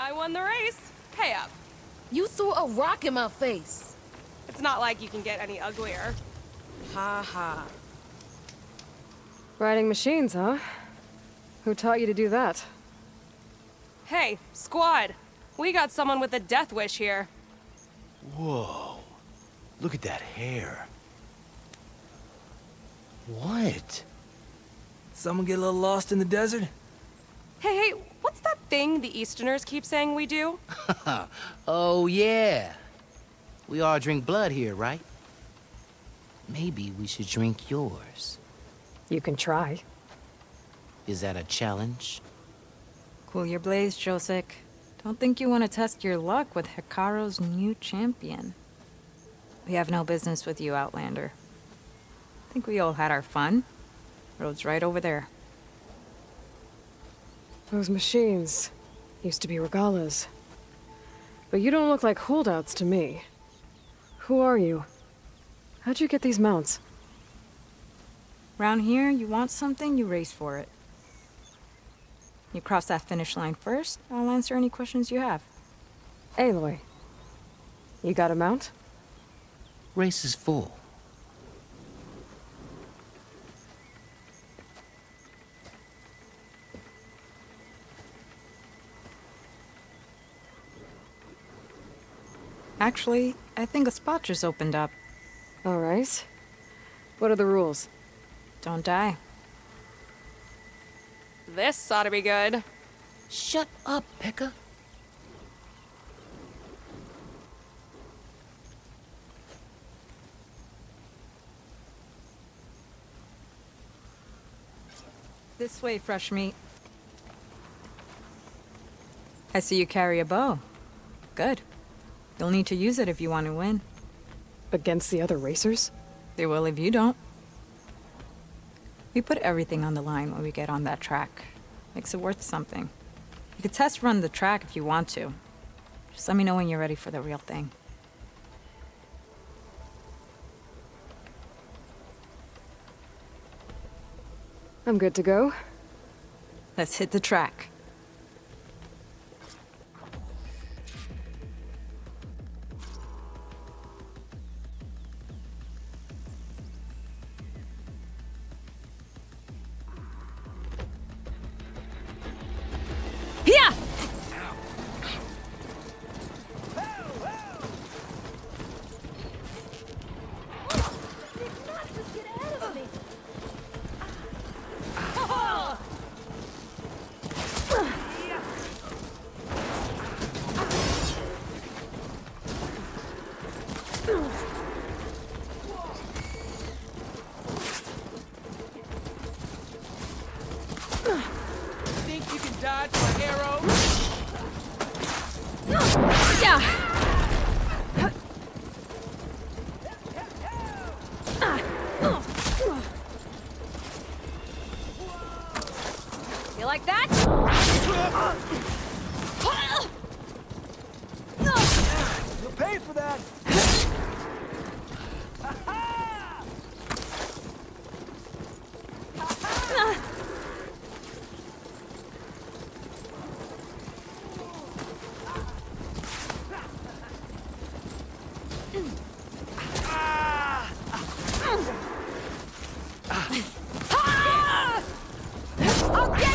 I won the race. Pay up. You threw a rock in my face. It's not like you can get any uglier. Ha ha. Riding machines, huh? Who taught you to do that? Hey, squad. We got someone with a death wish here. Whoa. Look at that hair. What? Someone get a little lost in the desert? Hey, what's that thing the Easterners keep saying we do? Oh, yeah. We all drink blood here, right? Maybe we should drink yours. You can try. Is that a challenge? Cool your blaze, Josek. Don't think you want to test your luck with Hikaru's new champion. We have no business with you, Outlander. Think we all had our fun. Road's right over there. Those machines used to be regalas. But you don't look like holdouts to me. Who are you? How'd you get these mounts? Round here, you want something, you race for it. You cross that finish line first, I'll answer any questions you have. Aloy. You got a mount? Race is full. Actually, I think a spot just opened up. All right. What are the rules? Don't die. This ought to be good. Shut up, Pekka. This way, fresh meat. I see you carry a bow. Good. You'll need to use it if you want to win. Against the other racers? They will if you don't. We put everything on the line when we get on that track. Makes it worth something. You could test run the track if you want to. Just let me know when you're ready for the real thing. I'm good to go. Let's hit the track. Yeah! Think you can dodge my arrows? You like that? You'll pay for that!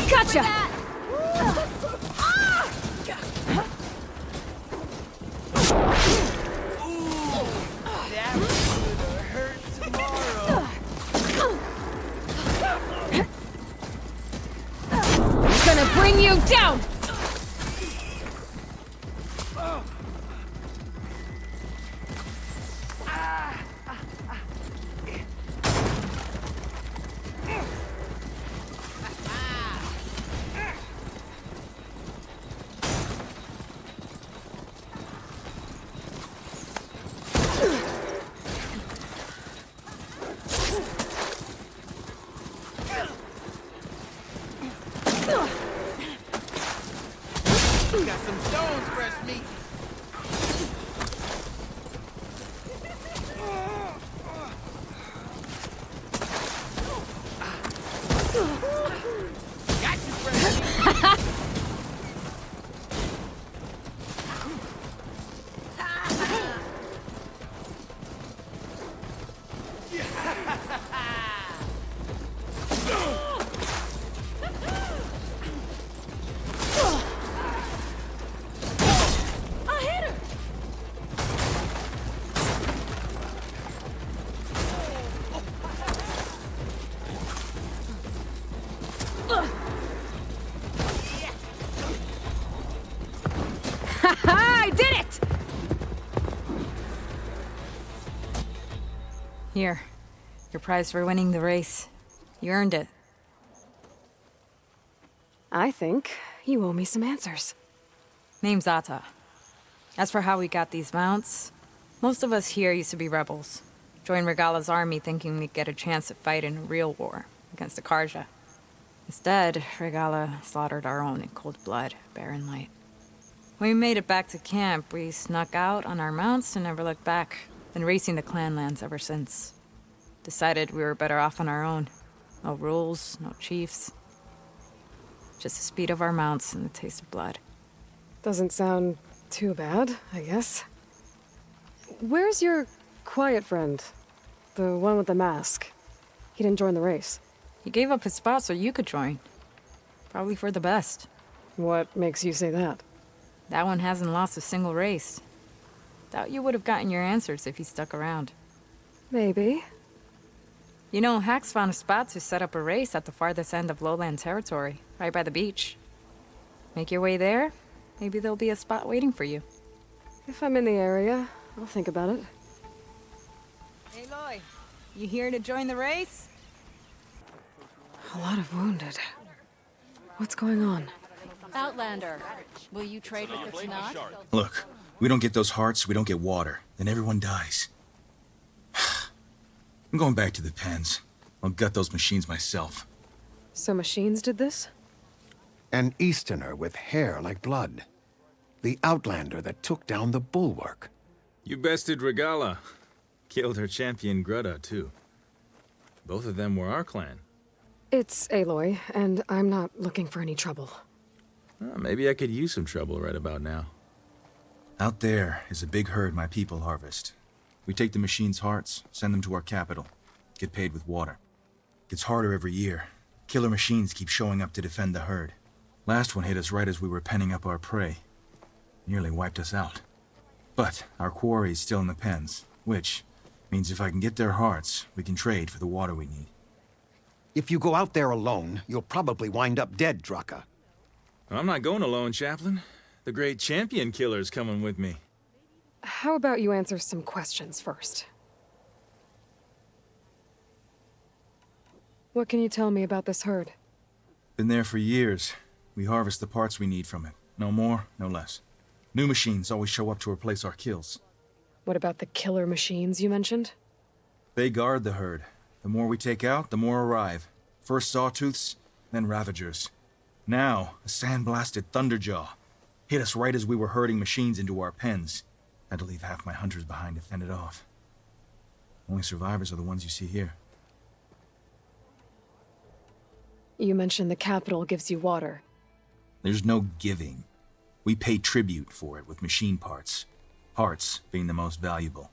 Gotcha! Gonna bring you down! Got some stones, fresh meat. Got you, fresh meat. I did it! Here, your prize for winning the race. You earned it. I think you owe me some answers. Name's Ata. As for how we got these mounts, most of us here used to be rebels. Joined Regala's army thinking we'd get a chance to fight in a real war against the Karja. Instead, Regala slaughtered our own in cold blood, barren light. When we made it back to camp, we snuck out on our mounts and never looked back. Been racing the clan lands ever since. Decided we were better off on our own. No rules, no chiefs. Just the speed of our mounts and the taste of blood. Doesn't sound too bad, I guess. Where's your quiet friend? The one with the mask. He didn't join the race. He gave up his spot so you could join. Probably for the best. What makes you say that? That one hasn't lost a single race. Doubt you would have gotten your answers if he stuck around. Maybe. You know, Hax found a spot to set up a race at the farthest end of lowland territory, right by the beach. Make your way there, maybe there'll be a spot waiting for you. If I'm in the area, I'll think about it. Aloy, you here to join the race? A lot of wounded. What's going on? Outlander, will you trade with the Tanakh? Look, we don't get those hearts, we don't get water, then everyone dies. I'm going back to the pens. I'll gut those machines myself. So machines did this? An Easterner with hair like blood. The Outlander that took down the bulwark. You bested Regala. Killed her champion Greta, too. Both of them were our clan. It's Aloy, and I'm not looking for any trouble. Maybe I could use some trouble right about now. Out there is a big herd my people harvest. We take the machines' hearts, send them to our capital, get paid with water. Gets harder every year. Killer machines keep showing up to defend the herd. Last one hit us right as we were penning up our prey. Nearly wiped us out. But our quarry is still in the pens, which means if I can get their hearts, we can trade for the water we need. If you go out there alone, you'll probably wind up dead, Draka. I'm not going alone, Chaplain. The great champion killer's coming with me. How about you answer some questions first? What can you tell me about this herd? Been there for years. We harvest the parts we need from it. No more, no less. New machines always show up to replace our kills. What about the killer machines you mentioned? They guard the herd. The more we take out, the more arrive. First sawtooths, then ravagers. Now, a sandblasted thunderjaw. Hit us right as we were herding machines into our pens. Had to leave half my hunters behind to fend it off. Only survivors are the ones you see here. You mentioned the capital gives you water. There's no giving. We pay tribute for it with machine parts. Parts being the most valuable.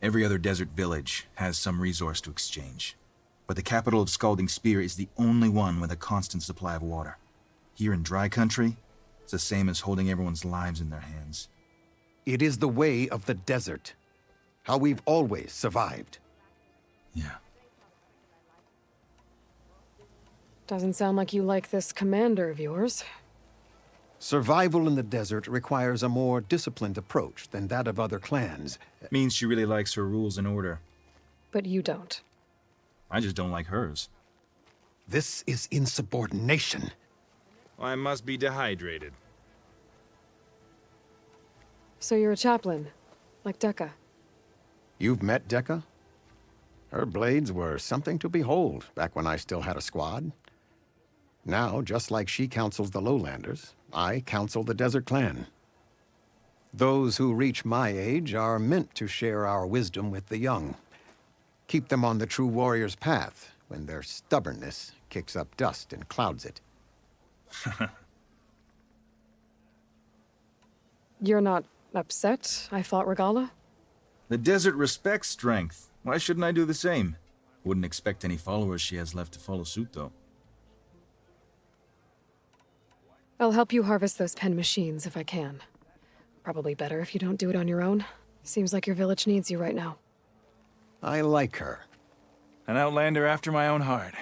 Every other desert village has some resource to exchange. But the capital of Scalding Spear is the only one with a constant supply of water. Here in dry country, it's the same as holding everyone's lives in their hands. It is the way of the desert. How we've always survived. Yeah. Doesn't sound like you like this commander of yours. Survival in the desert requires a more disciplined approach than that of other clans. Means she really likes her rules and order. But you don't. I just don't like hers. This is insubordination. I must be dehydrated. So you're a chaplain, like Dekka. You've met Dekka? Her blades were something to behold back when I still had a squad. Now, just like she counsels the lowlanders, I counsel the desert clan. Those who reach my age are meant to share our wisdom with the young. Keep them on the true warrior's path when their stubbornness kicks up dust and clouds it. You're not upset I fought Regala? The desert respects strength. Why shouldn't I do the same? Wouldn't expect any followers she has left to follow suit, though. I'll help you harvest those pen machines if I can. Probably better if you don't do it on your own. Seems like your village needs you right now. I like her. An outlander after my own heart.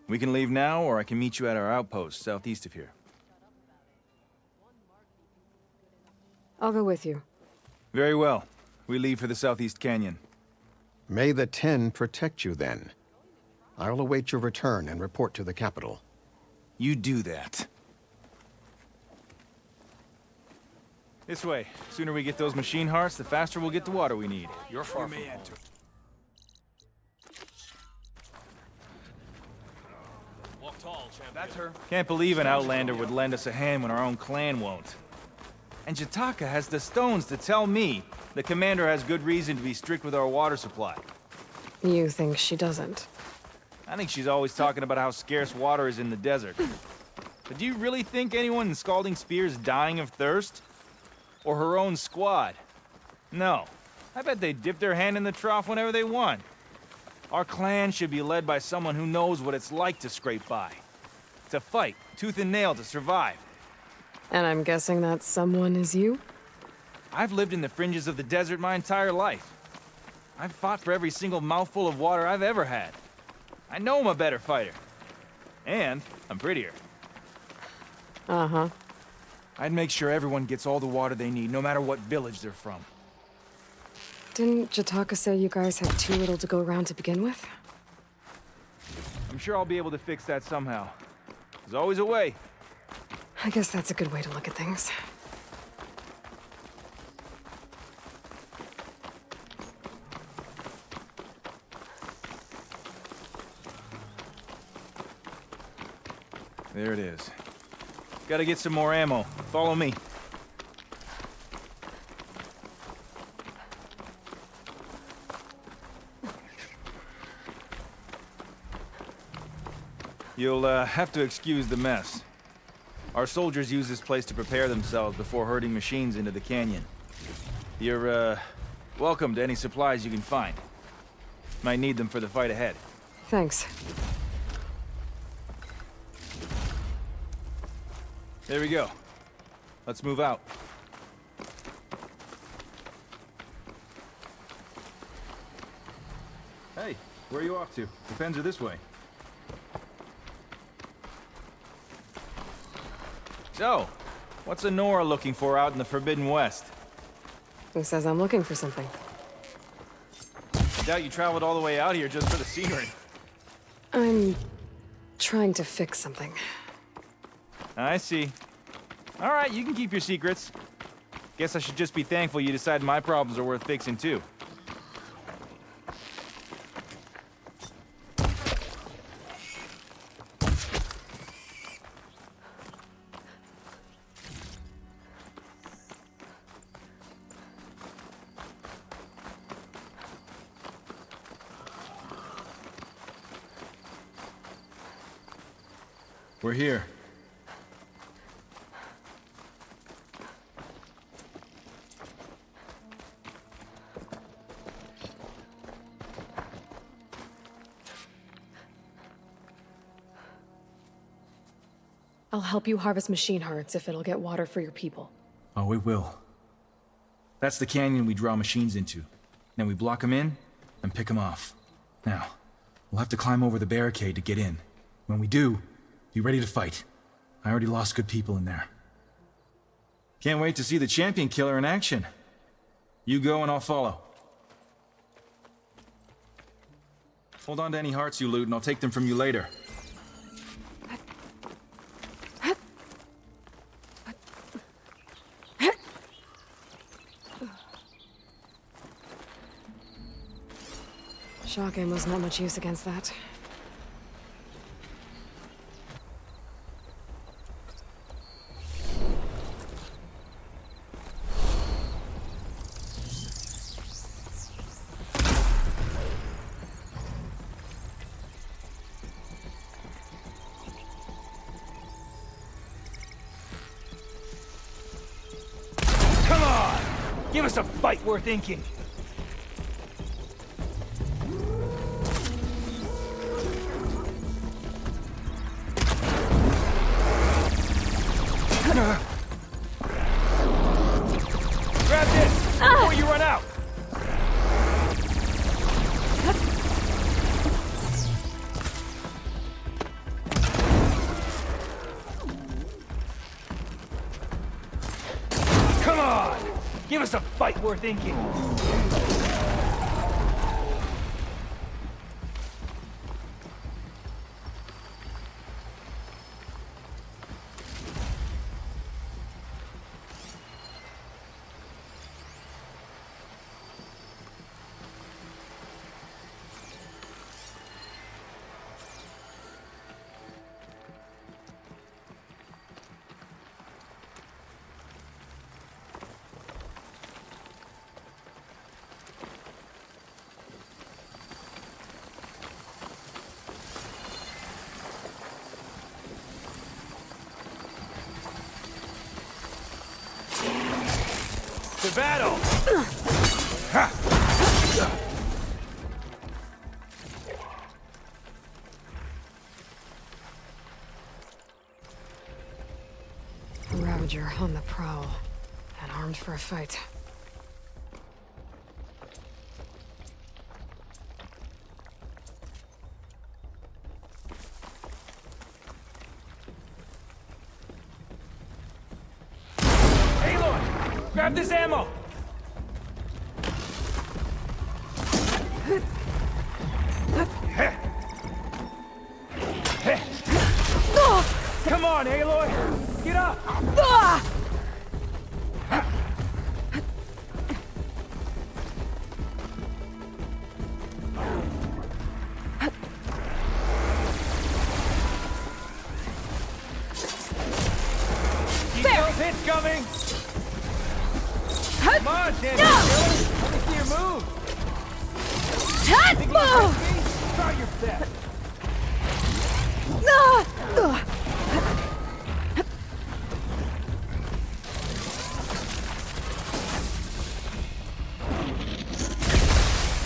We can leave now, or I can meet you at our outpost southeast of here. I'll go with you. Very well. We leave for the Southeast Canyon. May the 10 protect you then. I'll await your return and report to the capital. You do that. This way. Sooner we get those machine hearts, the faster we'll get the water we need. You're far from home. That's her. Can't believe an Outlander would lend us a hand when our own clan won't. And Jataka has the stones to tell me the commander has good reason to be strict with our water supply. You think she doesn't? I think she's always talking about how scarce water is in the desert. But do you really think anyone in Scalding Spear is dying of thirst? Or her own squad? No. I bet they dip their hand in the trough whenever they want. Our clan should be led by someone who knows what it's like to scrape by. To fight, tooth and nail to survive. And I'm guessing that someone is you? I've lived in the fringes of the desert my entire life. I've fought for every single mouthful of water I've ever had. I know I'm a better fighter. And I'm prettier. Uh-huh. I'd make sure everyone gets all the water they need, no matter what village they're from. Didn't Jataka say you guys had too little to go around to begin with? I'm sure I'll be able to fix that somehow. There's always a way. I guess that's a good way to look at things. There it is. Gotta get some more ammo. Follow me. You'll have to excuse the mess. Our soldiers use this place to prepare themselves before herding machines into the canyon. You're, welcome to any supplies you can find. Might need them for the fight ahead. Thanks. There we go. Let's move out. Hey, where are you off to? The pens are this way. So, what's Honora looking for out in the Forbidden West? Who says I'm looking for something? I doubt you traveled all the way out here just for the scenery. I'm trying to fix something. I see. All right, you can keep your secrets. Guess I should just be thankful you decided my problems are worth fixing too. We're here. I'll help you harvest machine hearts if it'll get water for your people. Oh, we will. That's the canyon we draw machines into. Then we block them in and pick them off. Now, we'll have to climb over the barricade to get in. When we do, be ready to fight. I already lost good people in there. Can't wait to see the champion killer in action. You go and I'll follow. Hold on to any hearts you loot and I'll take them from you later. Shock ammo's not much use against that. Come on! Give us a fight worth inking! Grab this before you run out! Come on! Give us a fight worth inking. To battle! A Ravager on the prowl, and armed for a fight. Aloy! Grab this ammo! Come on, Aloy! Get up! Keep those hits coming! Come on, Danny! Let me see your move! Think you can hit me? Try your best!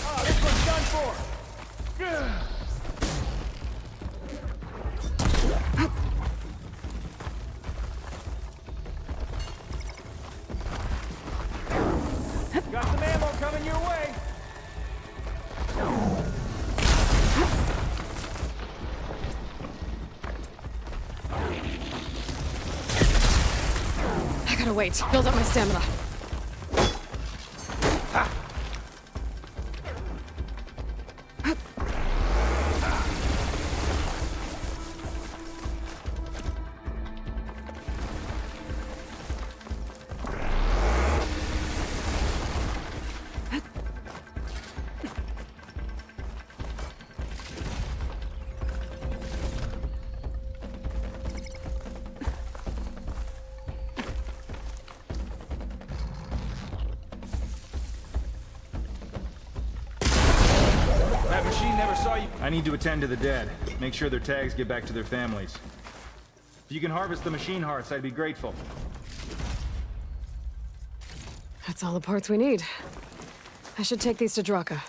Oh, this one's done for! Got some ammo coming your way! I gotta wait. Build up my stamina. That machine never saw you. I need to attend to the dead. Make sure their tags get back to their families. If you can harvest the machine hearts, I'd be grateful. That's all the parts we need. I should take these to Draka.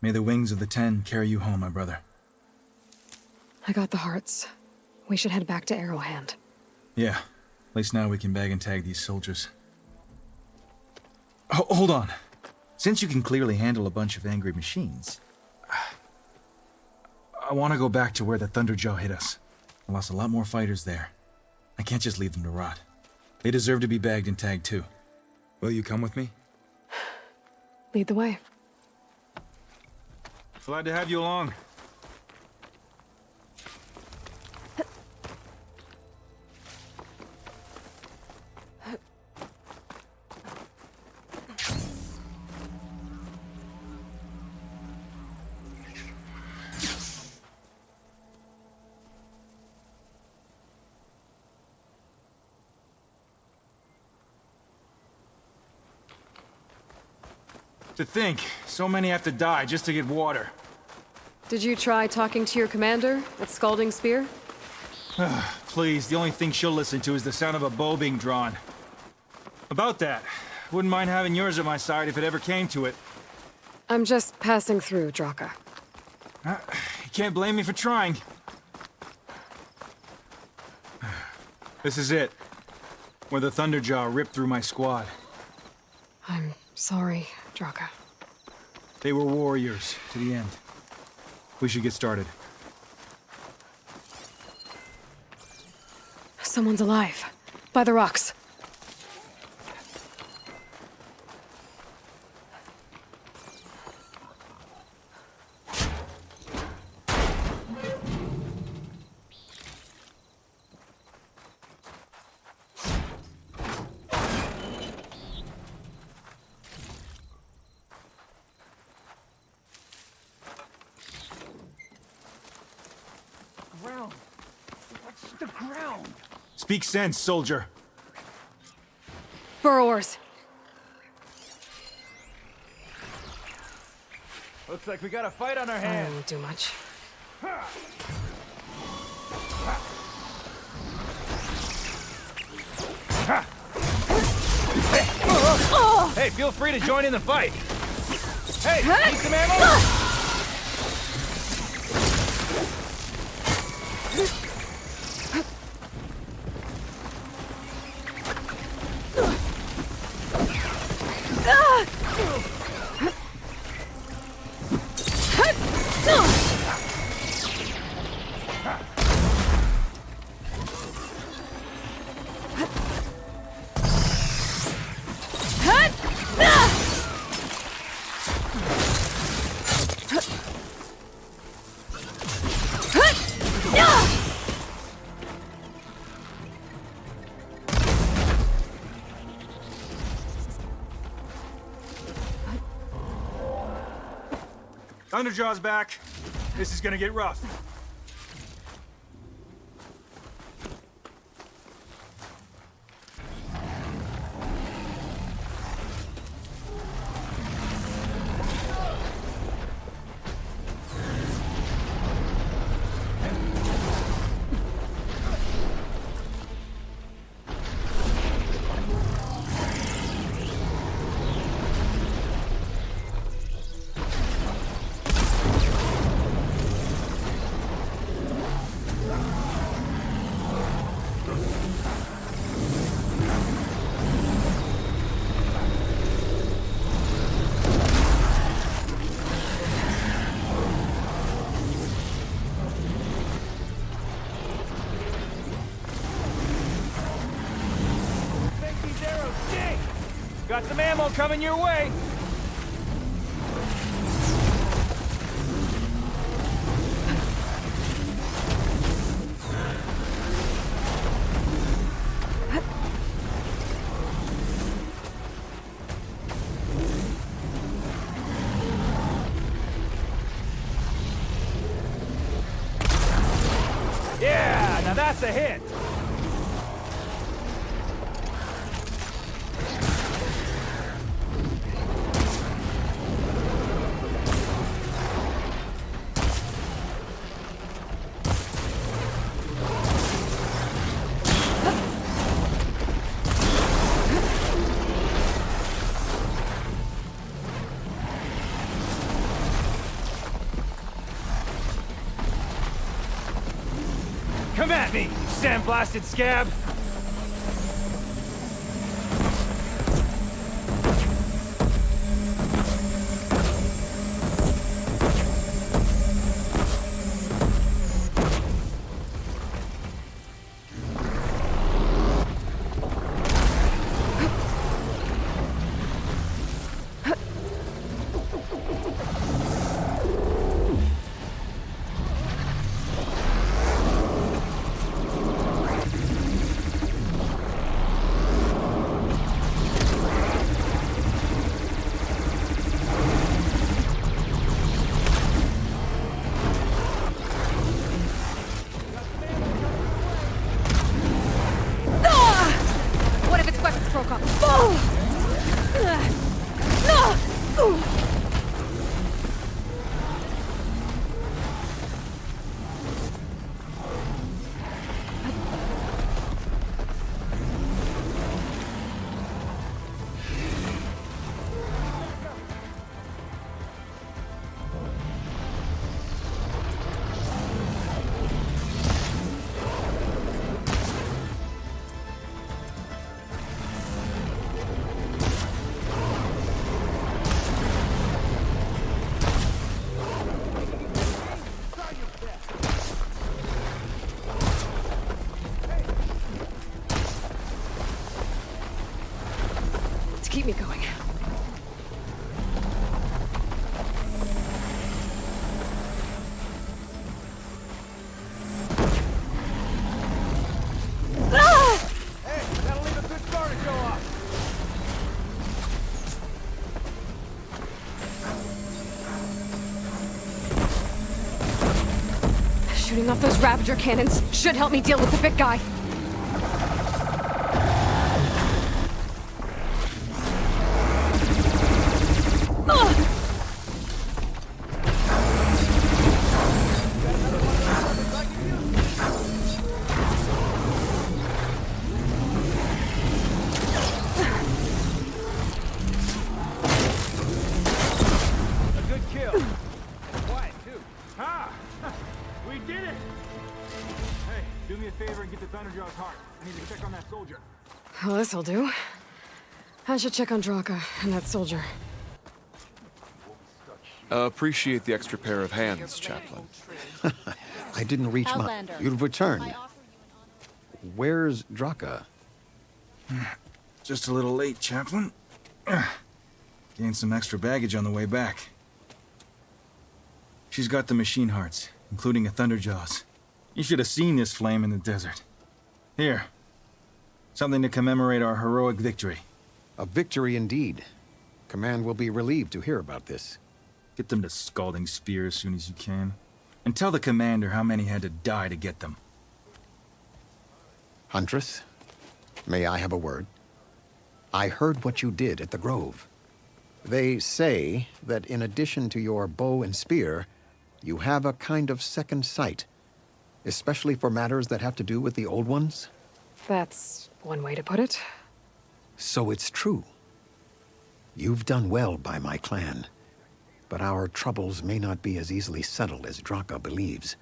May the wings of the Ten carry you home, my brother. I got the hearts. We should head back to Arrowhand. Yeah. At least now we can bag and tag these soldiers. Hold on. Since you can clearly handle a bunch of angry machines, I want to go back to where the Thunderjaw hit us. I lost a lot more fighters there. I can't just leave them to rot. They deserve to be bagged and tagged too. Will you come with me? Lead the way. Glad to have you along. To think, so many have to die just to get water. Did you try talking to your commander at Scalding Spear? Please, the only thing she'll listen to is the sound of a bow being drawn. About that, wouldn't mind having yours at my side if it ever came to it. I'm just passing through, Draka. You can't blame me for trying. This is it. Where the Thunderjaw ripped through my squad. I'm sorry, Draka. They were warriors to the end. We should get started. Someone's alive. By the rocks. Ground. What's the ground? Speak sense, soldier. Burrowers. Looks like we got a fight on our I hands. won't do much. Hey, feel free to join in the fight. Hey, need some ammo? Thunderjaw's back. This is gonna get rough. Think these arrows sting. Got some ammo coming your way. Yeah, now that's a hit. Come at me, you sandblasted scab! keep me going. Hey, that'll leave a good scar to show off. Shooting off those Ravager cannons should help me deal with the big guy. A good kill. Quiet, too. Ha! We did it! Hey, do me a favor and get the Thunderjaw's heart. I need to check on that soldier. Well, this'll do. I should check on Draka and that soldier. Appreciate the extra pair of hands, Chaplain. I didn't reach my... Outlander. You've returned. Where's Draka? Just a little late, Chaplain. Gained some extra baggage on the way back. She's got the machine hearts, including a Thunderjaws. You should have seen this flame in the desert. Here. Something to commemorate our heroic victory. A victory indeed. Command will be relieved to hear about this. Get them to Scalding Spear as soon as you can. And tell the commander how many had to die to get them. Huntress, may I have a word? I heard what you did at the Grove. They say that in addition to your bow and spear, you have a kind of second sight, especially for matters that have to do with the old ones. That's one way to put it. So it's true. You've done well by my clan, but our troubles may not be as easily settled as Draka believes.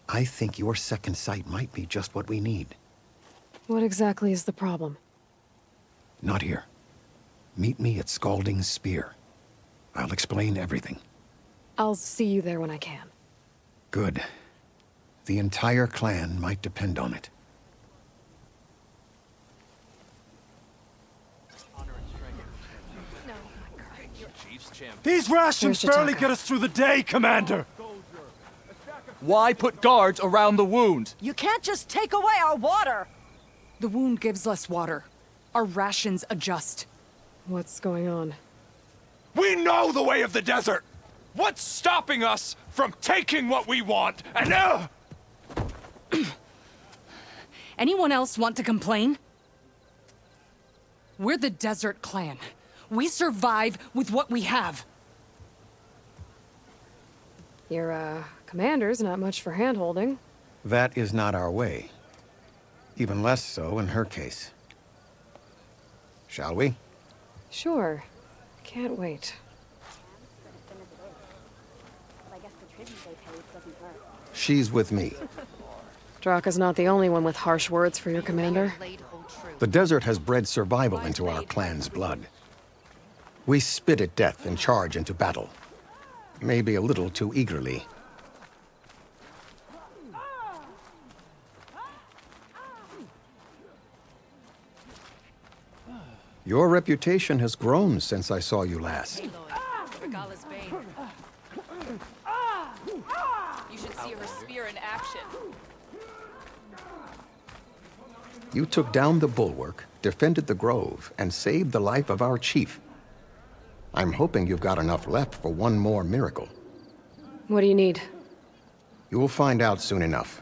I think your second sight might be just what we need. What exactly is the problem? Not here. Meet me at Scalding Spear. I'll explain everything. I'll see you there when I can. Good. The entire clan might depend on it. These rations There's barely Jataka. get us through the day, Commander! Why put guards around the wound? You can't just take away our water! The wound gives less water. Our rations adjust. What's going on? We know the way of the desert! What's stopping us from taking what we want and Anyone else want to complain? We're the Desert Clan. We survive with what we have. Your, commander's not much for hand-holding. That is not our way. Even less so in her case. Shall we? Sure. Can't wait. She's with me. Draka's not the only one with harsh words for your commander. The desert has bred survival into our clan's blood. We spit at death and charge into battle. Maybe a little too eagerly. Your reputation has grown since I saw you last. Regala's bane. You should see her spear in action. You took down the bulwark, defended the grove, and saved the life of our chief. I'm hoping you've got enough left for one more miracle. What do you need? You'll find out soon enough.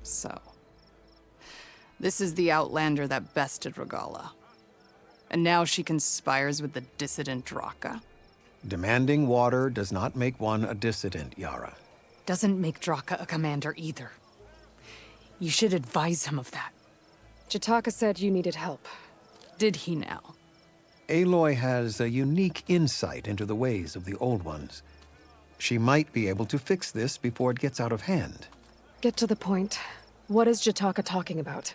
So, this is the Outlander that bested Regala. And now she conspires with the dissident Draka. Demanding water does not make one a dissident, Yara. Doesn't make Draka a commander either. You should advise him of that. Jataka said you needed help. Did he now? Aloy has a unique insight into the ways of the Old Ones. She might be able to fix this before it gets out of hand. Get to the point. What is Jataka talking about?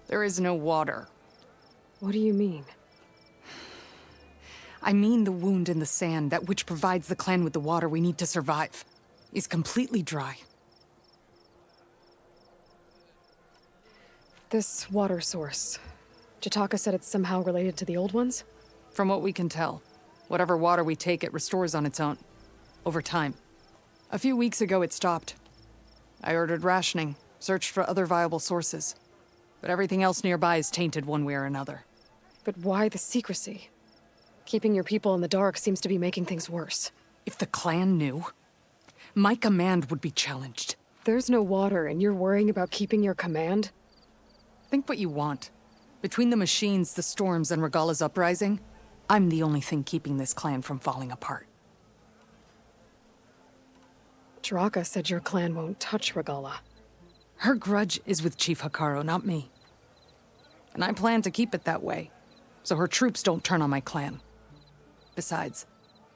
There is no water. What do you mean? I mean the wound in the sand, that which provides the clan with the water we need to survive. is completely dry. This water source. Jataka said it's somehow related to the old ones? From what we can tell, whatever water we take, it restores on its own. Over time. A few weeks ago, it stopped. I ordered rationing, searched for other viable sources. But everything else nearby is tainted one way or another. But why the secrecy? Keeping your people in the dark seems to be making things worse. If the clan knew, my command would be challenged. There's no water, and you're worrying about keeping your command? Think what you want. Between the machines, the storms, and Regala's uprising, I'm the only thing keeping this clan from falling apart. Draka said your clan won't touch Regala. Her grudge is with Chief Hikaru, not me. And I plan to keep it that way, so her troops don't turn on my clan. Besides,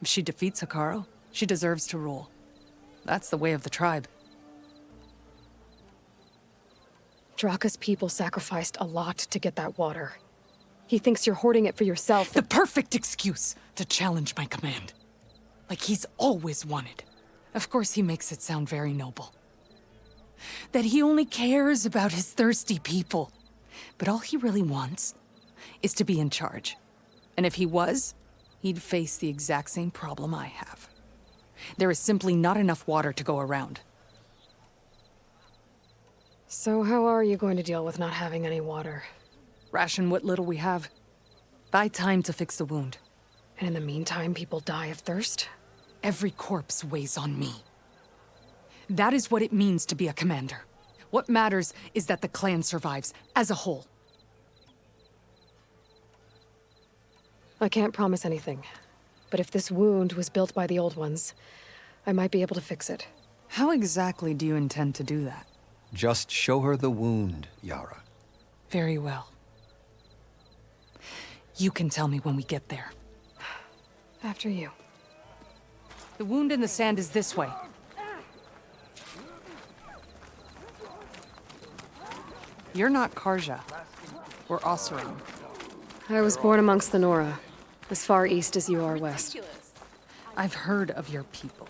if she defeats Hikaru, she deserves to rule. That's the way of the tribe. Draka's people sacrificed a lot to get that water. He thinks you're hoarding it for yourself. The perfect excuse to challenge my command. Like he's always wanted. Of course he makes it sound very noble. That he only cares about his thirsty people. But all he really wants is to be in charge. And if he was, he'd face the exact same problem I have. There is simply not enough water to go around. So how are you going to deal with not having any water? Ration what little we have. Buy time to fix the wound. And in the meantime, people die of thirst? Every corpse weighs on me. That is what it means to be a commander. What matters is that the clan survives, as a whole. I can't promise anything. But if this wound was built by the old ones, I might be able to fix it. How exactly do you intend to do that? Just show her the wound, Yara. Very well. You can tell me when we get there. After you. The wound in the sand is this way. You're not Karja. Or Oseram. I was born amongst the Nora, as far east as you are west. I've heard of your people.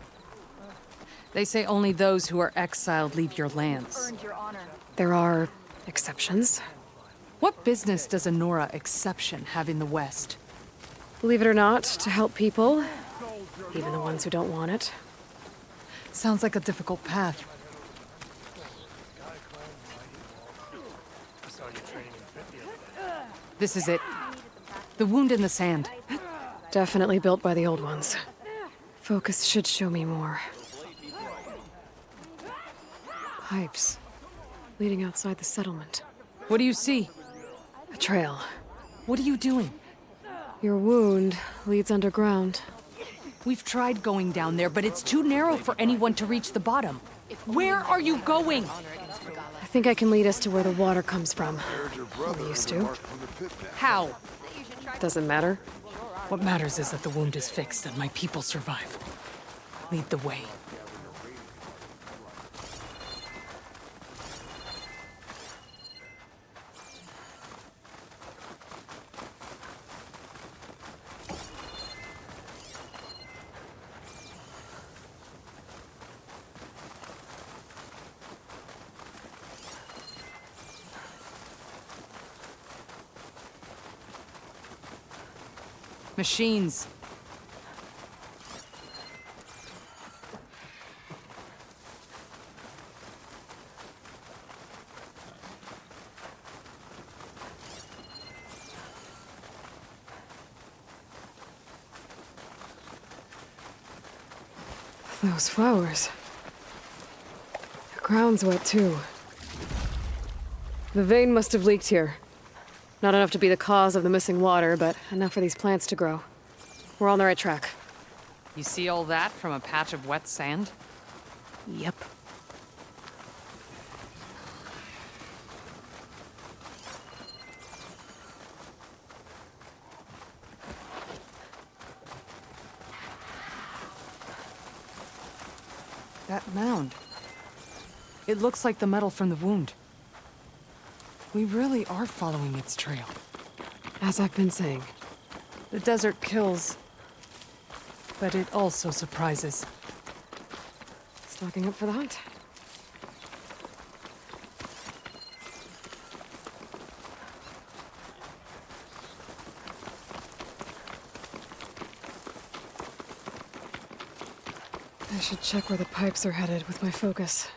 They say only those who are exiled leave your lands. There are exceptions. What business does a Nora exception have in the West? Believe it or not, to help people, even the ones who don't want it. Sounds like a difficult path. This is it. The wound in the sand. Definitely built by the old ones. Focus should show me more. Pipes. Leading outside the settlement. What do you see? A trail. What are you doing? Your wound leads underground. We've tried going down there, but it's too narrow for anyone to reach the bottom. Where are you going? I think I can lead us to where the water comes from. We used to. How? Doesn't matter. What matters is that the wound is fixed and my people survive. Lead the way. Machines. Those flowers. The ground's wet too. The vein must have leaked here. Not enough to be the cause of the missing water, but enough for these plants to grow. We're on the right track. You see all that from a patch of wet sand? Yep. That mound. It looks like the metal from the wound. We really are following its trail. As I've been saying. The desert kills, but it also surprises. Stocking up for the hunt. I should check where the pipes are headed with my focus.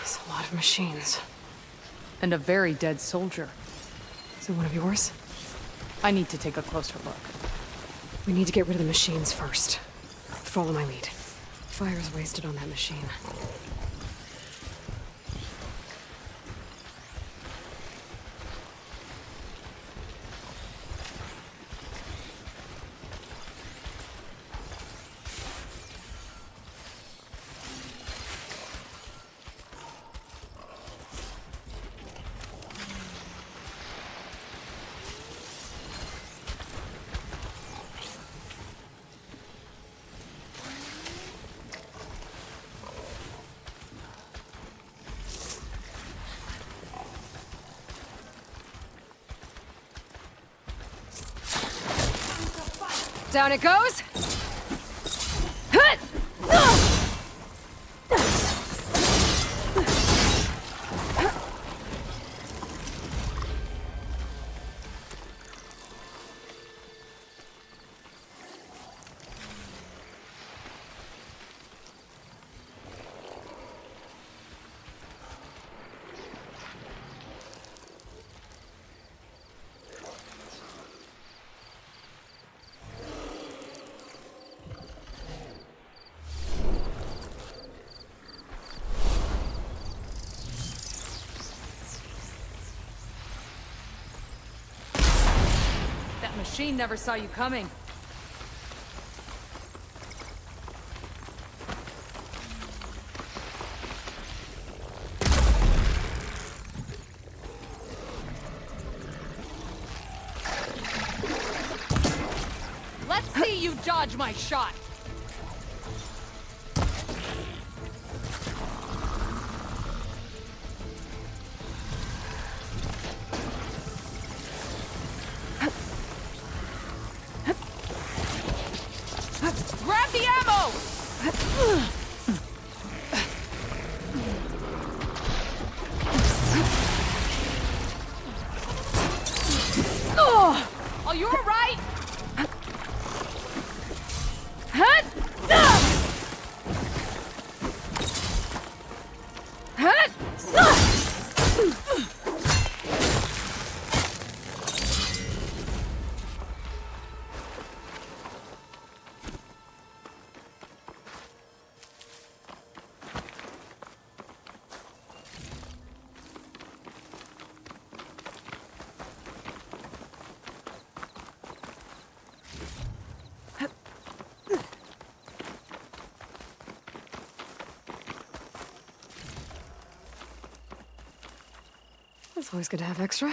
It's a lot of machines. And a very dead soldier. Is it one of yours? I need to take a closer look. We need to get rid of the machines first. Follow my lead. Fire's wasted on that machine. Down it goes! That machine never saw you coming. Let's see you dodge my shot. Grab the ammo! Oh, you're right! It's always good to have extra.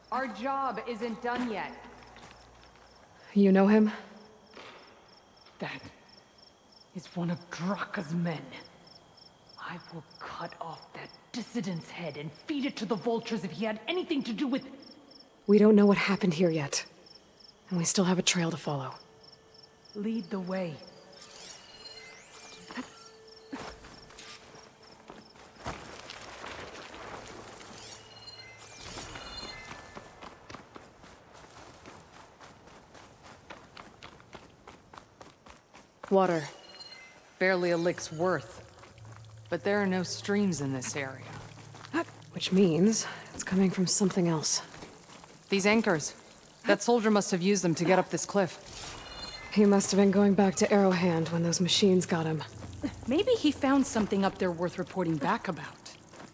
Our job isn't done yet. You know him? That is one of Draka's men. I will cut off that dissident's head and feed it to the vultures if he had anything to do with... We don't know what happened here yet. And we still have a trail to follow. Lead the way. Water. Barely a lick's worth. But there are no streams in this area. Which means it's coming from something else. These anchors. That soldier must have used them to get up this cliff. He must have been going back to Arrowhand when those machines got him. Maybe he found something up there worth reporting back about.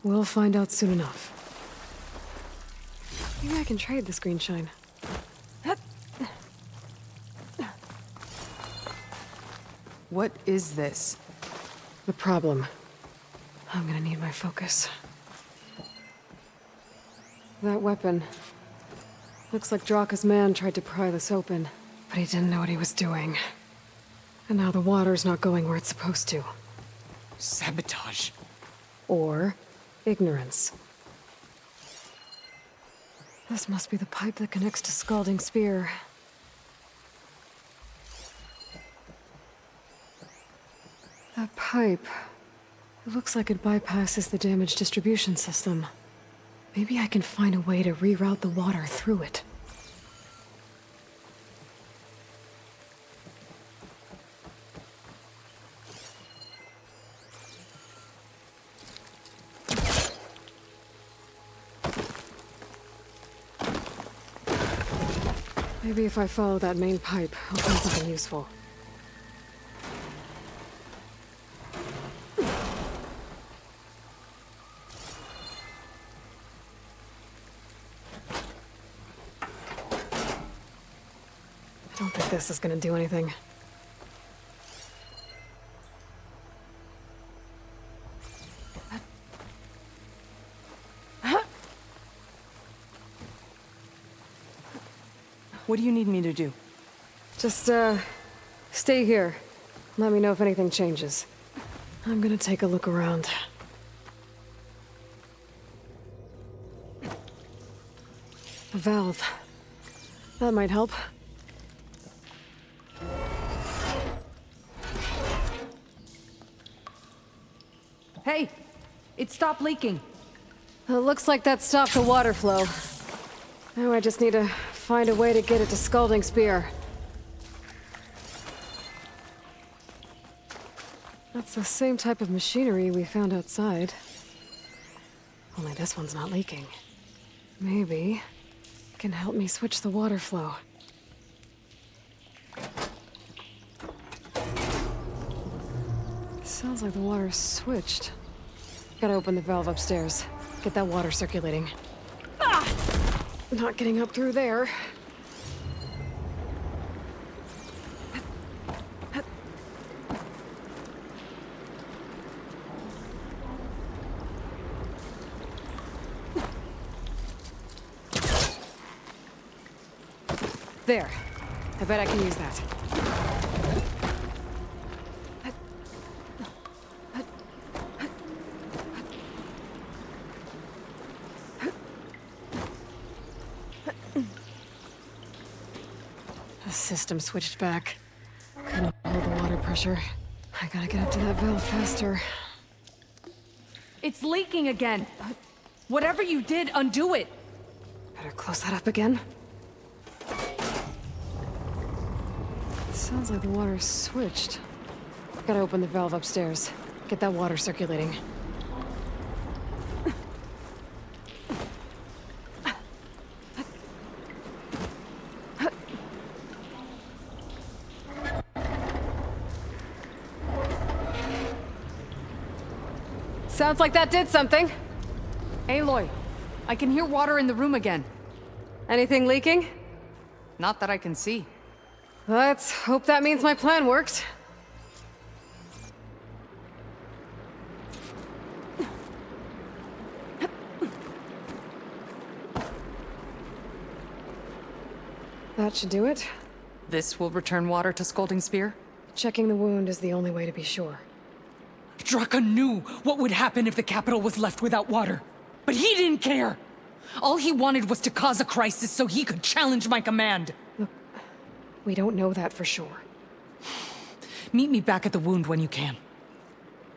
We'll find out soon enough. Maybe I can trade this green shine. What is this? The problem. I'm gonna need my focus. That weapon. Looks like Draka's man tried to pry this open, but he didn't know what he was doing. And now the water's not going where it's supposed to. Sabotage. Or ignorance. This must be the pipe that connects to Scalding Spear. That pipe... It looks like it bypasses the damaged distribution system. Maybe I can find a way to reroute the water through it. Maybe if I follow that main pipe, I'll find something useful. I don't think this is gonna do anything. What do you need me to do? Just, stay here. Let me know if anything changes. I'm gonna take a look around. A valve. That might help. Hey! It stopped leaking. It looks like that stopped the water flow. Now I just need to find a way to get it to Scalding Spear. That's the same type of machinery we found outside. Only this one's not leaking. Maybe it can help me switch the water flow. Sounds like the water's switched. Gotta open the valve upstairs. Get that water circulating. Ah! Not getting up through there. There. I bet I can use that. The system switched back. Couldn't hold the water pressure. I gotta get up to that valve faster. It's leaking again. Whatever you did, undo it. Better close that up again. Sounds like the water's switched. Gotta open the valve upstairs. Get that water circulating. Sounds like that did something. Aloy, I can hear water in the room again. Anything leaking? Not that I can see. Let's hope that means my plan worked. That should do it. This will return water to Scalding Spear? Checking the wound is the only way to be sure. Draka knew what would happen if the capital was left without water. But he didn't care! All he wanted was to cause a crisis so he could challenge my command. Look, we don't know that for sure. Meet me back at the wound when you can.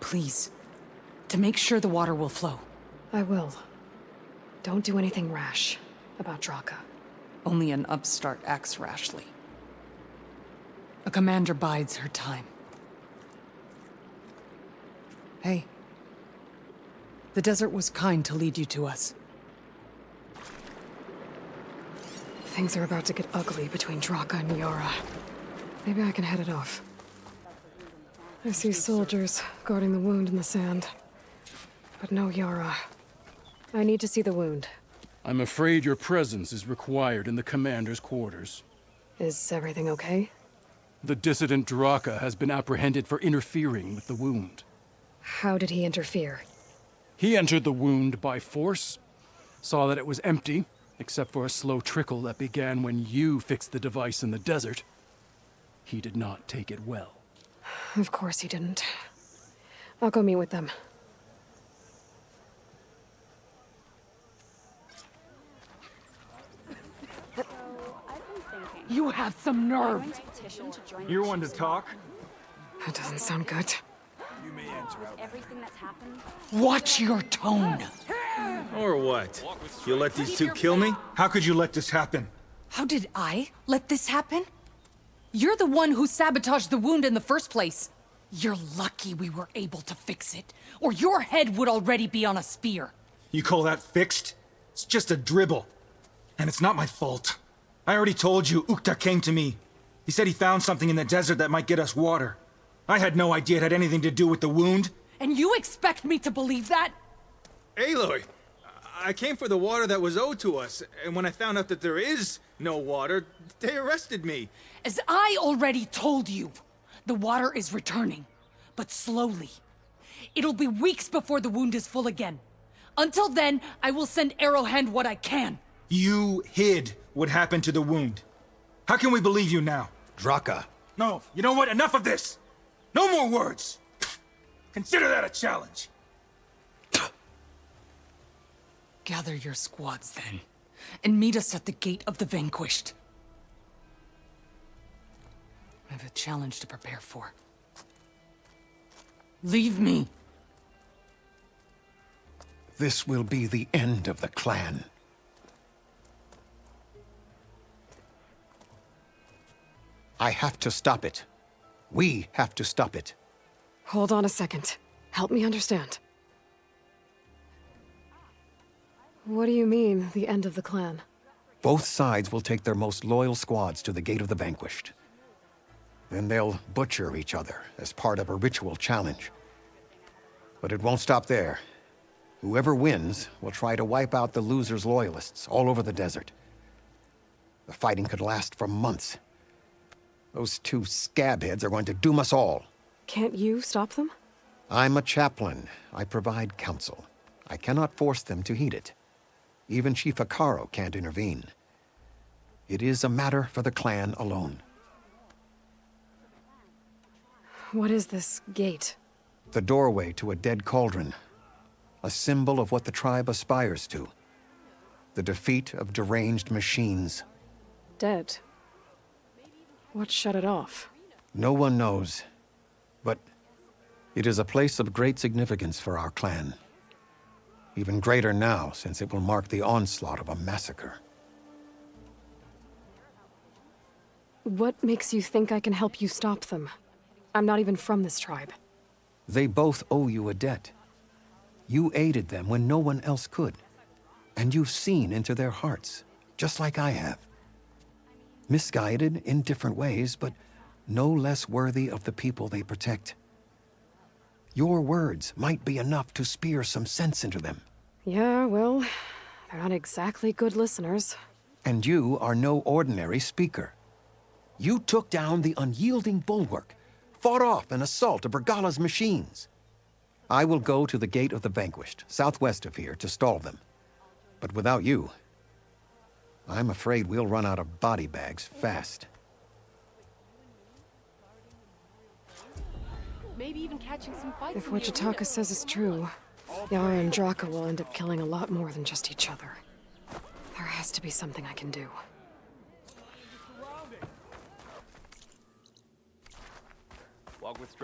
Please. To make sure the water will flow. I will. Don't do anything rash about Draka. Only an upstart acts rashly. A commander bides her time. Hey. The desert was kind to lead you to us. Things are about to get ugly between Draka and Yara. Maybe I can head it off. I see soldiers guarding the wound in the sand. But no Yara. I need to see the wound. I'm afraid your presence is required in the commander's quarters. Is everything okay? The dissident Draka has been apprehended for interfering with the wound. How did he interfere? He entered the wound by force, saw that it was empty, except for a slow trickle that began when you fixed the device in the desert. He did not take it well. Of course he didn't. I'll go meet with them. You have some nerve. You're one to talk. That doesn't sound good. Watch your tone. Or what? You'll let these two kill me? How could you let this happen? How did I let this happen? You're the one who sabotaged the wound in the first place. You're lucky we were able to fix it, or your head would already be on a spear. You call that fixed? It's just a dribble. And it's not my fault. I already told you, Ukta came to me. He said he found something in the desert that might get us water. I had no idea it had anything to do with the wound. And you expect me to believe that? Aloy, I came for the water that was owed to us, and when I found out that there is no water, they arrested me. As I already told you, the water is returning, but slowly. It'll be weeks before the wound is full again. Until then, I will send Arrowhand what I can. You hid what happened to the wound. How can we believe you now? Draka. No, you know what? Enough of this! No more words! Consider that a challenge. Gather your squads then, and meet us at the Gate of the Vanquished. I have a challenge to prepare for. Leave me. This will be the end of the clan. I have to stop it. We have to stop it. Hold on a second. Help me understand. What do you mean, the end of the clan? Both sides will take their most loyal squads to the Gate of the Vanquished. Then they'll butcher each other as part of a ritual challenge. But it won't stop there. Whoever wins will try to wipe out the loser's loyalists all over the desert. The fighting could last for months. Those two scabheads are going to doom us all. Can't you stop them? I'm a chaplain. I provide counsel. I cannot force them to heed it. Even Chief Hekarro can't intervene. It is a matter for the clan alone. What is this gate? The doorway to a dead cauldron. A symbol of what the tribe aspires to. The defeat of deranged machines. Dead. What shut it off? No one knows. But it is a place of great significance for our clan. Even greater now, since it will mark the onslaught of a massacre. What makes you think I can help you stop them? I'm not even from this tribe. They both owe you a debt. You aided them when no one else could. And you've seen into their hearts, just like I have. Misguided in different ways, but no less worthy of the people they protect. Your words might be enough to spear some sense into them. Yeah, well, they're not exactly good listeners. And you are no ordinary speaker. You took down the unyielding bulwark, fought off an assault of Regala's machines. I will go to the Gate of the Vanquished, southwest of here, to stall them. But without you, I'm afraid we'll run out of body bags fast. Maybe even catching some fights. If what Jataka says is true, Yara and Draka will end up killing a lot more than just each other. There has to be something I can do.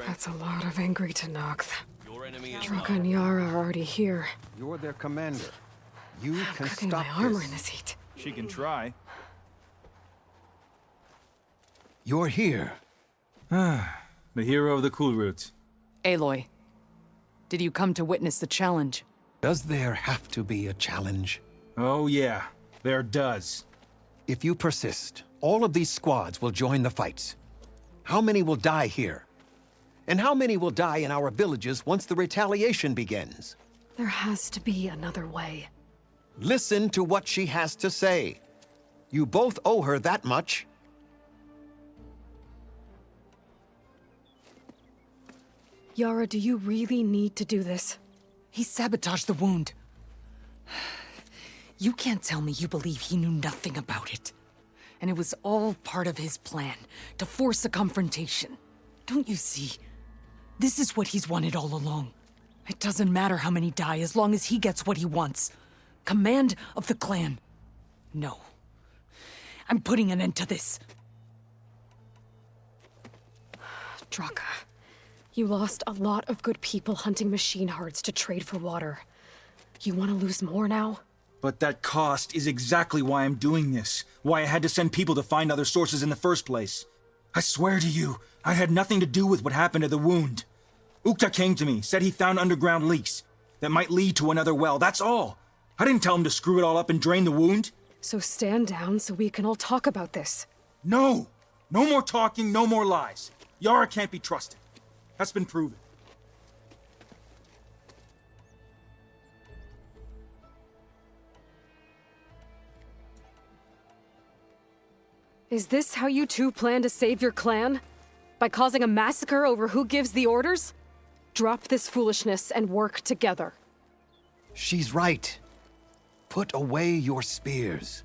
That's a lot of angry Tenakth. Draka and Yara are already here. You're their commander. You I'm can cooking stop my armor this. in this heat. She can try. You're here. The hero of the cool route. Aloy, did you come to witness the challenge? Does there have to be a challenge? Oh, yeah. There does. If you persist, all of these squads will join the fights. How many will die here? And how many will die in our villages once the retaliation begins? There has to be another way. Listen to what she has to say. You both owe her that much. Yara, do you really need to do this? He sabotaged the wound. You can't tell me you believe he knew nothing about it. And it was all part of his plan, to force a confrontation. Don't you see? This is what he's wanted all along. It doesn't matter how many die as long as he gets what he wants. Command of the clan. No. I'm putting an end to this. Draka, you lost a lot of good people hunting machine hearts to trade for water. You want to lose more now? But that cost is exactly why I'm doing this. Why I had to send people to find other sources in the first place. I swear to you, I had nothing to do with what happened to the wound. Ukta came to me, said he found underground leaks that might lead to another well, that's all. I didn't tell him to screw it all up and drain the wound. So stand down so we can all talk about this. No! No more talking, no more lies. Yara can't be trusted. That's been proven. Is this how you two plan to save your clan? By causing a massacre over who gives the orders? Drop this foolishness and work together. She's right. Put away your spears.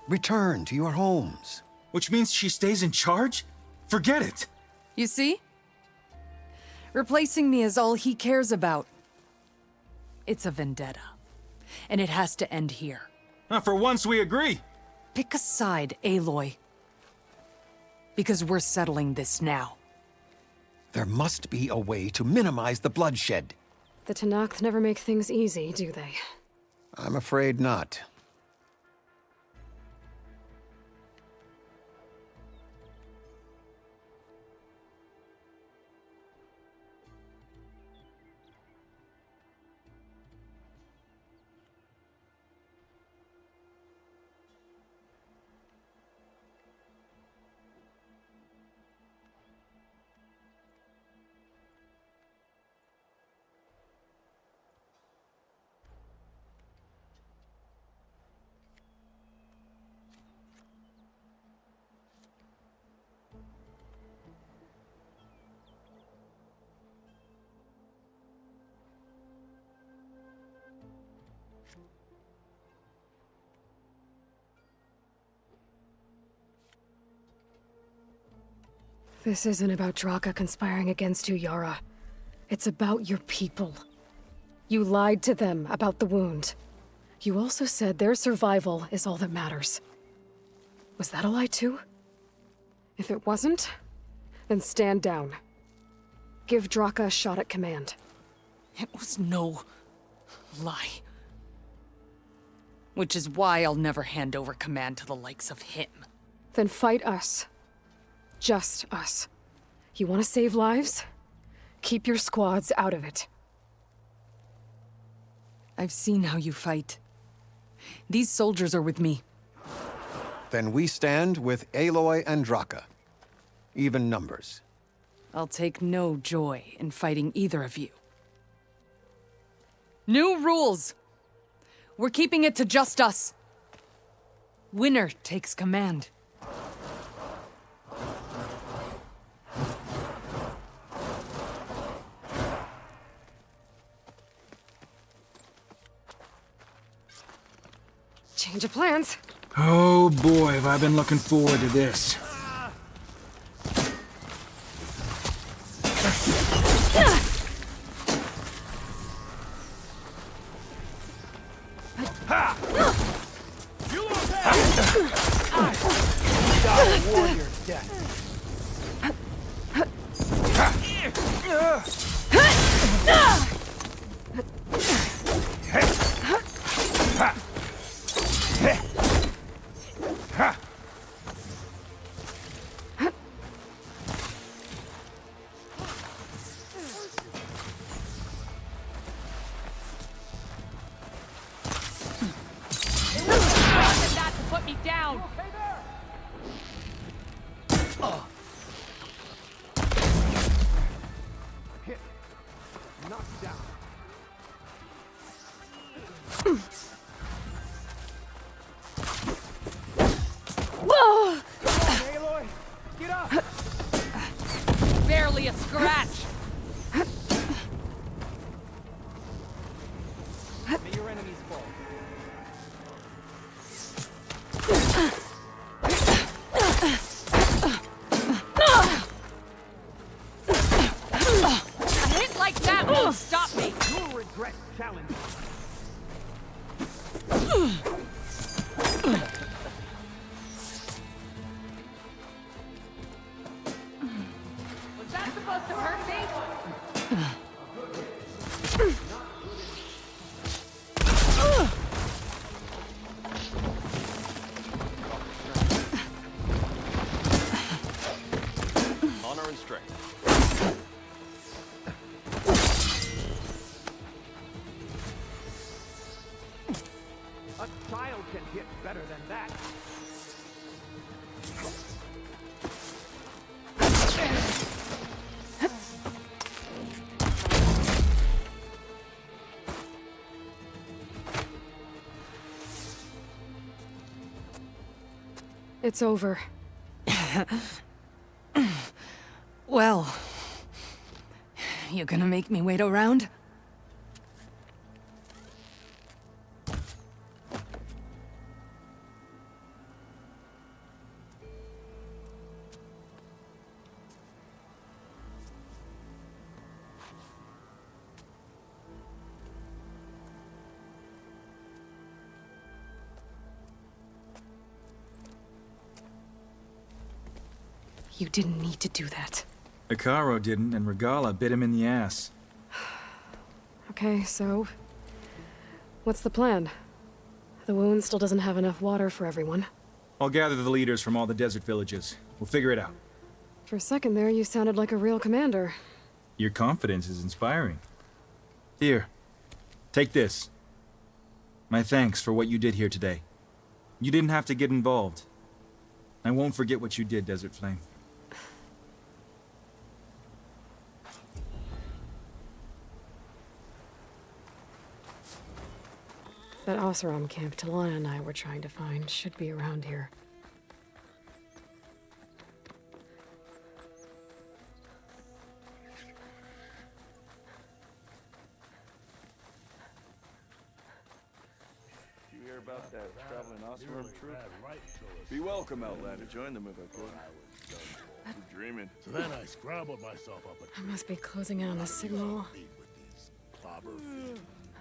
Return to your homes. Which means she stays in charge? Forget it. You see? Replacing me is all he cares about. It's a vendetta. And it has to end here. For once we agree. Pick a side, Aloy. Because we're settling this now. There must be a way to minimize the bloodshed. The Tanakh never make things easy, do they? I'm afraid not. This isn't about Draka conspiring against you, Yara. It's about your people. You lied to them about the wound. You also said their survival is all that matters. Was that a lie too? If it wasn't, then stand down. Give Draka a shot at command. It was no lie. Which is why I'll never hand over command to the likes of him. Then fight us. Just us. You want to save lives? Keep your squads out of it. I've seen how you fight. These soldiers are with me. Then we stand with Aloy and Draka. Even numbers. I'll take no joy in fighting either of you. New rules! We're keeping it to just us. Winner takes command. Change of plans. Oh boy, have I been looking forward to this. You won't pass! Warrior death. knocked down. Whoa! Hey, Aloy! Get up! Barely a scratch. May your enemies fall. A hit like that won't stop me. You'll regret challenging. Was that supposed to hurt me? Honor and strength. A child can hit better than that. It's over. Well, you gonna make me wait around? You didn't need to do that. Hikaru didn't, and Regala bit him in the ass. Okay, so... what's the plan? The wound still doesn't have enough water for everyone. I'll gather the leaders from all the desert villages. We'll figure it out. For a second there, you sounded like a real commander. Your confidence is inspiring. Here, take this. My thanks for what you did here today. You didn't have to get involved. I won't forget what you did, Desert Flame. That Oseram camp Talana and I were trying to find should be around here. You hear about that traveling Oseram troop? Be welcome, Outlander. Join them if I could. You're dreaming. So then I scrambled myself up a I must be closing in on the signal.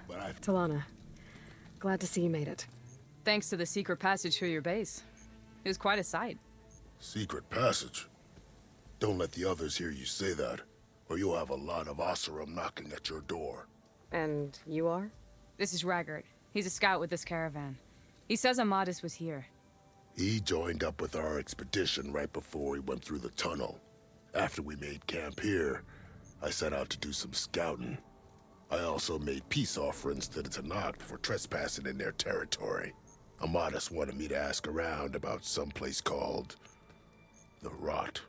but I Talana, glad to see you made it. Thanks to the secret passage through your base. It was quite a sight. secret passage. Don't let the others hear you say that, or you'll have a lot of Oseram knocking at your door. And you are? This is Raggard. He's a scout with this caravan. He says Amadis was here. He joined up with our expedition right before he went through the tunnel. After we made camp here, I set out to do some scouting. I also made peace offerings to the Tanakh for trespassing in their territory. Amadis wanted me to ask around about some place called the Rot.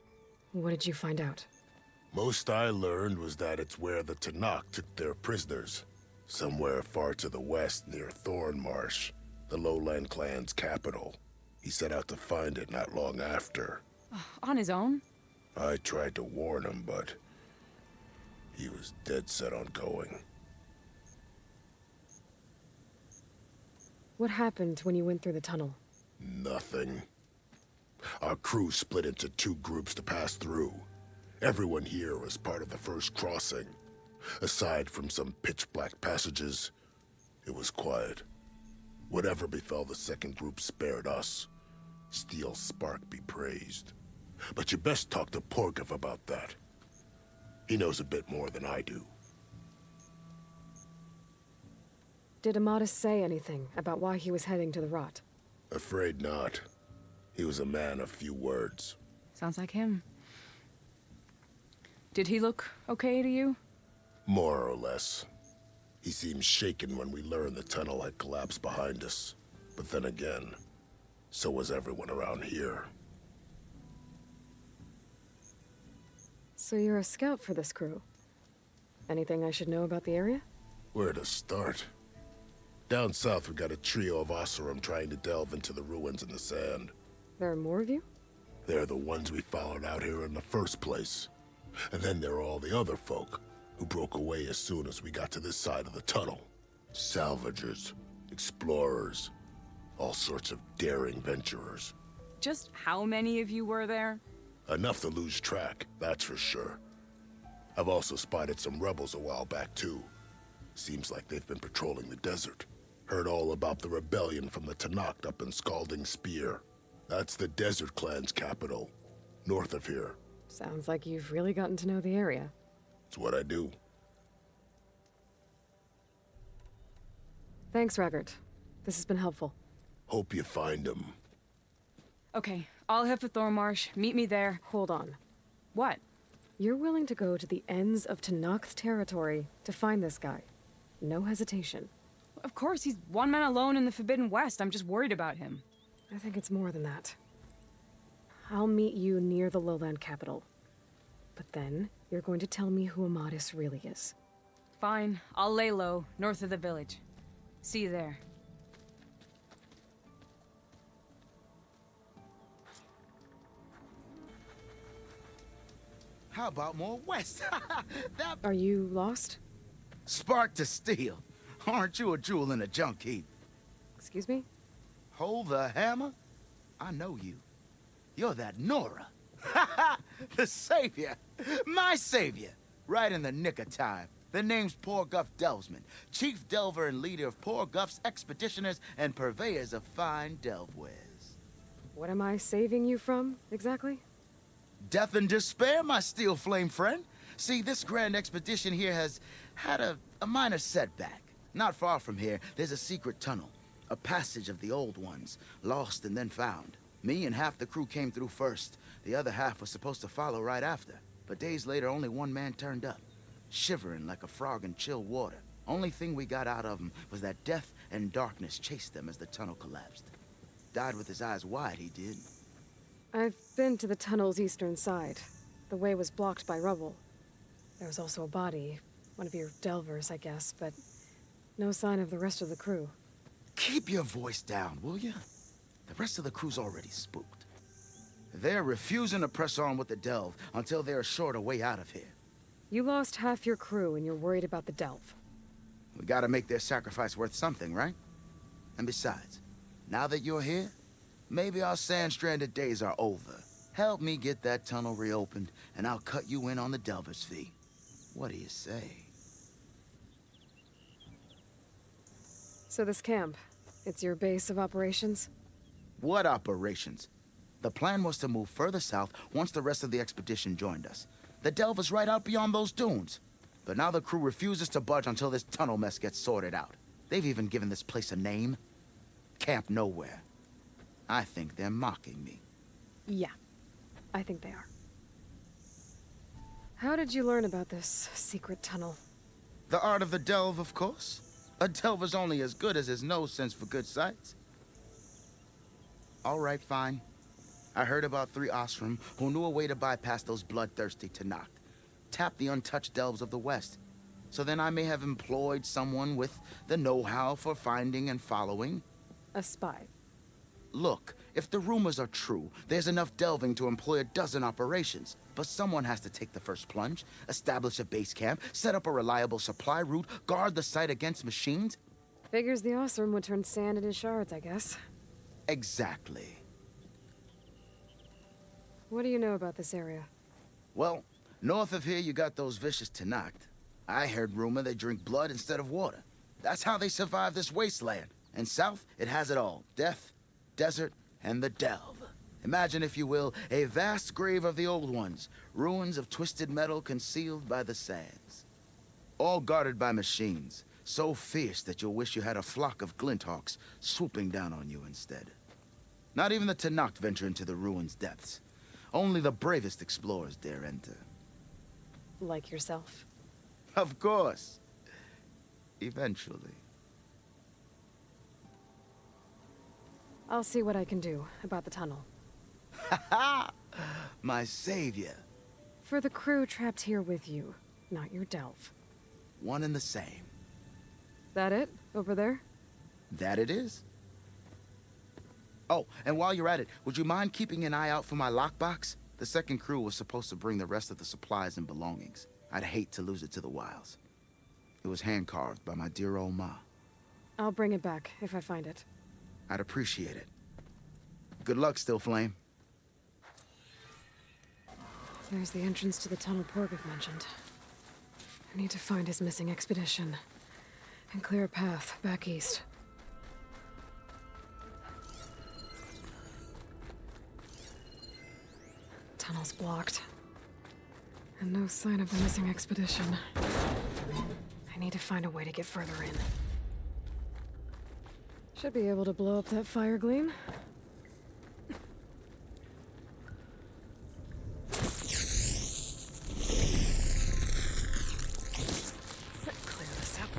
What did you find out? Most I learned was that it's where the Tanakh took their prisoners. Somewhere far to the west near Thornmarsh, the Lowland clan's capital. He set out to find it not long after. On his own? I tried to warn him, but he was dead set on going. What happened when you went through the tunnel? Nothing. Our crew split into two groups to pass through. Everyone here was part of the first crossing. Aside from some pitch-black passages, it was quiet. Whatever befell the second group spared us. Steel Spark be praised. But you best talk to Porgov about that. He knows a bit more than I do. Did Amadis say anything about why he was heading to the Rot? Afraid not. He was a man of few words. Sounds like him. Did he look okay to you? More or less. He seemed shaken when we learned the tunnel had collapsed behind us. But then again, so was everyone around here. So you're a scout for this crew? Anything I should know about the area? Where to start? Down south, we got a trio of Oseram trying to delve into the ruins in the sand. There are more of you? They're the ones we followed out here in the first place. And then there are all the other folk who broke away as soon as we got to this side of the tunnel. Salvagers, explorers, all sorts of daring venturers. Just how many of you were there? Enough to lose track, that's for sure. I've also spotted some rebels a while back, too. Seems like they've been patrolling the desert. Heard all about the rebellion from the Tanakh up in Scalding Spear. That's the Desert Clan's capital, north of here. Sounds like you've really gotten to know the area. It's what I do. Thanks, Raggart. This has been helpful. Hope you find him. Okay, I'll head for Thornmarsh. Meet me there. Hold on. What? You're willing to go to the ends of Tanakh's territory to find this guy. No hesitation. Of course, he's one man alone in the Forbidden West. I'm just worried about him. I think it's more than that. I'll meet you near the lowland capital. But then, you're going to tell me who Amadis really is. Fine, I'll lay low, north of the village. See you there. How about more west? That Are you lost? spark to steel. Aren't you a jewel in a junk heap? Excuse me? Hold the hammer? I know you. You're that Nora. The savior. My savior. Right in the nick of time. The name's Poor Guff Delvesman, chief delver and leader of Poor Guff's expeditioners and purveyors of fine delve wares. What am I saving you from, exactly? Death and despair, my steel flame friend. See, this grand expedition here has had a minor setback. Not far from here, there's a secret tunnel. A passage of the old ones, lost and then found. Me and half the crew came through first. The other half was supposed to follow right after. But days later, only one man turned up, shivering like a frog in chill water. Only thing we got out of him was that death and darkness chased them as the tunnel collapsed. Died with his eyes wide, he did. I've been to the tunnel's eastern side. The way was blocked by rubble. There was also a body, one of your delvers, I guess, but no sign of the rest of the crew. Keep your voice down, will you? The rest of the crew's already spooked. They're refusing to press on with the delve until they're assured a way out of here. You lost half your crew and you're worried about the delve. We gotta make their sacrifice worth something, right? And besides, now that you're here, maybe our sand-stranded days are over. Help me get that tunnel reopened, and I'll cut you in on the delver's fee. What do you say? So this camp, it's your base of operations? What operations? The plan was to move further south once the rest of the expedition joined us. The delve is right out beyond those dunes. But now the crew refuses to budge until this tunnel mess gets sorted out. They've even given this place a name. Camp Nowhere. I think they're mocking me. Yeah, I think they are. How did you learn about this secret tunnel? The art of the delve, of course. A delver's only as good as his nose sense for good sights. All right, fine. I heard about 3 Osram who knew a way to bypass those bloodthirsty Tanakh. Tap the untouched delves of the West. So then I may have employed someone with the know-how for finding and following. A spy. Look, if the rumors are true, there's enough delving to employ a dozen operations. But someone has to take the first plunge, establish a base camp, set up a reliable supply route, guard the site against machines. Figures the Osram would turn sand into shards, I guess. Exactly. What do you know about this area? Well, north of here you got those vicious Tanakh. I heard rumor they drink blood instead of water. That's how they survive this wasteland. And south, it has it all. Death, desert, and the delve. Imagine, if you will, a vast grave of the old ones. Ruins of twisted metal concealed by the sands. All guarded by machines. So fierce that you'll wish you had a flock of glinthawks swooping down on you instead. Not even the Tanakh venture into the ruins' depths. Only the bravest explorers dare enter. Like yourself? Of course. Eventually. I'll see what I can do about the tunnel. Ha! My savior. For the crew trapped here with you, not your delve. one and the same. That it? Over there? That it is. Oh, and while you're at it, would you mind keeping an eye out for my lockbox? The second crew was supposed to bring the rest of the supplies and belongings. I'd hate to lose it to the wilds. It was hand-carved by my dear old ma. I'll bring it back if I find it. I'd appreciate it. Good luck, Still Flame. There's the entrance to the tunnel Porgov mentioned. I need to find his missing expedition and clear a path back east. Tunnel's blocked. And no sign of the missing expedition. I need to find a way to get further in. Should be able to blow up that fire gleam. Clear this up.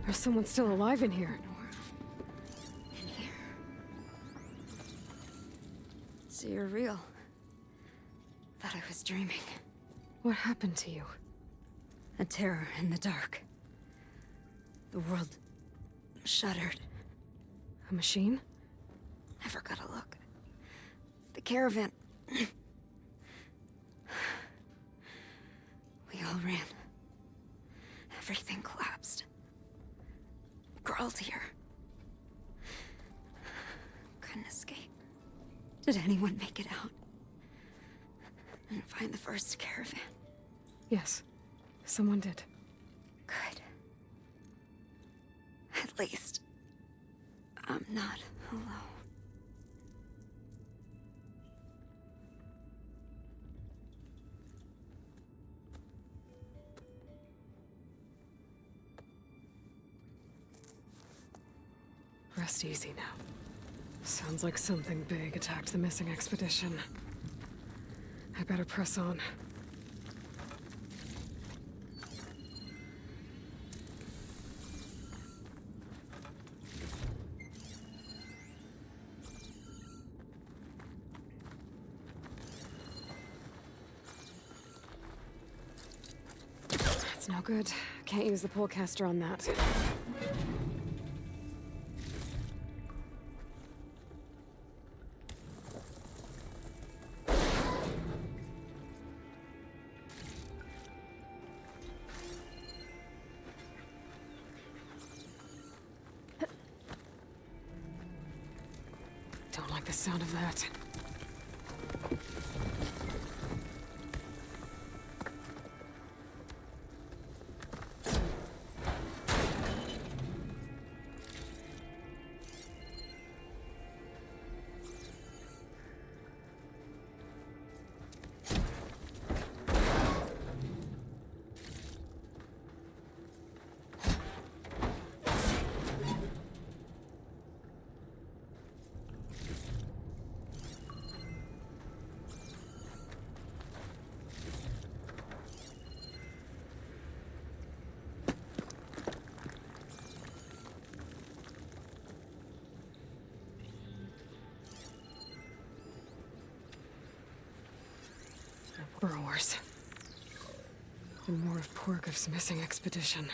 There's someone still alive in here. So you're real. Thought I was dreaming. What happened to you? A terror in the dark. The world shuddered. A machine? Never got a look. The caravan. We all ran. Everything collapsed. Crawled here. Couldn't escape. Did anyone make it out? And find the first caravan? Yes, someone did. Good. At least, I'm not alone. Rest easy now. Sounds like something big attacked the missing expedition. I better press on. That's no good. Can't use the polecaster on that. Don't like the sound of that. Burrowers. And more of Porgov's missing expedition.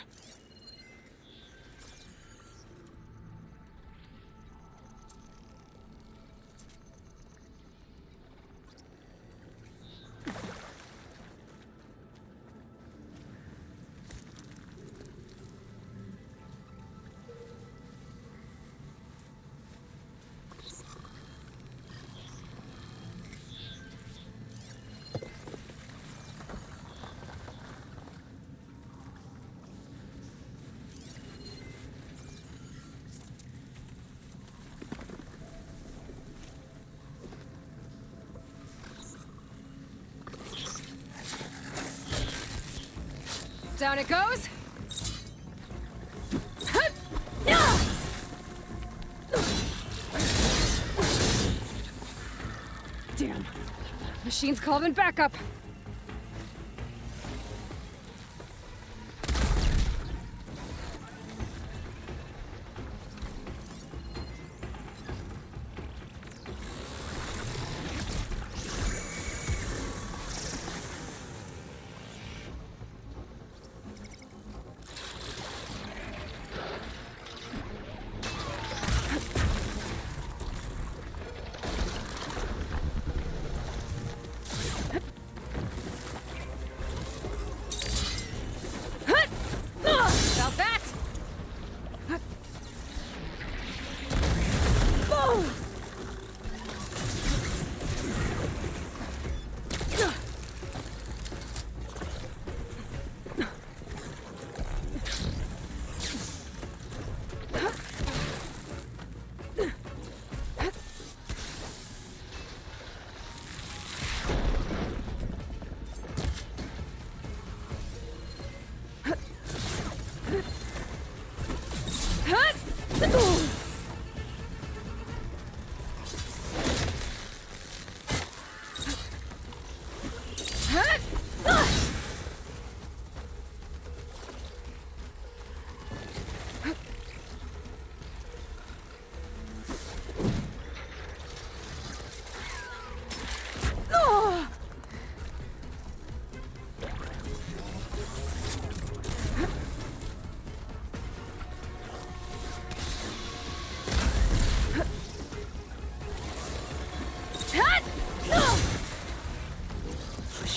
Down it goes. Damn. Machine's called in backup.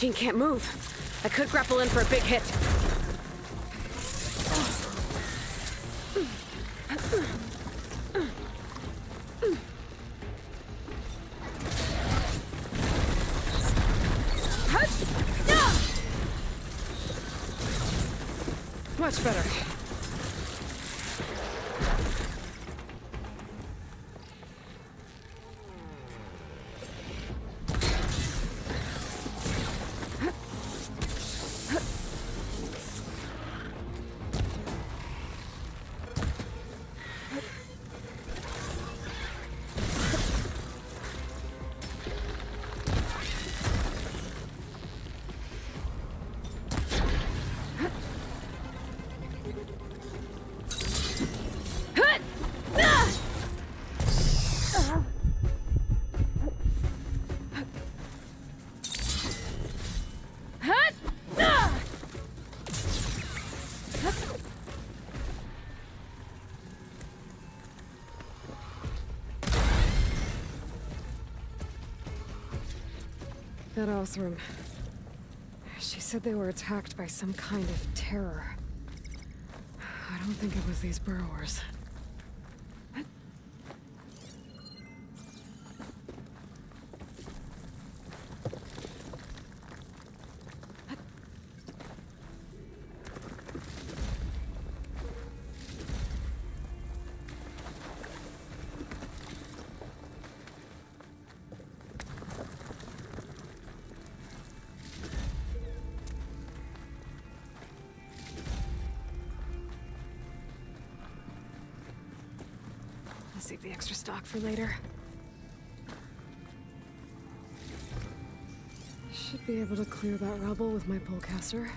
machine can't move. I could grapple in for a big hit. Much better. That Othram. She said they were attacked by some kind of terror. I don't think it was these burrowers. I'll save the extra stock for later. Should be able to clear that rubble with my polecaster.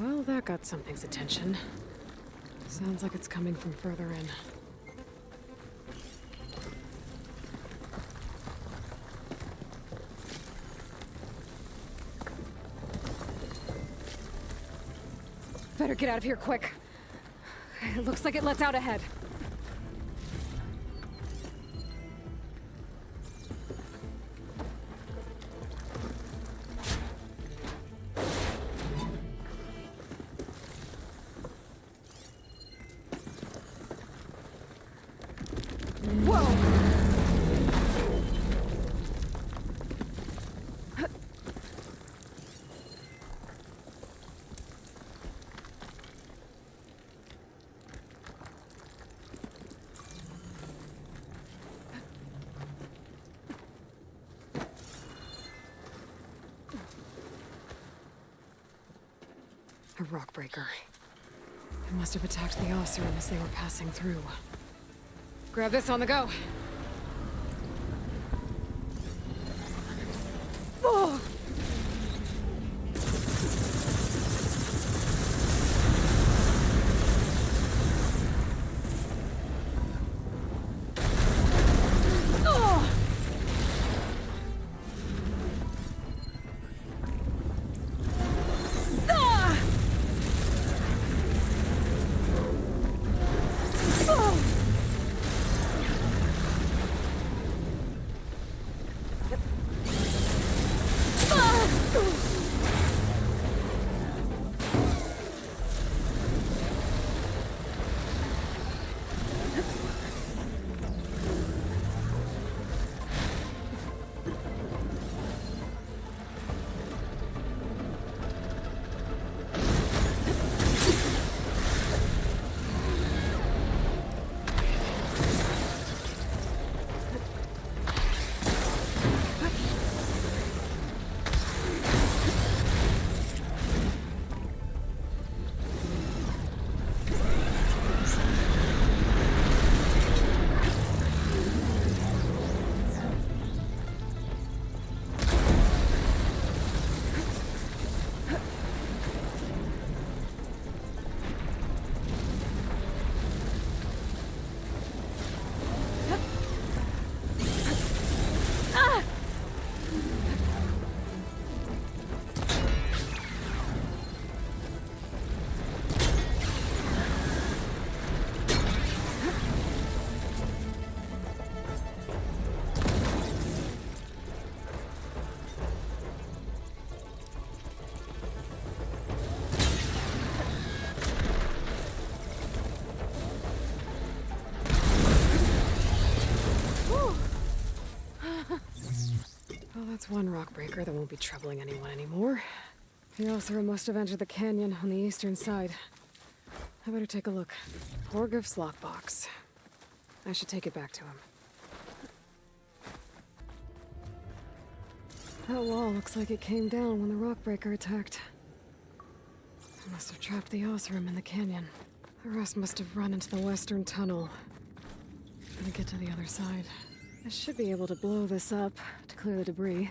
Well, that got something's attention. Sounds like it's coming from further in. Better get out of here quick. It looks like it lets out ahead. A rock breaker. It must have attacked the Oseram as they were passing through. Grab this on the go. Oh! That's one rock breaker that won't be troubling anyone anymore. The Othra must have entered the canyon on the eastern side. I better take a look. Horgriff's lockbox. I should take it back to him. That wall looks like it came down when the rock breaker attacked. I must have trapped the Othram in the canyon. The rest must have run into the western tunnel. To get to the other side. I should be able to blow this up to clear the debris.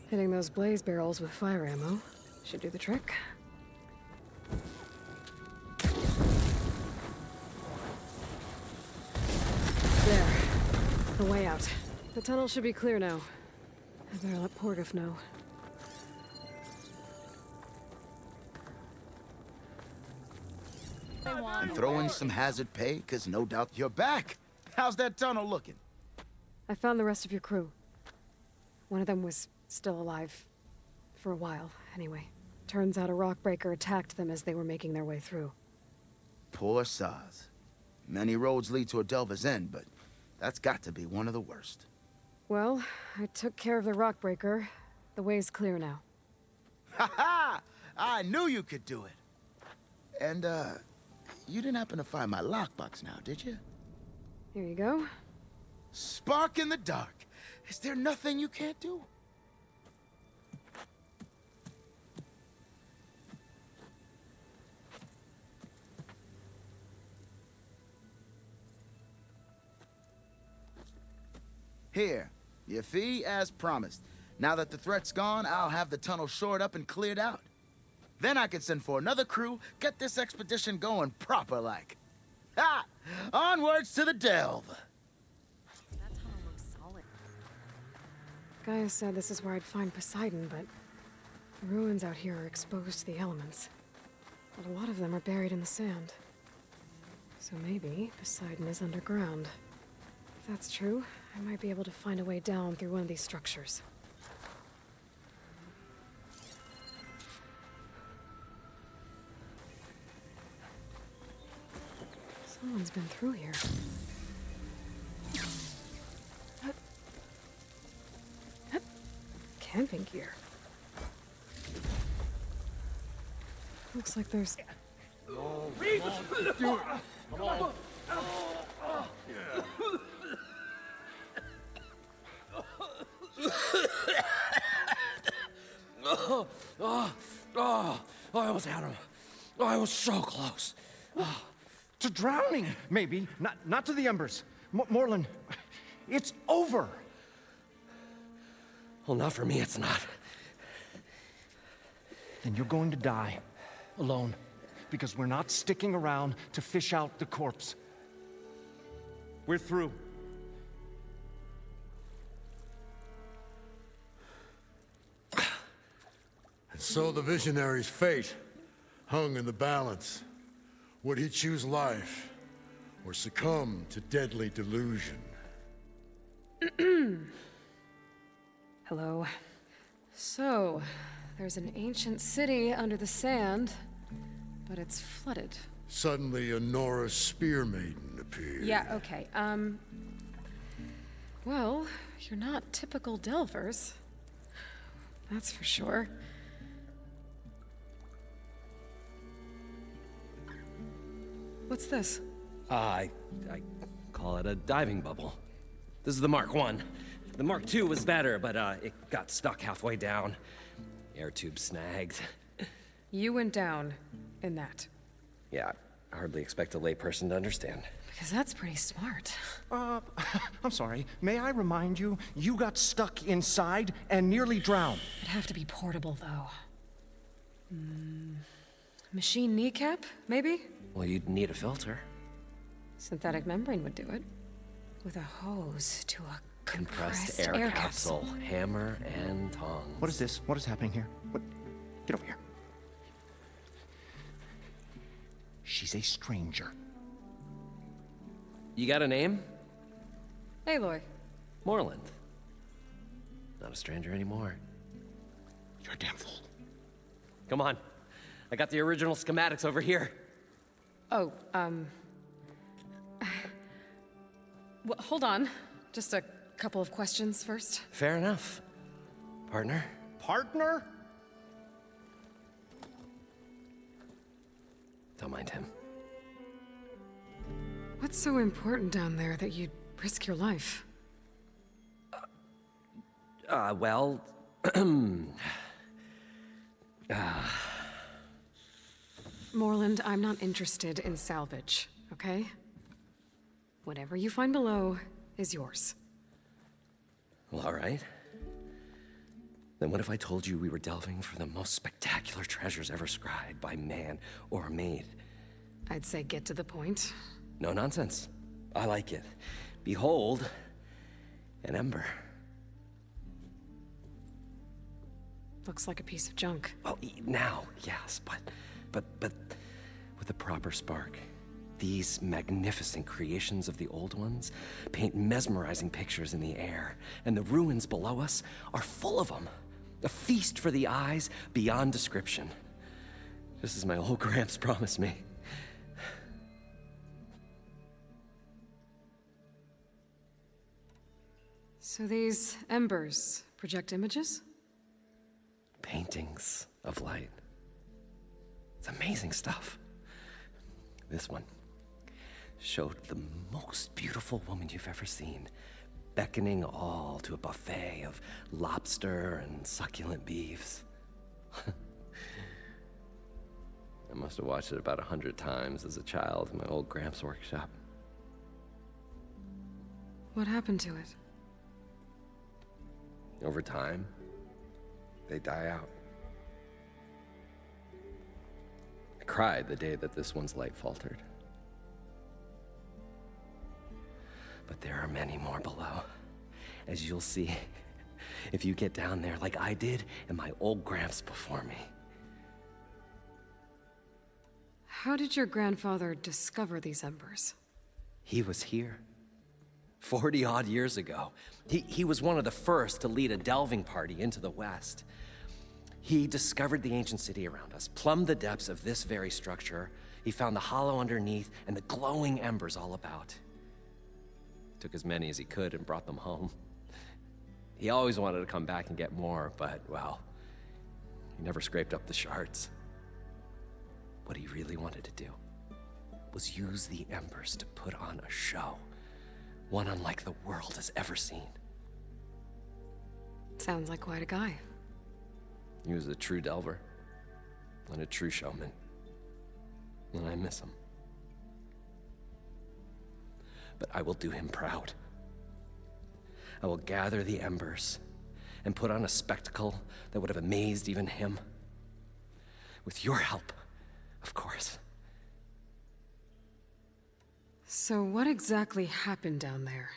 Hitting those blaze barrels with fire ammo should do the trick. There. The way out. The tunnel should be clear now. I better let Porgriff know. And throw in some hazard pay, cause no doubt you're back. How's that tunnel looking? I found the rest of your crew. One of them was still alive. For a while, anyway. Turns out a rock breaker attacked them as they were making their way through. Poor Saz. Many roads lead to a Delver's End, but that's got to be one of the worst. Well, I took care of the rock breaker. The way's clear now. Ha ha! I knew you could do it. And, you didn't happen to find my lockbox now, did you? Here you go. Spark in the dark. Is there nothing you can't do? Here, your fee as promised. Now that the threat's gone, I'll have the tunnel shored up and cleared out. Then I can send for another crew, get this expedition going proper-like. Ha! Onwards to the delve! That tunnel looks solid. Gaia said this is where I'd find Poseidon, but the ruins out here are exposed to the elements. But a lot of them are buried in the sand. So maybe Poseidon is underground. If that's true, I might be able to find a way down through one of these structures. Someone's been through here. Camping gear. Looks like there's... Come on. I almost had him. I was so close. To drowning, maybe. Not to the embers. Morlun, it's over. Well, not for me, it's not. Then you're going to die. Alone. Because we're not sticking around to fish out the corpse. We're through. And so the visionary's fate hung in the balance. Would he choose life, or succumb to deadly delusion? Hello. So, there's an ancient city under the sand, but it's flooded. Suddenly, a Nora spear maiden appeared. Yeah, okay, well, you're not typical Delvers. That's for sure. What's this? I call it a diving bubble. This is the Mark I. The Mark II was better, but it got stuck halfway down. Air tube snagged. You went down in that. Yeah, I hardly expect a layperson to understand. Because that's pretty smart. I'm sorry. May I remind you, you got stuck inside and nearly drowned. It'd have to be portable, though. Machine kneecap, maybe? Well, you'd need a filter. Synthetic membrane would do it. With a hose to a compressed air capsule. Hammer and tongs. What is this? What is happening here? What? Get over here. She's a stranger. You got a name? Aloy. Moreland. Not a stranger anymore. You're a damn fool. Come on. I got the original schematics over here. Oh, well, hold on. Just a couple of questions first. Fair enough. Partner? Partner? Don't mind him. What's so important down there that you'd risk your life? Well... Moreland, I'm not interested in salvage, okay? Whatever you find below is yours. Well, all right. Then what if I told you we were delving for the most spectacular treasures ever scribed by man or maid? I'd say get to the point. No nonsense. I like it. Behold, an ember. Looks like a piece of junk. Well, now, yes, but with a proper spark. These magnificent creations of the old ones paint mesmerizing pictures in the air, and the ruins below us are full of them. A feast for the eyes beyond description. Just as my old Gramps promised me. So these embers project images? Paintings of light. It's amazing stuff. This one showed the most beautiful woman you've ever seen, beckoning all to a buffet of lobster and succulent beefs. I must have watched it about 100 times as a child in my old Gramps' workshop. What happened to it? Over time, they die out. I cried the day that this one's light faltered. But there are many more below, as you'll see if you get down there like I did and my old Gramps before me. How did your grandfather discover these embers? He was here 40-odd years ago. He was one of the first to lead a delving party into the West. He discovered the ancient city around us, plumbed the depths of this very structure. He found the hollow underneath and the glowing embers all about. Took as many as he could and brought them home. He always wanted to come back and get more, but, well, he never scraped up the shards. What he really wanted to do was use the embers to put on a show, one unlike the world has ever seen. Sounds like quite a guy. He was a true delver and a true showman, and I miss him. But I will do him proud. I will gather the embers and put on a spectacle that would have amazed even him. With your help, of course. So what exactly happened down there?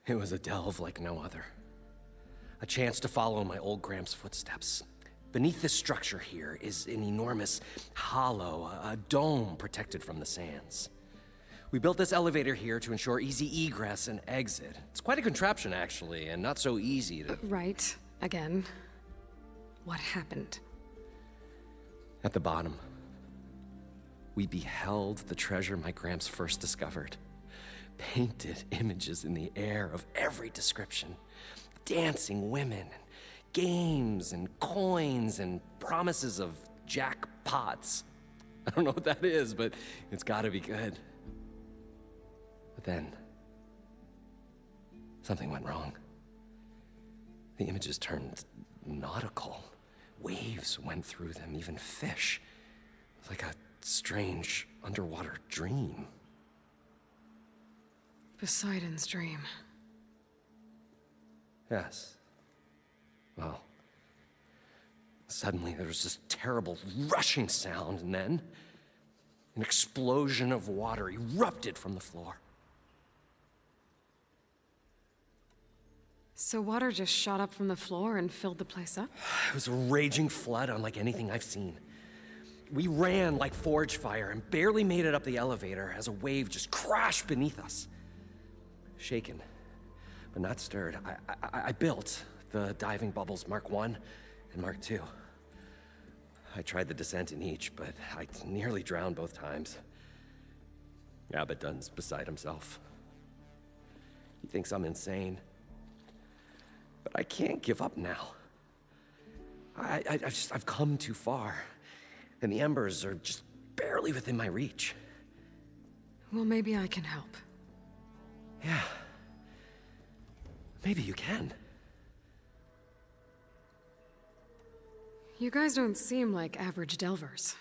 It was a delve like no other. A chance to follow in my old Gramps' footsteps. Beneath this structure here is an enormous hollow, a dome protected from the sands. We built this elevator here to ensure easy egress and exit. It's quite a contraption, actually, and not so easy to... Right. Again. What happened? At the bottom, we beheld the treasure my Gramps first discovered. Painted images in the air of every description. Dancing women, games and coins and promises of jackpots. I don't know what that is, but it's gotta be good. But then, something went wrong. The images turned nautical. Waves went through them, even fish. It was like a strange underwater dream. Poseidon's dream. Yes. Well, suddenly there was this terrible rushing sound, and then an explosion of water erupted from the floor. So water just shot up from the floor and filled the place up? It was a raging flood unlike anything I've seen. We ran like forge fire and barely made it up the elevator as a wave just crashed beneath us. Shaken, but not stirred. I built the diving bubbles Mark 1 and Mark 2. I tried the descent in each, but I nearly drowned both times. Abaddon's beside himself. He thinks I'm insane. But I can't give up now. I've come too far, and the embers are just barely within my reach. Well, maybe I can help. Yeah. Maybe you can. You guys don't seem like average delvers.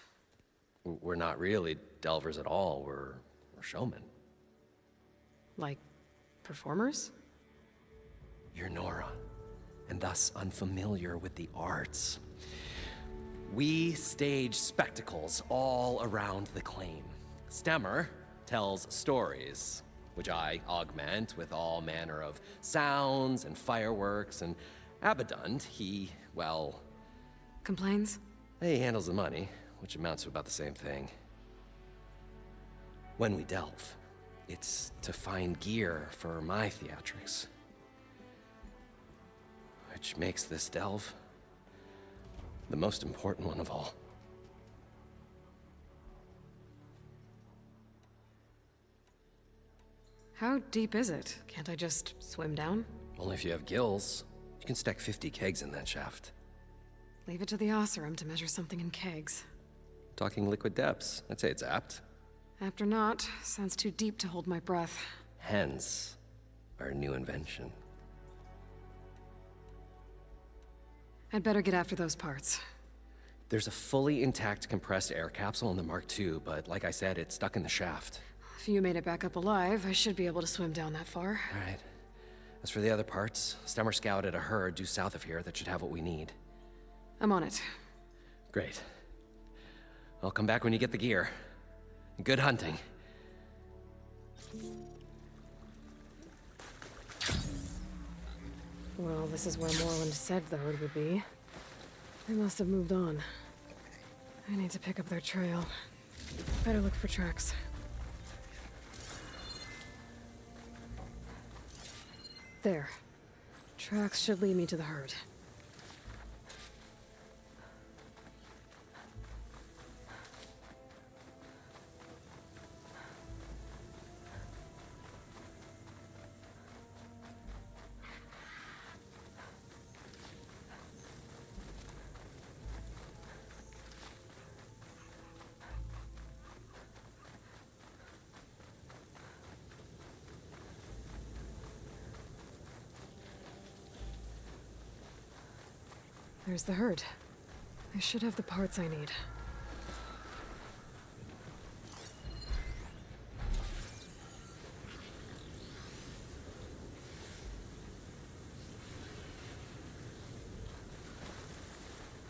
We're not really delvers at all. We're showmen. Like, performers? You're Nora, and thus unfamiliar with the arts. We stage spectacles all around the claim. Stemmer tells stories, which I augment with all manner of sounds and fireworks, and Abaddon, he, well... Complains? He handles the money, which amounts to about the same thing. When we delve, it's to find gear for my theatrics. Which makes this delve the most important one of all. How deep is it? Can't I just swim down? Only if you have gills. You can stack 50 kegs in that shaft. Leave it to the Oseram to measure something in kegs. Talking liquid depths, I'd say it's apt. Apt or not, sounds too deep to hold my breath. Hence, our new invention. I'd better get after those parts. There's a fully intact compressed air capsule in the Mark II, but like I said, it's stuck in the shaft. If you made it back up alive, I should be able to swim down that far. All right. As for the other parts, Stemmer scouted a herd due south of here that should have what we need. I'm on it. Great. I'll come back when you get the gear. Good hunting. Well, this is where Moreland said the herd would be. They must have moved on. I need to pick up their trail. Better look for tracks. There. Tracks should lead me to the herd. There's the herd. I should have the parts I need.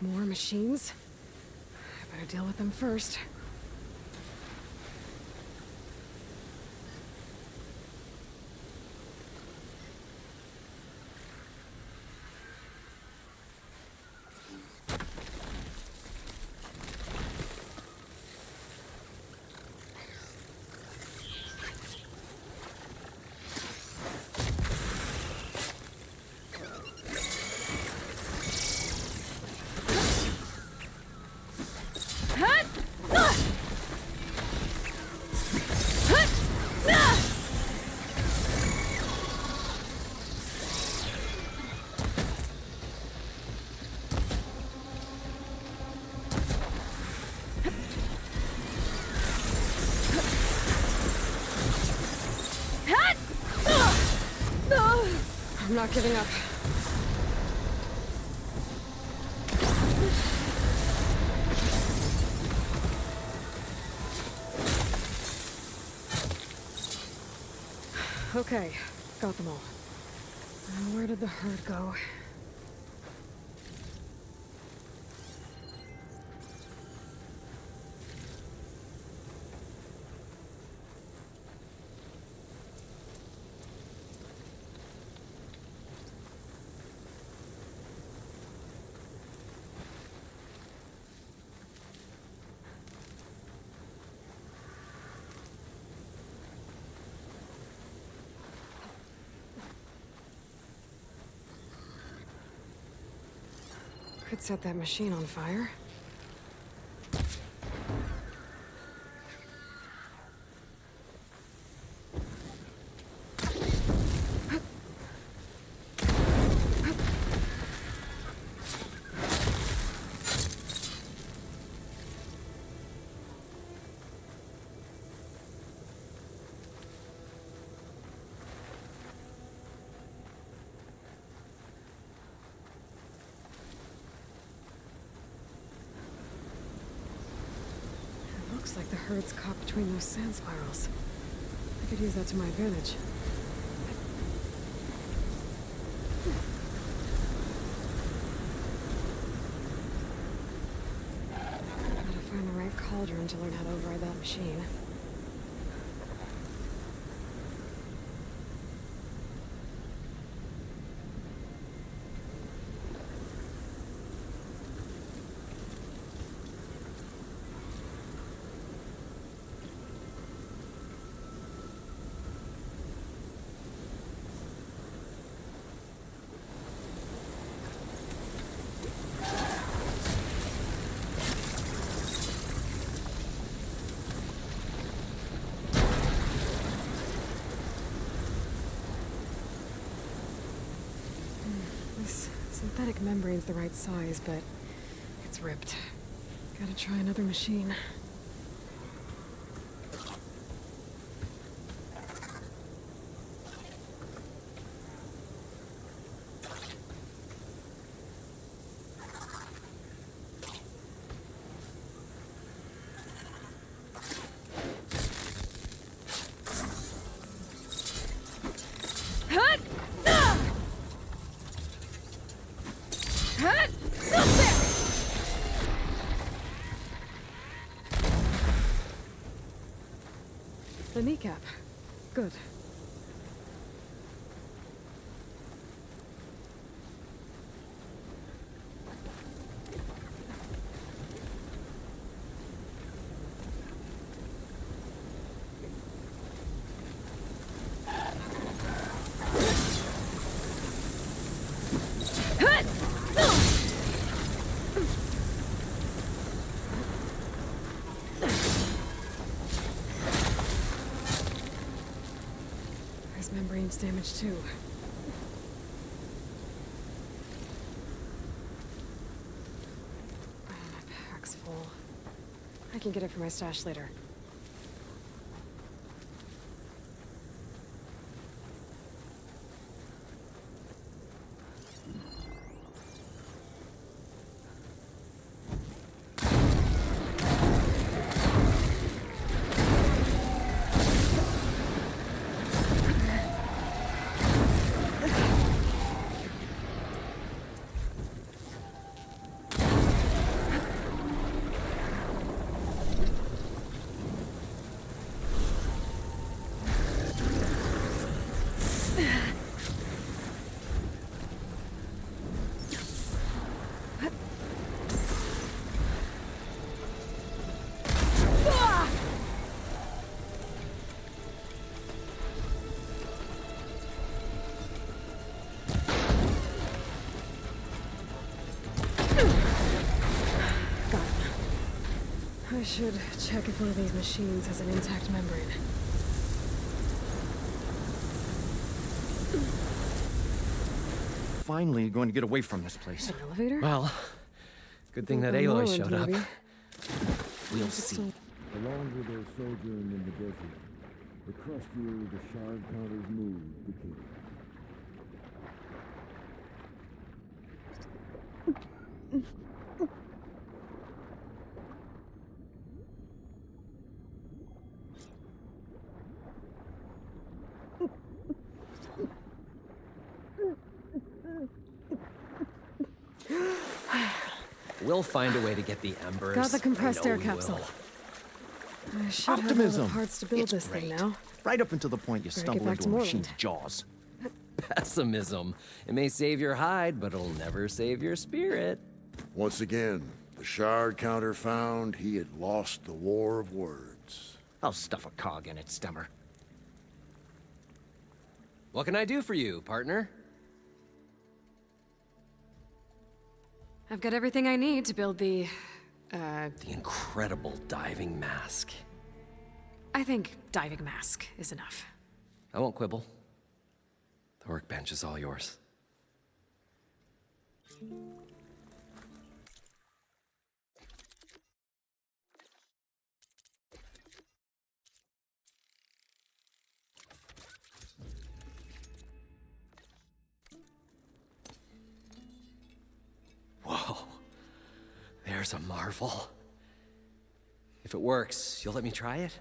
More machines? I better deal with them first. I'm not giving up. Okay, got them all. Now, where did the herd go? could set that machine on fire. Looks like the herd's caught between those sand spirals. I could use that to my advantage. Gotta find the right cauldron to learn how to override that machine. This synthetic membrane's the right size, but it's ripped. Gotta try another machine. The kneecap. Good. Membrane's damaged too. Oh, my pack's full. I can get it for my stash later. I should check if one of these machines has an intact membrane. Finally going to get away from this place. An elevator? Well, good thing that Like on Aloy Morland, showed up. maybe. We'll see. The longer their sojourn in the desert, the crustier the shard counter's mood became. We'll find a way to get the embers. Got the compressed I know air we capsule. will. I should have all Optimism. the parts to build It's this great. thing now. Right up until the point you Better get stumble back into to a Morland. machine's jaws. Pessimism. It may save your hide, but it'll never save your spirit. Once again, the shard counter found he had lost the war of words. I'll stuff a cog in it, Stemmer. What can I do for you, partner? I've got everything I need to build the incredible diving mask. I think diving mask is enough. I won't quibble. The workbench is all yours. Whoa. There's a marvel. If it works, you'll let me try it?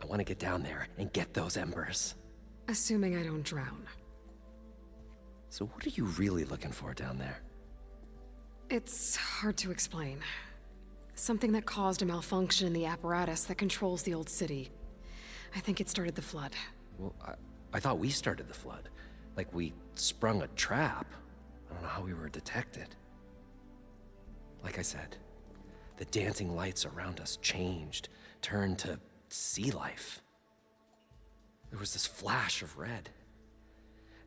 I want to get down there and get those embers. Assuming I don't drown. So what are you really looking for down there? It's hard to explain. Something that caused a malfunction in the apparatus that controls the old city. I think it started the flood. Well, I thought we started the flood. Like we sprung a trap. I don't know how we were detected. Like I said, the dancing lights around us changed, turned to sea life. There was this flash of red,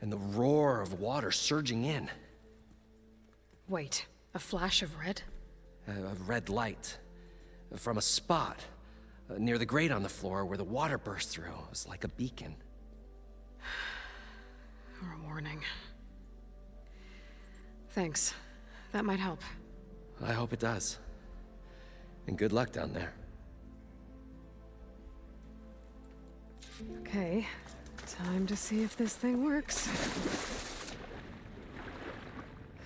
and the roar of water surging in. Wait, a flash of red? A red light from a spot near the grate on the floor where the water burst through. It was like a beacon. Or a warning. Thanks. That might help. I hope it does. And good luck down there. Okay, time to see if this thing works.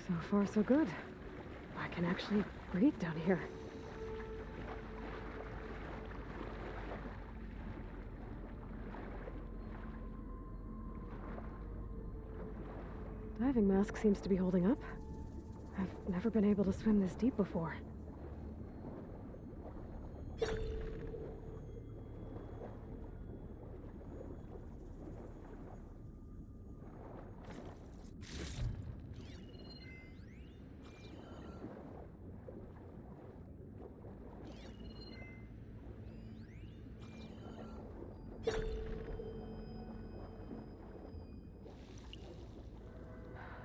So far, so good. I can actually breathe down here. Diving mask seems to be holding up. I've never been able to swim this deep before.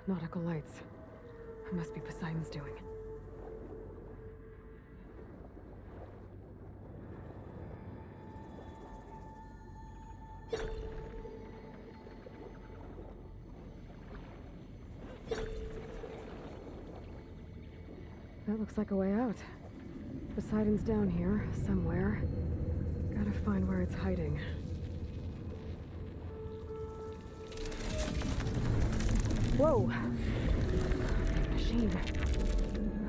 Nautical lights. Must be Poseidon's doing. That looks like a way out. Poseidon's down here, somewhere. Gotta find where it's hiding. Whoa! Machine.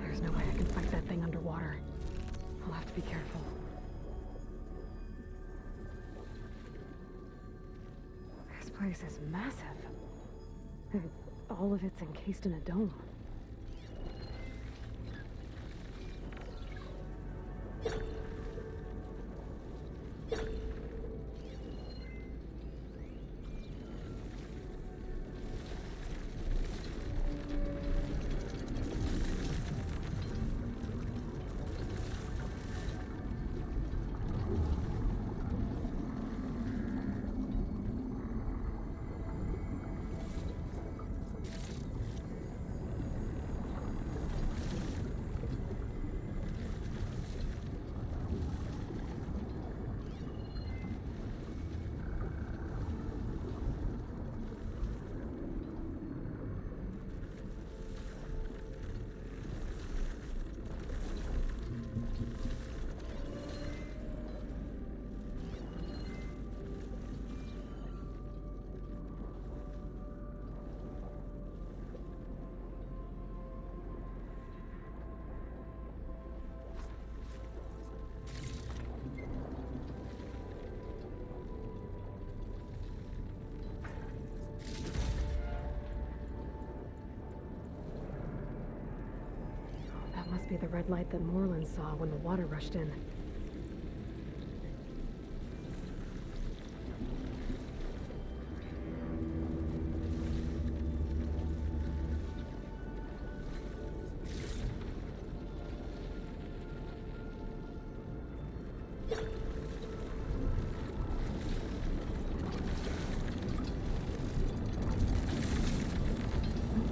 There's no way I can fight that thing underwater. I'll have to be careful. This place is massive. And all of it's encased in a dome. Must be the red light that Moreland saw when the water rushed in.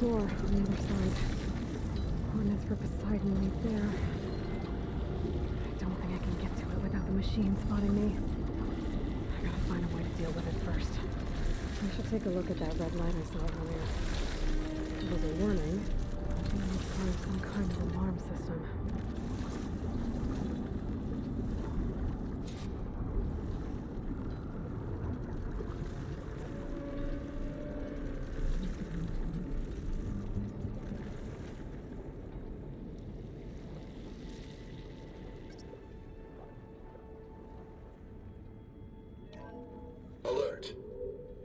Door on the other side. Coordinates for Poseidon right there. I don't think I can get to it without the machine spotting me. I gotta find a way to deal with it first. I should take a look at that red light I saw earlier. It was a warning. It's part of some kind of alarm system. Alert.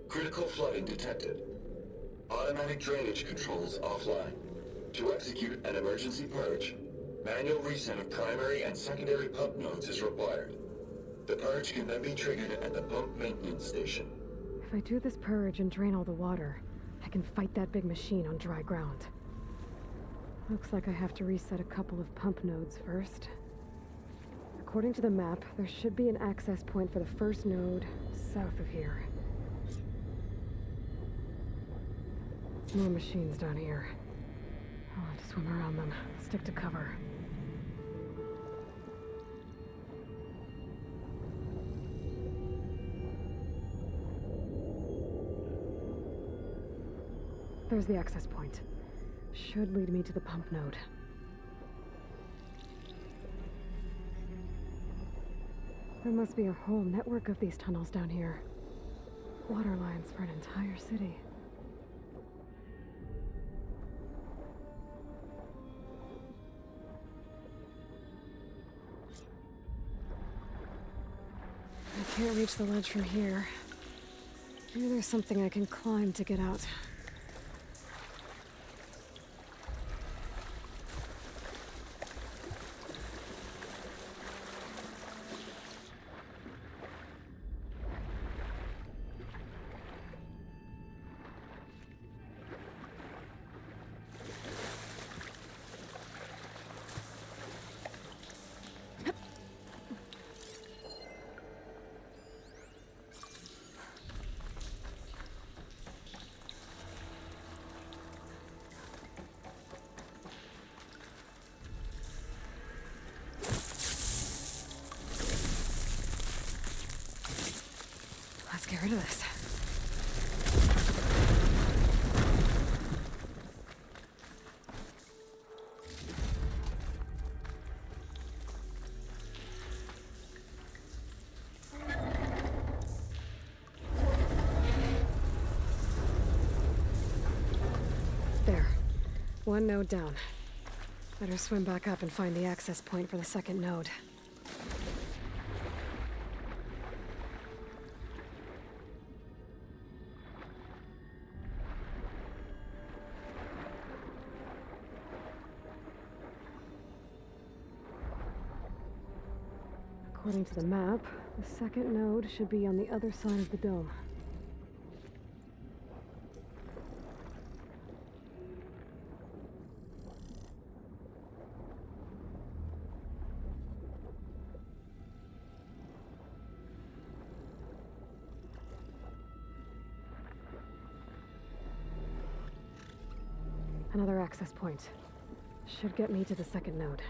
Critical flooding detected. Automatic drainage controls offline. To execute an emergency purge, manual reset of primary and secondary pump nodes is required. The purge can then be triggered at the pump maintenance station. If I do this purge and drain all the water, I can fight that big machine on dry ground. Looks like I have to reset a couple of pump nodes first. According to the map, there should be an access point for the first node south of here. More machines down here. I'll have to swim around them, stick to cover. There's the access point. Should lead me to the pump node. There must be a whole network of these tunnels down here. Water lines for an entire city. I can't reach the ledge from here. Maybe there's something I can climb to get out. Let's get rid of this. There. One node down. Better swim back up and find the access point for the second node. According to the map, the second node should be on the other side of the dome. Another access point. Should get me to the second node.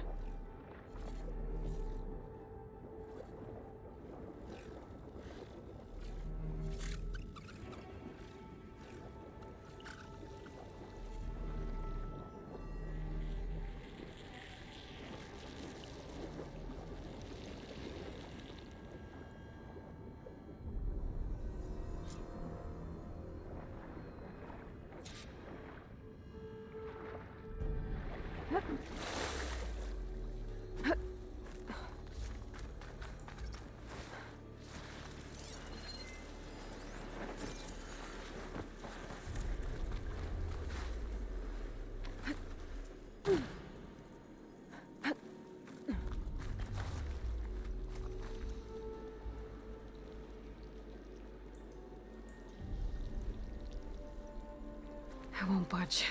I won't budge.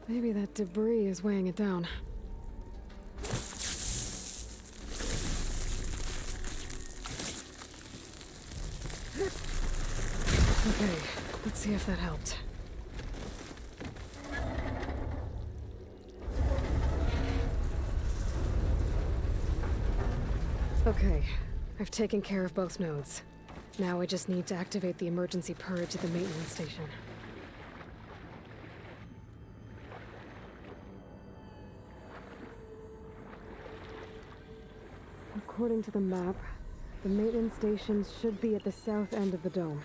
Maybe that debris is weighing it down. Okay, let's see if that helped. Okay, I've taken care of both nodes. Now I just need to activate the emergency purge at the maintenance station. According to the map, the maintenance stations should be at the south end of the dome.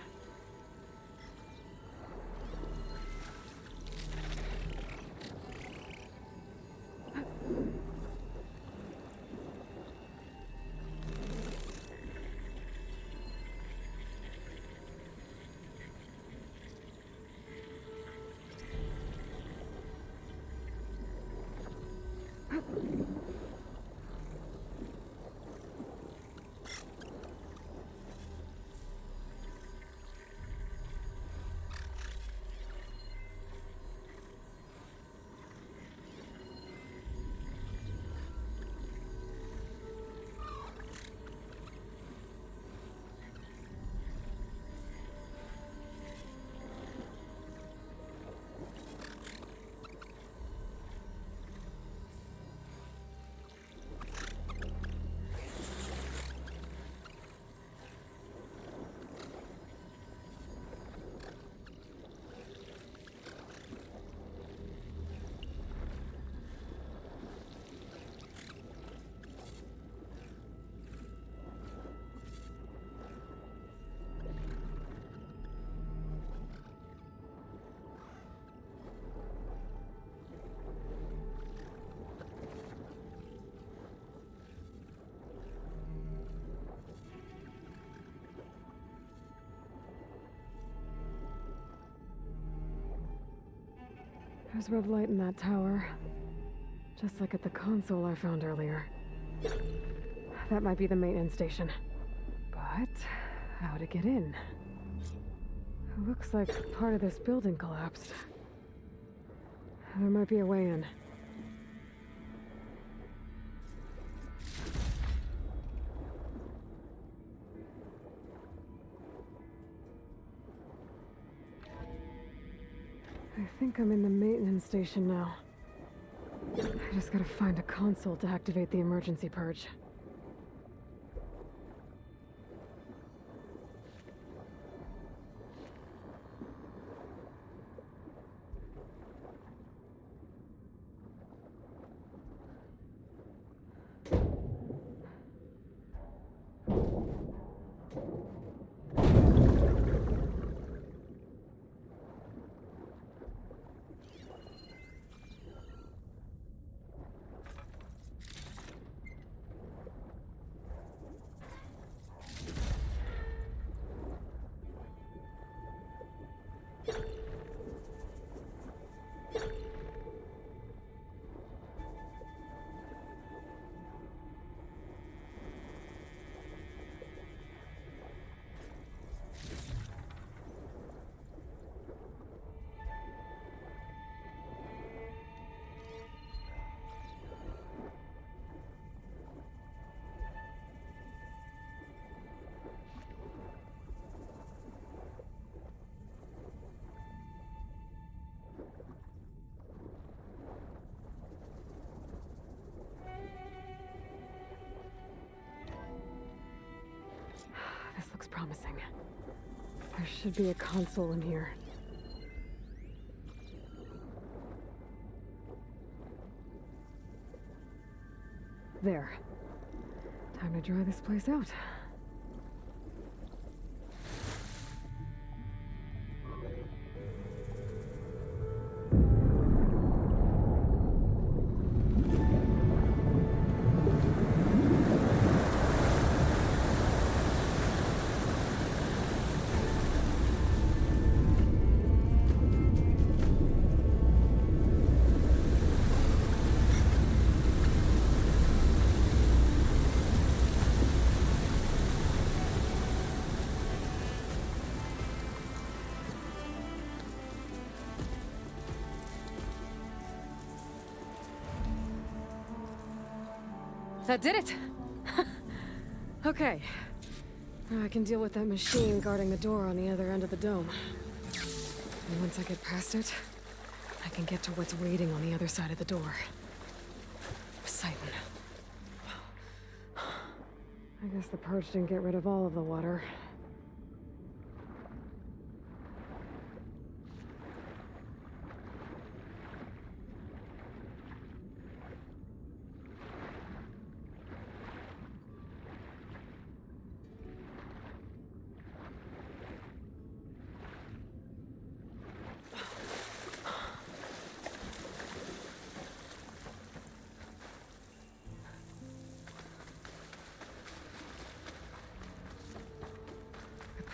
There's red light in that tower. Just like at the console I found earlier. That might be the maintenance station. But how to get in? It looks like part of this building collapsed. There might be a way in. I think I'm in the maintenance station now. I just gotta find a console to activate the emergency purge. This looks promising. There should be a console in here. There. Time to dry this place out. That did it! Okay. Now I can deal with that machine guarding the door on the other end of the dome. And once I get past it, I can get to what's waiting on the other side of the door. Poseidon. I guess the purge didn't get rid of all of the water.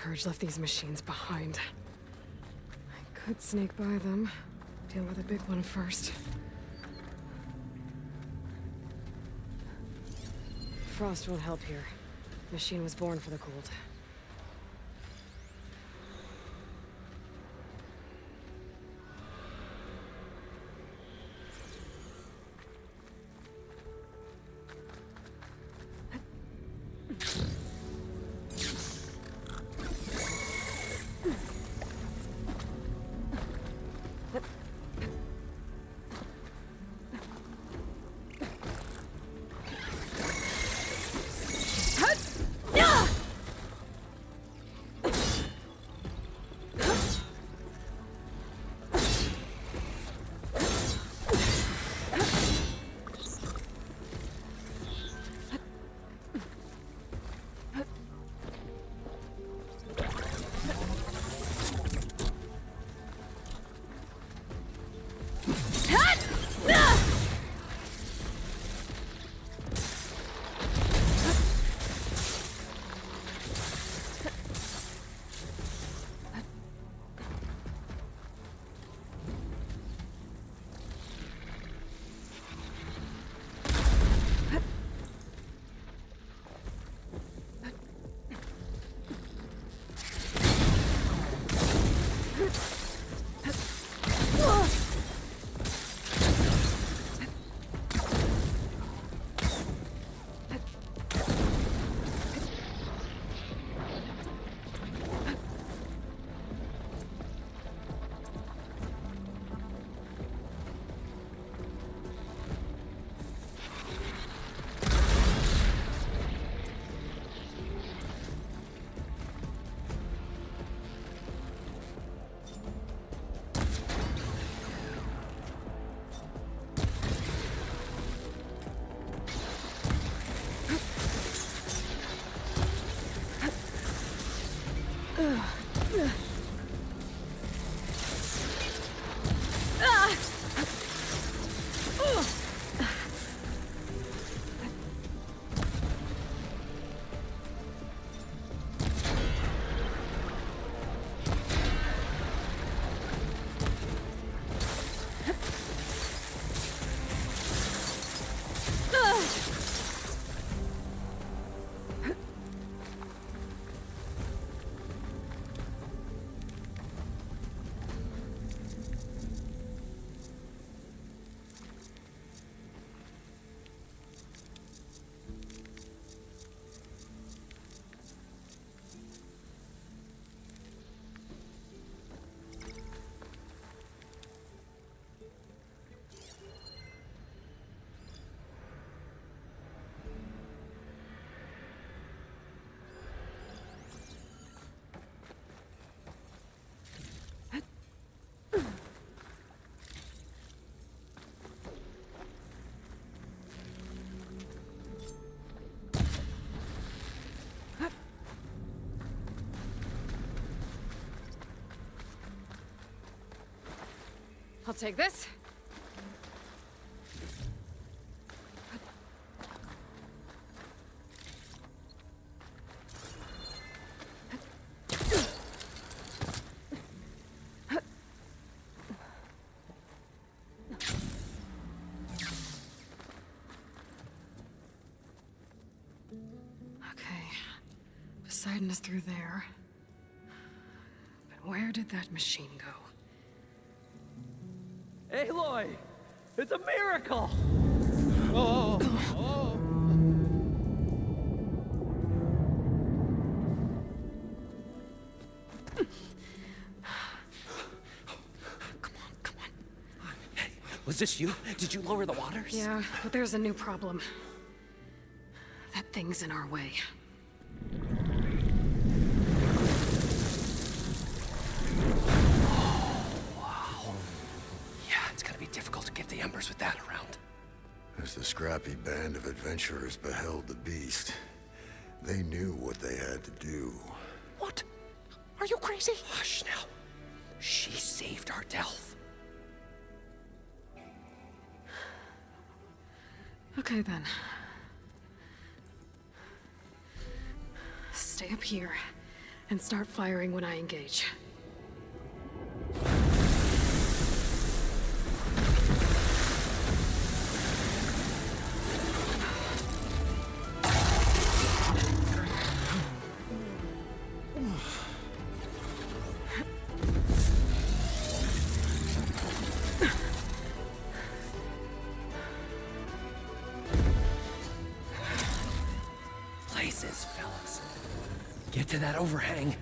Purge left these machines behind. I could sneak by them. Deal with the big one first. Frost won't help here. Machine was born for the cold. I'll take this. Okay. Poseidon is through there. But where did that machine go? Aloy! It's a miracle! Oh, oh. Was this you? Did you lower the waters? Yeah, but there's a new problem. That things in our way. Yeah, it's gonna be difficult to get the embers with that around. As the scrappy band of adventurers beheld the beast, they knew what they had to do. What? Are you crazy? Hush now. She saved our Delph. Okay then. Stay up here and start firing when I engage. Places, fellas. Get to that overhang.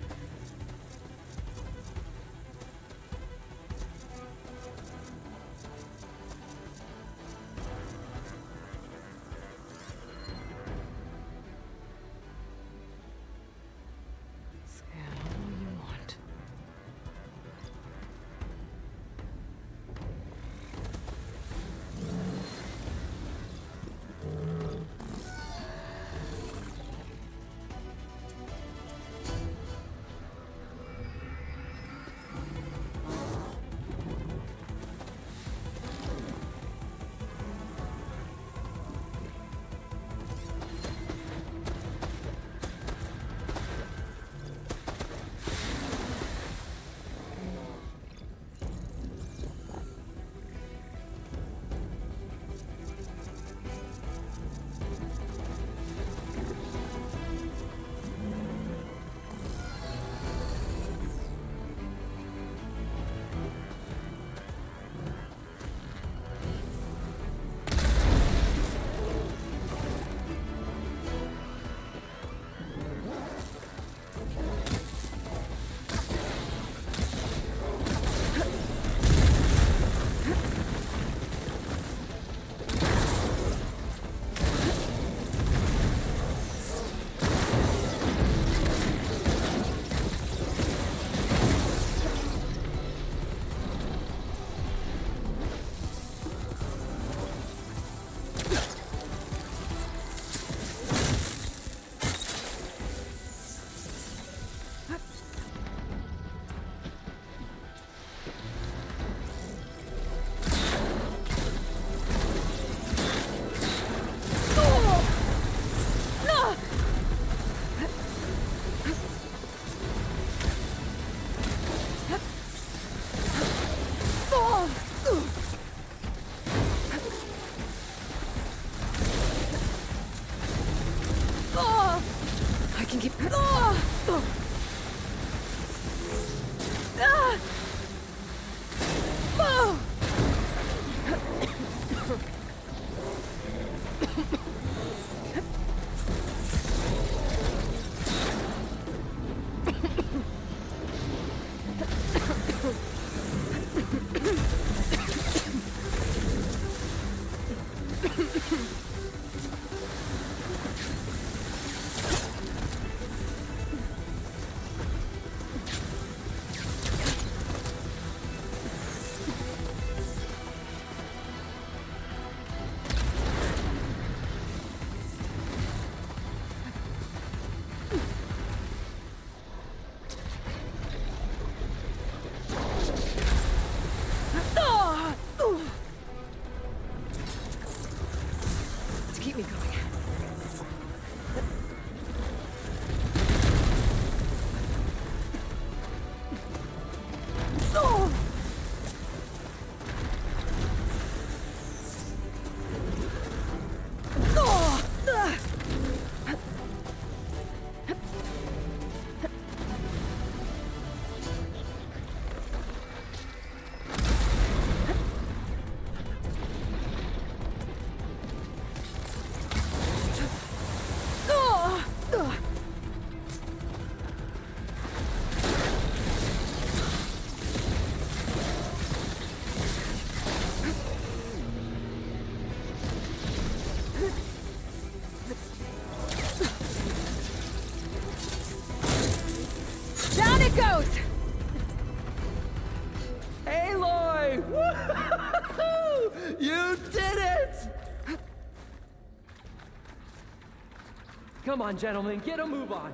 Come on, gentlemen, get a move on.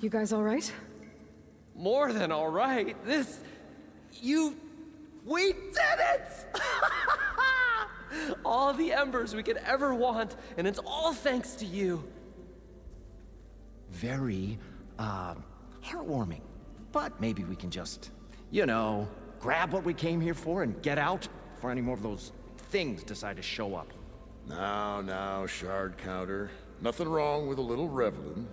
You guys all right? More than all right. We did it! All the embers we could ever want, and it's all thanks to you. Very, heartwarming. But maybe we can just, you know, grab what we came here for and get out before any more of those things decide to show up. Now, shard counter. Nothing wrong with a little reveling.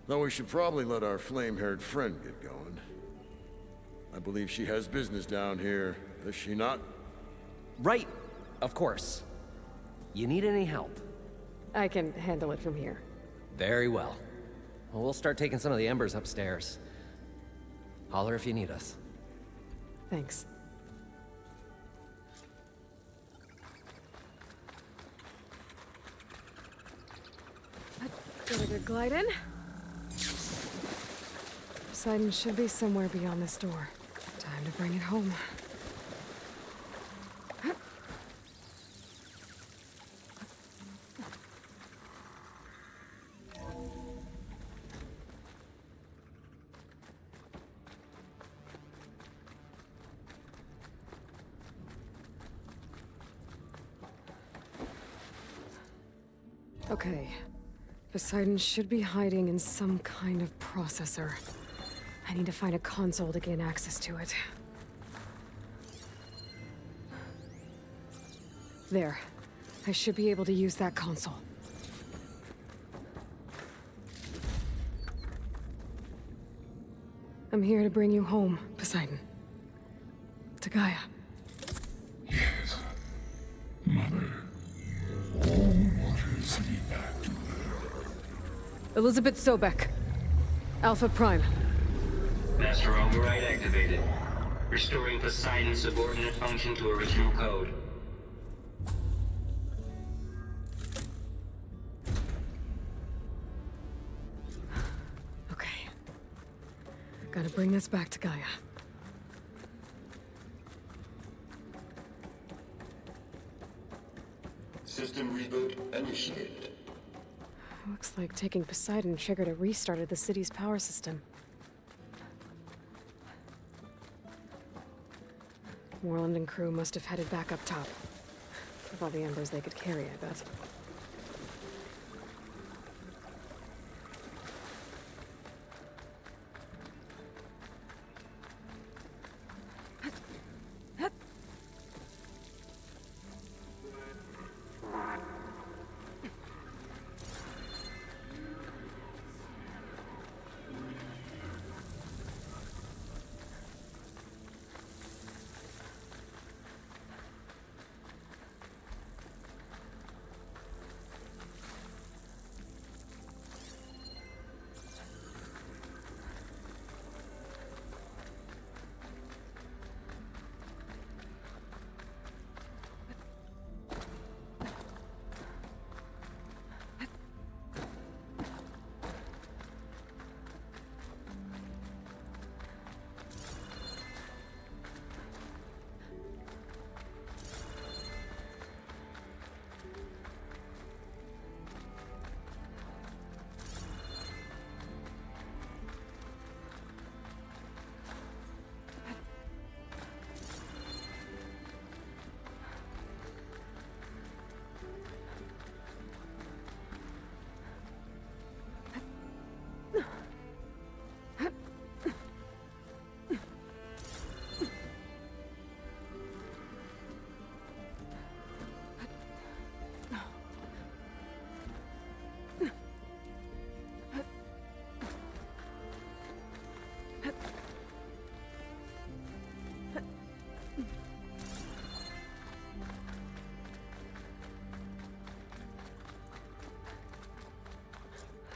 Though we should probably let our flame-haired friend get going. I believe she has business down here, does she not? Right, of course. You need any help? I can handle it from here. Very well. Well, we'll start taking some of the embers upstairs. Holler if you need us. Thanks. Get a good glide in. Poseidon should be somewhere beyond this door. Time to bring it home. Okay. Poseidon should be hiding in some kind of processor. I need to find a console to gain access to it. There. I should be able to use that console. I'm here to bring you home, Poseidon. To Gaia. Yes. Mother. All waters lead back to her. Elizabeth Sobek. Alpha Prime. Master override activated. Restoring Poseidon's subordinate function to original code. Okay. Gotta bring this back to Gaia. System reboot initiated. Looks like taking Poseidon triggered a restart of the city's power system. Moreland and crew must have headed back up top. With all the embers they could carry, I bet.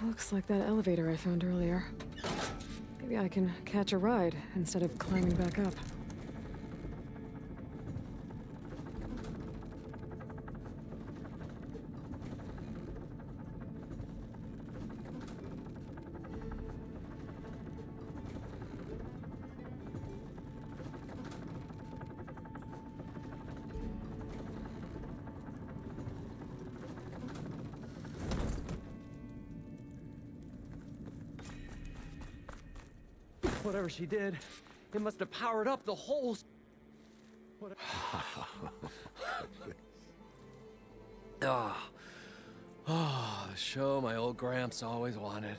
Looks like that elevator I found earlier. Maybe I can catch a ride instead of climbing back up. Whatever she did, it must have powered up the whole... The show my old Gramps always wanted.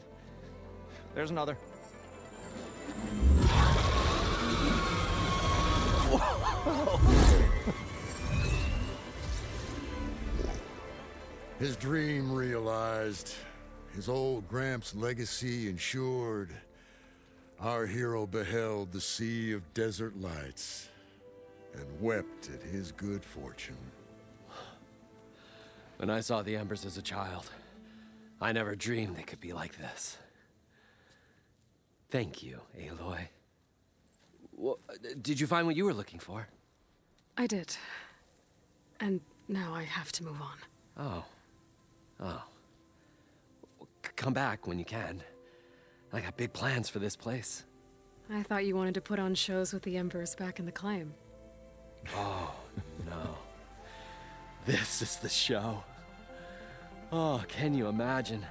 There's another. His dream realized, his old Gramps' legacy ensured. Our hero beheld the sea of desert lights and wept at his good fortune. When I saw the embers as a child, I never dreamed they could be like this. Thank you, Aloy. Well, did you find what you were looking for? I did. And now I have to move on. Oh. Oh. Come back when you can. I got big plans for this place. I thought you wanted to put on shows with the Embers back in the claim. Oh, no. This is the show. Oh, can you imagine?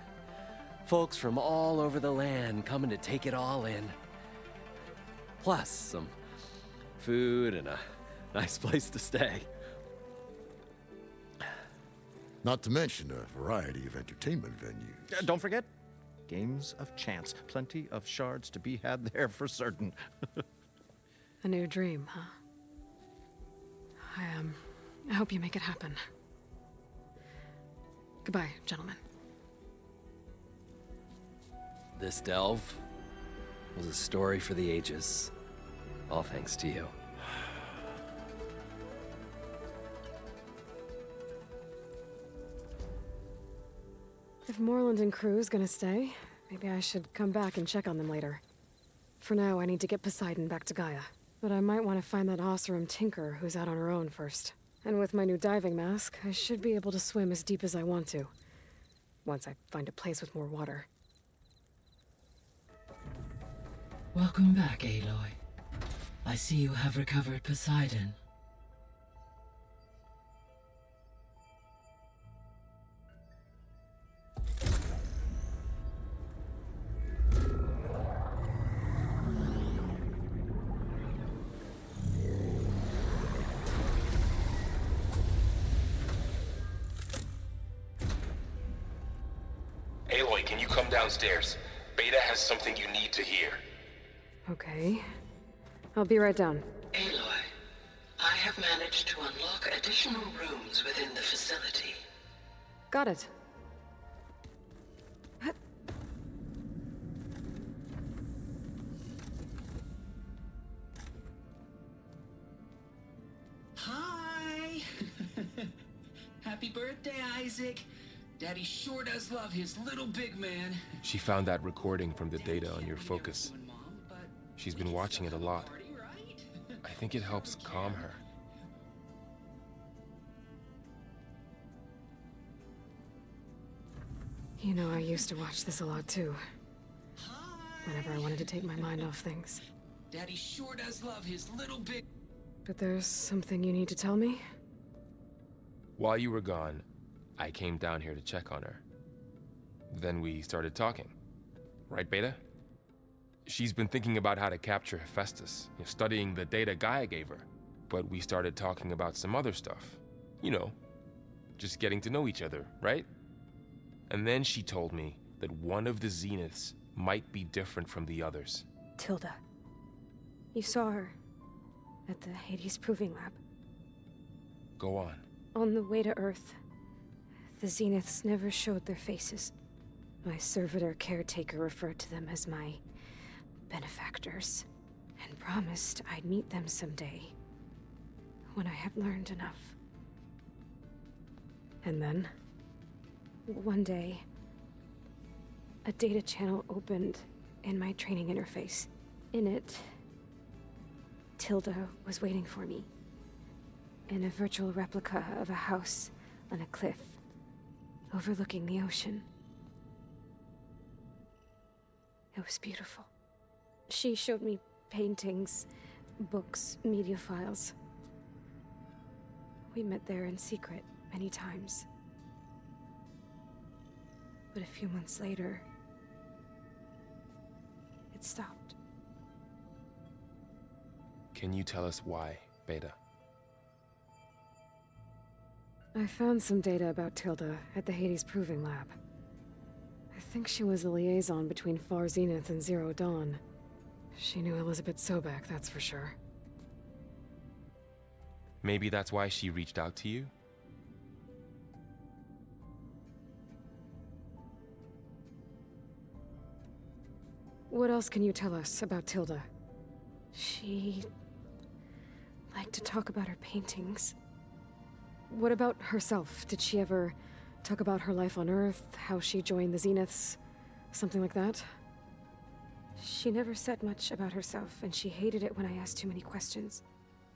Folks from all over the land coming to take it all in. Plus some food and a nice place to stay. Not to mention a variety of entertainment venues. Don't forget, games of chance. Plenty of shards to be had there for certain. A new dream, huh? I hope you make it happen. Goodbye, gentlemen. This delve was a story for the ages. All thanks to you. If Moreland and crew's gonna stay, maybe I should come back and check on them later. For now, I need to get Poseidon back to Gaia. But I might want to find that Osserum tinker who's out on her own first. And with my new diving mask, I should be able to swim as deep as I want to. Once I find a place with more water. Welcome back, Aloy. I see you have recovered Poseidon. Aloy, can you come downstairs? Beta has something you need to hear. Okay. I'll be right down. Aloy, I have managed to unlock additional rooms within the facility. Got it. Hi! Happy birthday, Isaac. Daddy sure does love his little big man. She found that recording from the data on your focus. She's been watching it a lot. I think it helps calm her. You know, I used to watch this a lot too. Whenever I wanted to take my mind off things. Daddy sure does love his little big... But there's something you need to tell me? While you were gone, I came down here to check on her. Then we started talking. Right, Beta? She's been thinking about how to capture Hephaestus, studying the data Gaia gave her. But we started talking about some other stuff. You know, just getting to know each other, right? And then she told me that one of the Zeniths might be different from the others. Tilda. You saw her at the Hades Proving Lab. Go on. On the way to Earth, the Zeniths never showed their faces. My servitor caretaker referred to them as my benefactors, and promised I'd meet them someday, when I had learned enough. And then? One day, a data channel opened in my training interface. In it, Tilda was waiting for me, in a virtual replica of a house on a cliff, overlooking the ocean. It was beautiful. She showed me paintings, books, media files. We met there in secret many times. But a few months later, it stopped. Can you tell us why, Beta? I found some data about Tilda at the Hades Proving Lab. I think she was the liaison between Far Zenith and Zero Dawn. She knew Elizabeth Sobek, that's for sure. Maybe that's why she reached out to you? What else can you tell us about Tilda? She liked to talk about her paintings. What about herself? Did she ever talk about her life on Earth, how she joined the Zeniths, something like that? She never said much about herself, and she hated it when I asked too many questions.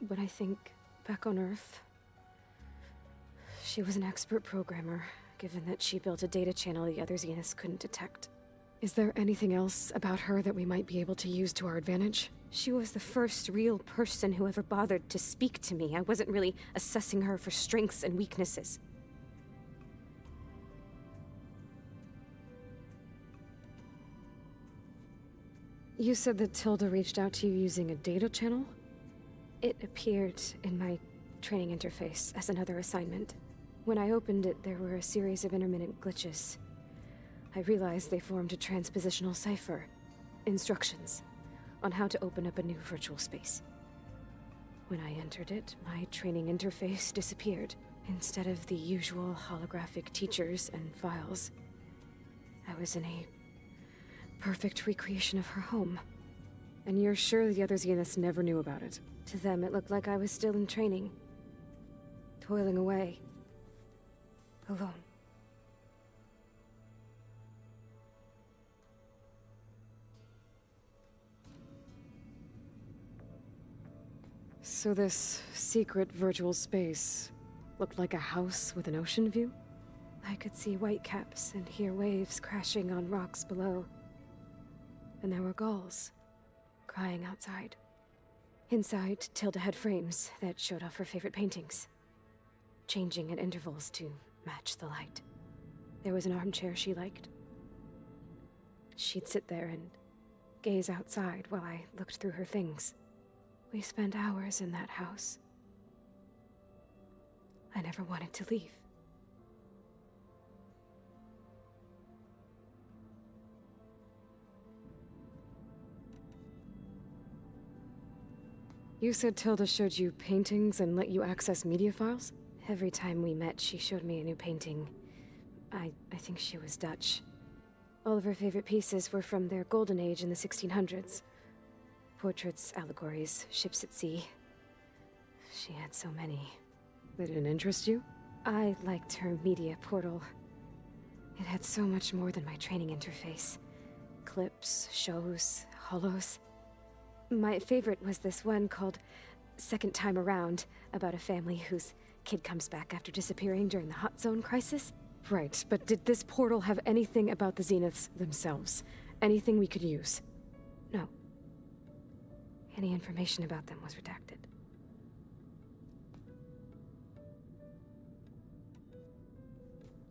When I think back on Earth, she was an expert programmer, given that she built a data channel the other Zeniths couldn't detect. Is there anything else about her that we might be able to use to our advantage? She was the first real person who ever bothered to speak to me. I wasn't really assessing her for strengths and weaknesses. You said that Tilda reached out to you using a data channel? It appeared in my training interface as another assignment. When I opened it, there were a series of intermittent glitches. I realized they formed a transpositional cipher. Instructions on how to open up a new virtual space. When I entered it, my training interface disappeared. Instead of the usual holographic teachers and files, I was in a perfect recreation of her home. And you're sure the other Zeniths never knew about it? To them, it looked like I was still in training. Toiling away. Alone. So this secret virtual space looked like a house with an ocean view? I could see whitecaps and hear waves crashing on rocks below. And there were gulls crying outside. Inside, Tilda had frames that showed off her favorite paintings, changing at intervals to match the light. There was an armchair she liked. She'd sit there and gaze outside while I looked through her things. We spent hours in that house. I never wanted to leave. You said Tilda showed you paintings and let you access media files? Every time we met, she showed me a new painting. I think she was Dutch. All of her favorite pieces were from their golden age in the 1600s. Portraits, allegories, ships at sea. She had so many. They didn't interest you? I liked her media portal. It had so much more than my training interface. Clips, shows, holos. My favorite was this one called Second Time Around, about a family whose kid comes back after disappearing during the Hot Zone crisis. Right, but did this portal have anything about the Zeniths themselves? Anything we could use? No. Any information about them was redacted.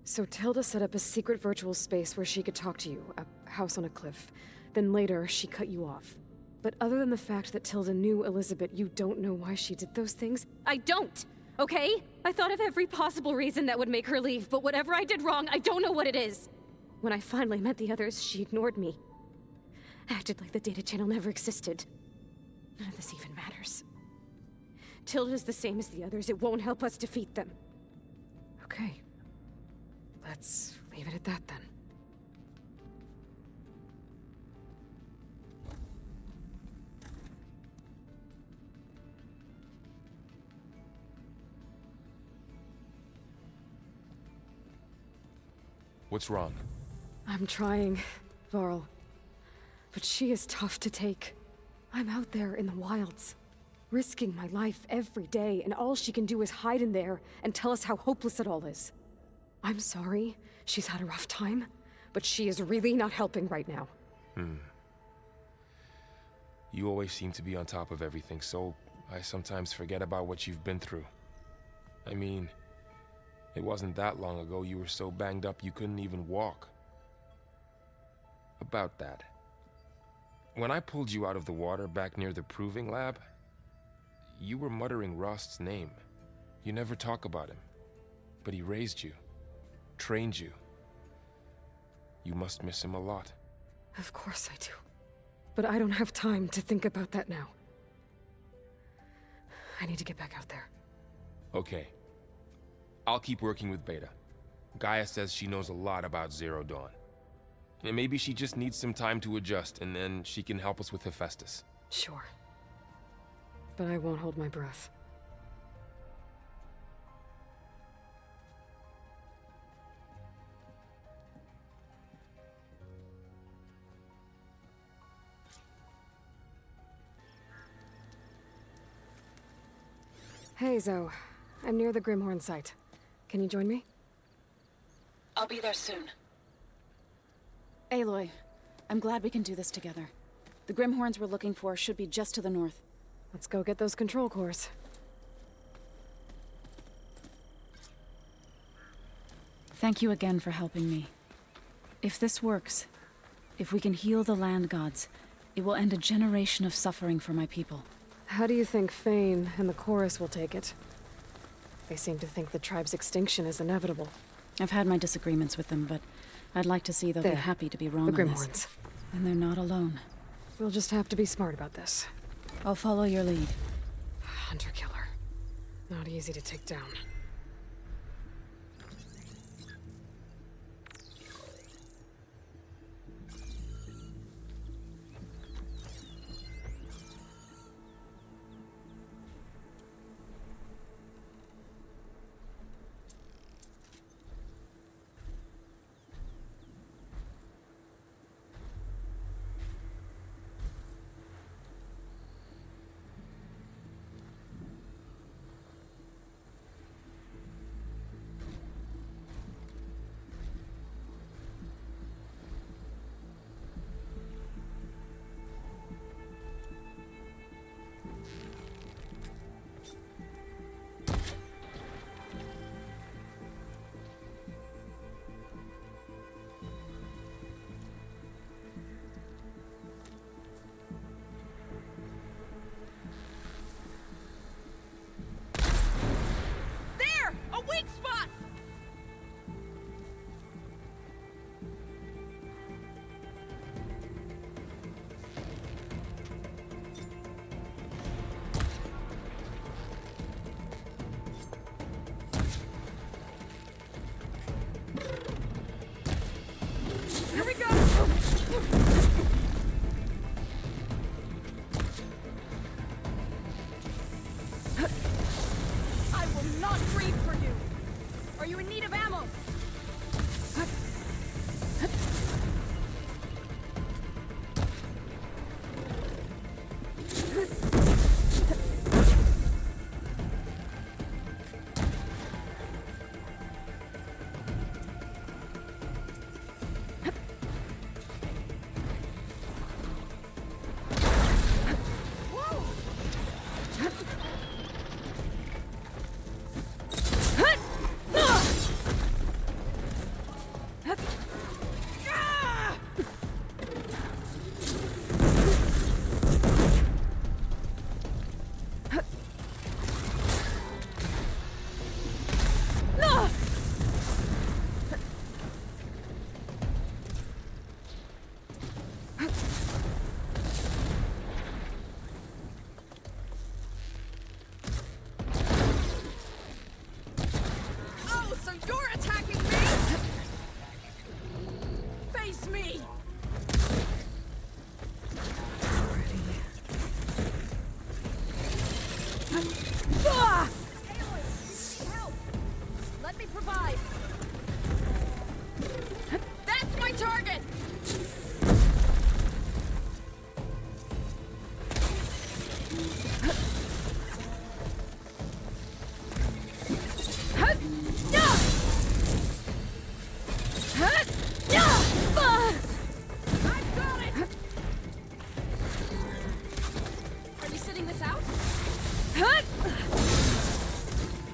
So Tilda set up a secret virtual space where she could talk to you, a house on a cliff. Then later, she cut you off. But other than the fact that Tilda knew Elizabeth, you don't know why she did those things? I don't! Okay? I thought of every possible reason that would make her leave, but whatever I did wrong, I don't know what it is. When I finally met the others, she ignored me. Acted like the data channel never existed. None of this even matters. Tilda's the same as the others. It won't help us defeat them. Okay. Let's leave it at that then. What's wrong? I'm trying, Varl. But she is tough to take. I'm out there in the wilds, risking my life every day, and all she can do is hide in there and tell us how hopeless it all is. I'm sorry, she's had a rough time, but she is really not helping right now. You always seem to be on top of everything, so I sometimes forget about what you've been through. I mean, it wasn't that long ago you were so banged up you couldn't even walk. About that. When I pulled you out of the water back near the proving lab, You were muttering Rost's name. You never talk about him. But he raised you, trained you. You must miss him a lot. Of course I do. But I don't have time to think about that now. I need to get back out there. Okay. I'll keep working with Beta. Gaia says she knows a lot about Zero Dawn. And maybe she just needs some time to adjust, and then she can help us with Hephaestus. Sure. But I won't hold my breath. Hey, Zoe. I'm near the Grimhorn site. Can you join me? I'll be there soon. Aloy, I'm glad we can do this together. The Grimhorns we're looking for should be just to the north. Let's go get those control cores. Thank you again for helping me. If this works, if we can heal the land gods, it will end a generation of suffering for my people. How do you think Fane and the chorus will take it? They seem to think the tribe's extinction is inevitable. I've had my disagreements with them, but I'd like to see they'll be happy to be wrong on the this. Grimhorns. And they're not alone. We'll just have to be smart about this. I'll follow your lead. Hunter-killer. Not easy to take down. Here we go! I will not breathe for you! Are you in need of ammo?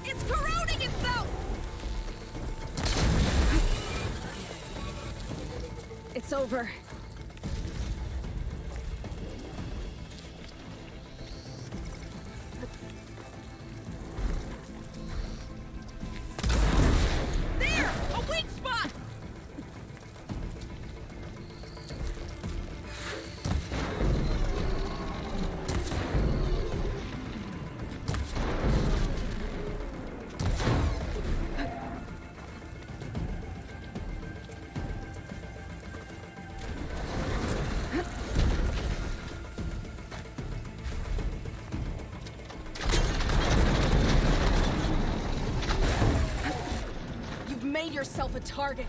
It's corroding itself! It's over. myself a target.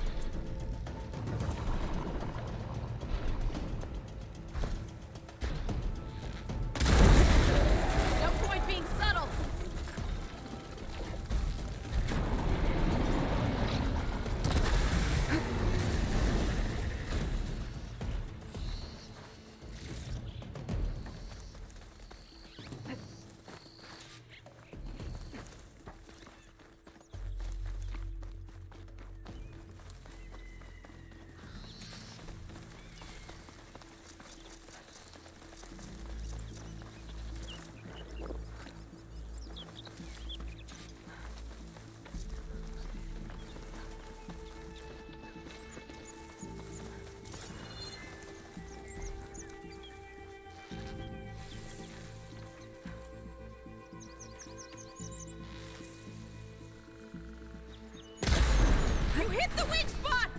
No point being subtle. You hit the weak spot!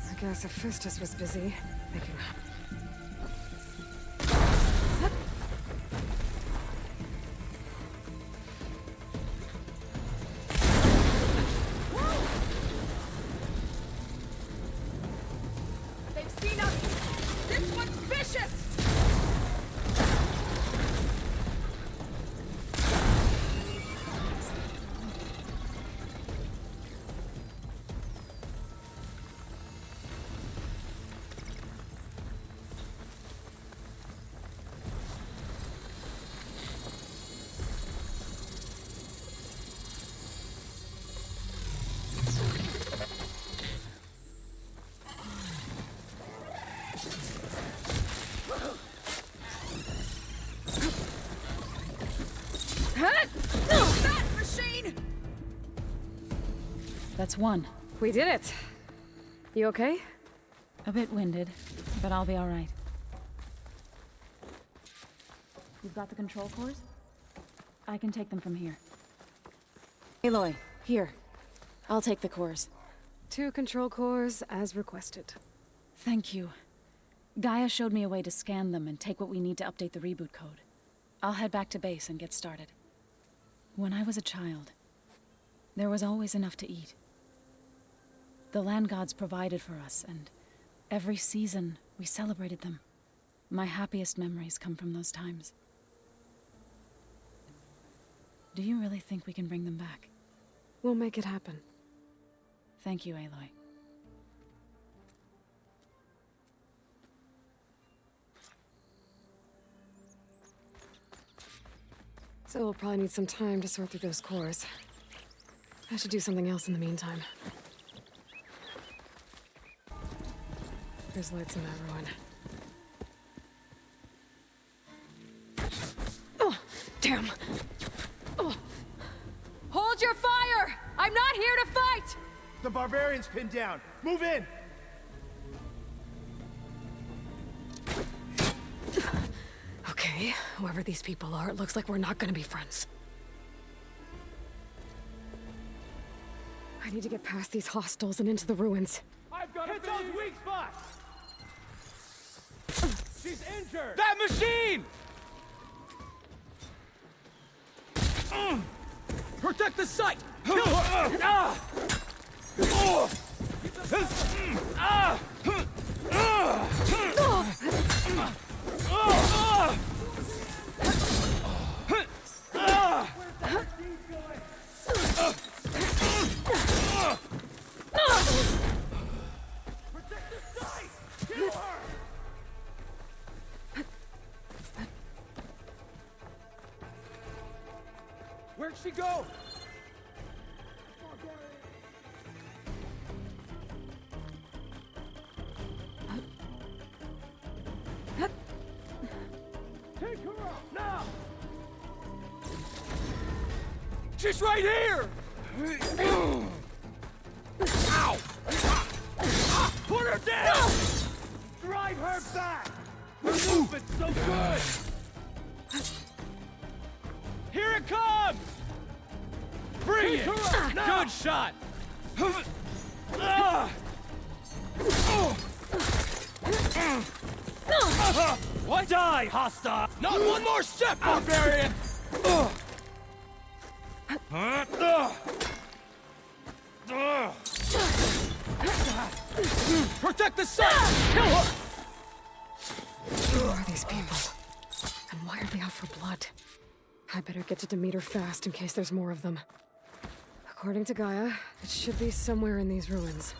I guess Hephaestus was busy making up. They've seen us! This one's vicious! That machine! That's one. We did it. You okay? A bit winded, but I'll be all right. You've got the control cores? I can take them from here. Aloy, here. I'll take the cores. 2 control cores as requested. Thank you. Gaia showed me a way to scan them and take what we need to update the reboot code. I'll head back to base and get started. When I was a child, there was always enough to eat. The land gods provided for us, and every season we celebrated them. My happiest memories come from those times. Do you really think we can bring them back? We'll make it happen. Thank you, Aloy. So we'll probably need some time to sort through those cores. I should do something else in the meantime. There's lights in that ruin. Oh, damn! Oh. Hold your fire! I'm not here to fight! The barbarian's pinned down. Move in! Okay, whoever these people are, it looks like we're not gonna be friends. I need to get past these hostiles and into the ruins. I've got hit those weak spots! She's injured! That machine! Protect the site! Where'd she go? Take her out now! She's right here! Ow! Put her down! Drive her back! Her movement's so good! Here it comes! Bring it! Good shot! What? Die, hostile! Not one more step, barbarian! Protect the site! Kill her! Who are these people? And why are they out for blood? I better get to Demeter fast in case there's more of them. According to Gaia, it should be somewhere in these ruins.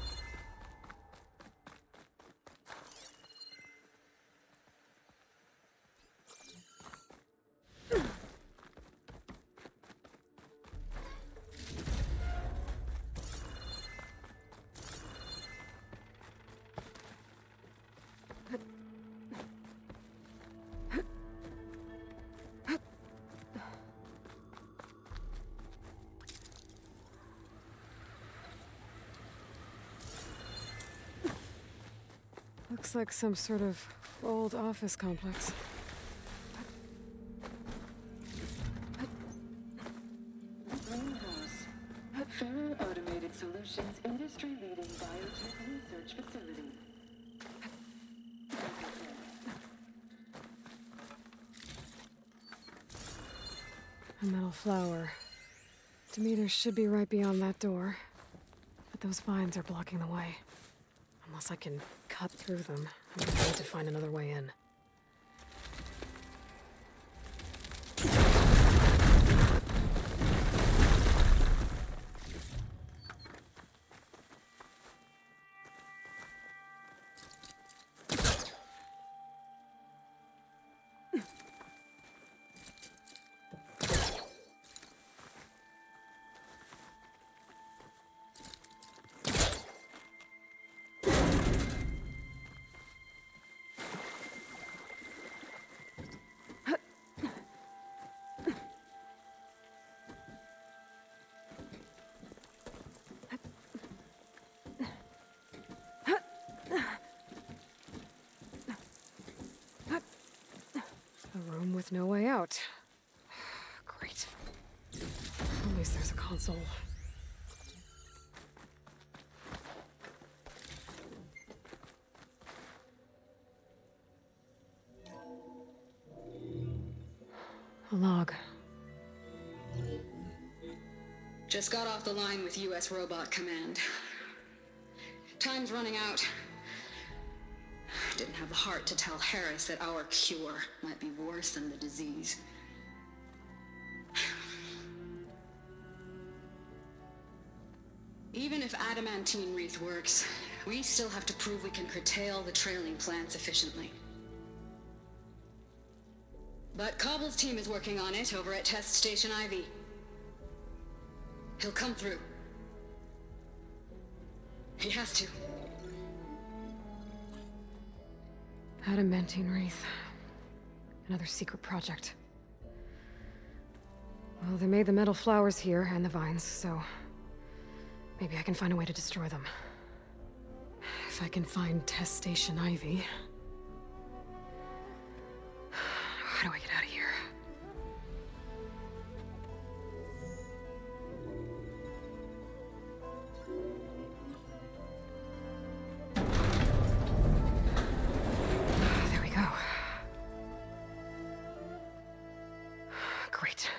Looks like some sort of old office complex. Federal Automated Solutions industry-leading biotech research facility. A metal flower. Demeter should be right beyond that door. But those vines are blocking the way. Unless I can cut through them, I'm going to need to find another way in. A room with no way out. Great. At least there's a console. A log. Just got off the line with U.S. Robot Command. Time's running out. Didn't have the heart to tell Harris that our cure might be worse than the disease. Even if adamantine wreath works, we still have to prove we can curtail the trailing plants efficiently. But Cobble's team is working on it over at Test Station Ivy. He'll come through. He has to. Adamantine wreath. Another secret project. Well, they made the metal flowers here and the vines, so maybe I can find a way to destroy them. If I can find Test Station Ivy. How do I get out of here? There we go. Great.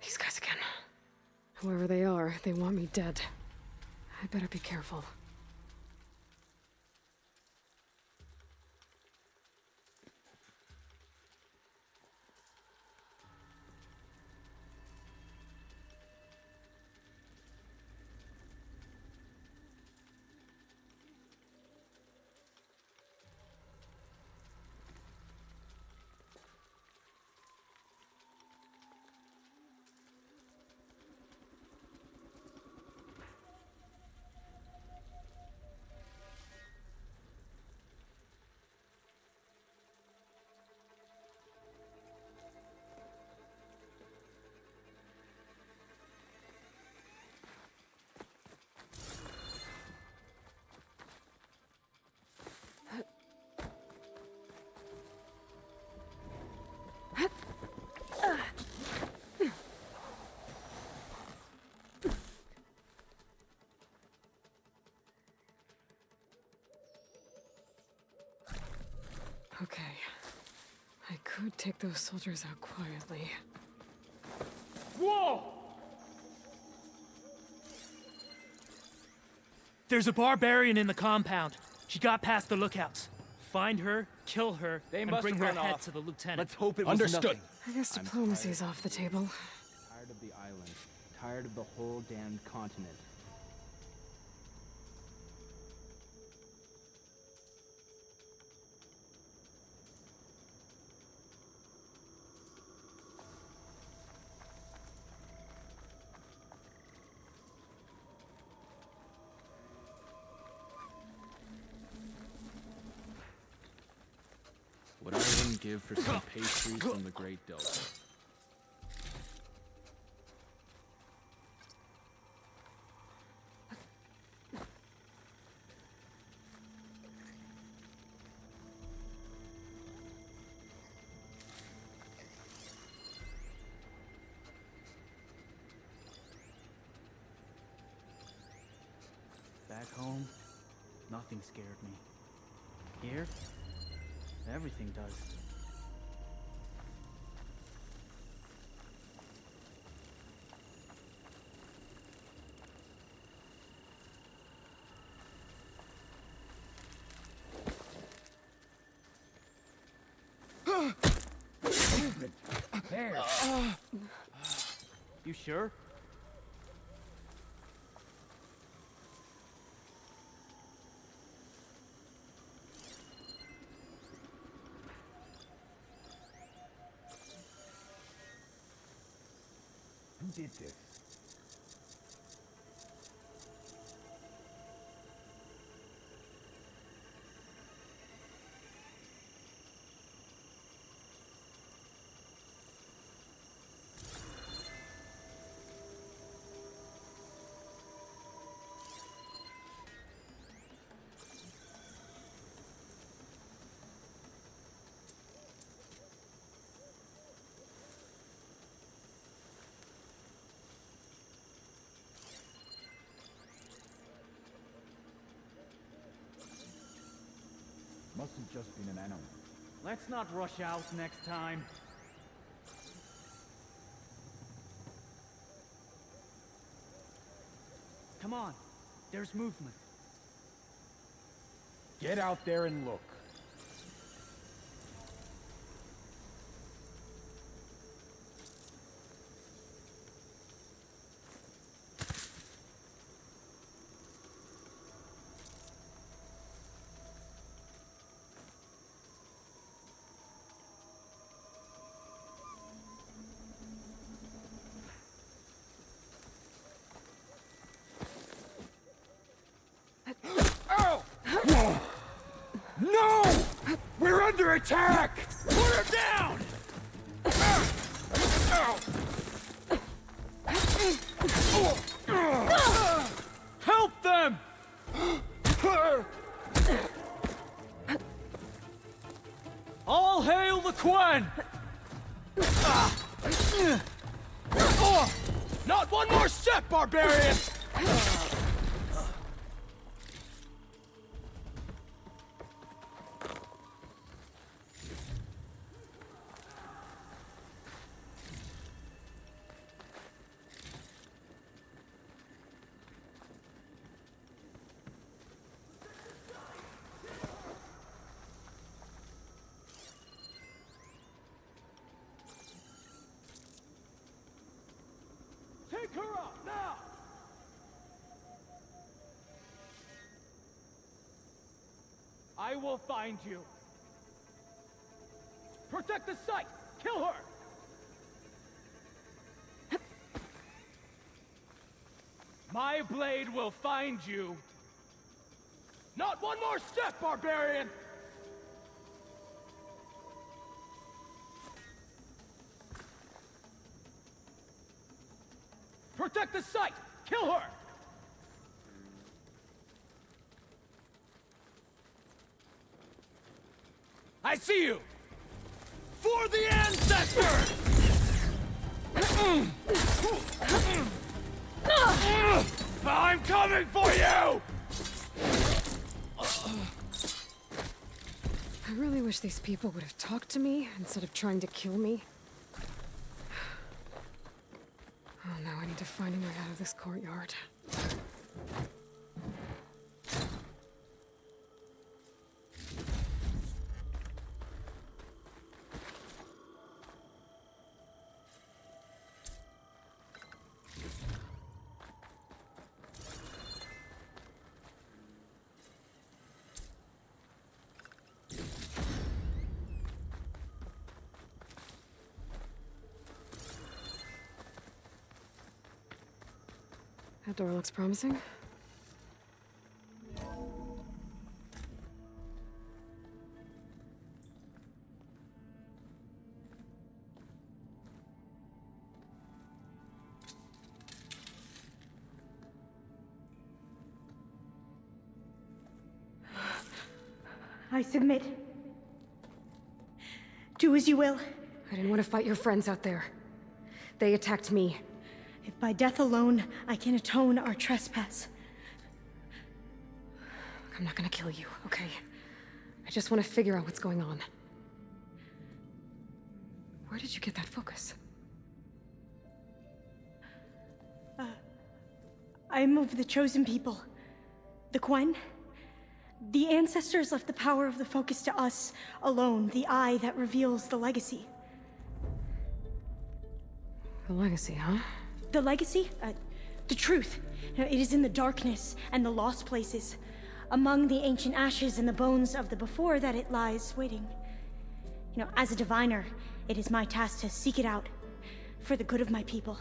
These guys again. Whoever they are, they want me dead. I better be careful. could take those soldiers out quietly. Whoa! There's a barbarian in the compound. She got past the lookouts. Find her, kill her, and bring her head to the lieutenant. Let's hope it was Understood. nothing. I guess diplomacy's off the table. Tired of the island. Tired of the whole damned continent. What I wouldn't give for some pastries from the Great Delta. Back home, nothing scared me. Here, everything does. There. You sure? Who did this? Must have just been an animal. Let's not rush out next time. Come on, there's movement. Get out there and look. No! We're under attack! Put her down! Help them! All hail the Quen! Not one more step, barbarian! Take her up, now! I will find you. Protect the site! Kill her! My blade will find you. Not one more step, barbarian! Protect the site! Kill her! I see you! For the ancestors! I'm coming for you! I really wish these people would have talked to me instead of trying to kill me. Oh, now I need to find a way out of this courtyard. That door looks promising. I submit. Do as you will. I didn't want to fight your friends out there. They attacked me. If by death alone I can atone our trespass. I'm not gonna kill you, okay? I just want to figure out what's going on. Where did you get that focus? I'm of the chosen people. The Quen. The ancestors left the power of the focus to us alone, the eye that reveals the legacy. The legacy, huh? The legacy? The truth. It is in the darkness and the lost places, among the ancient ashes and the bones of the before that it lies waiting. As a diviner, it is my task to seek it out, for the good of my people.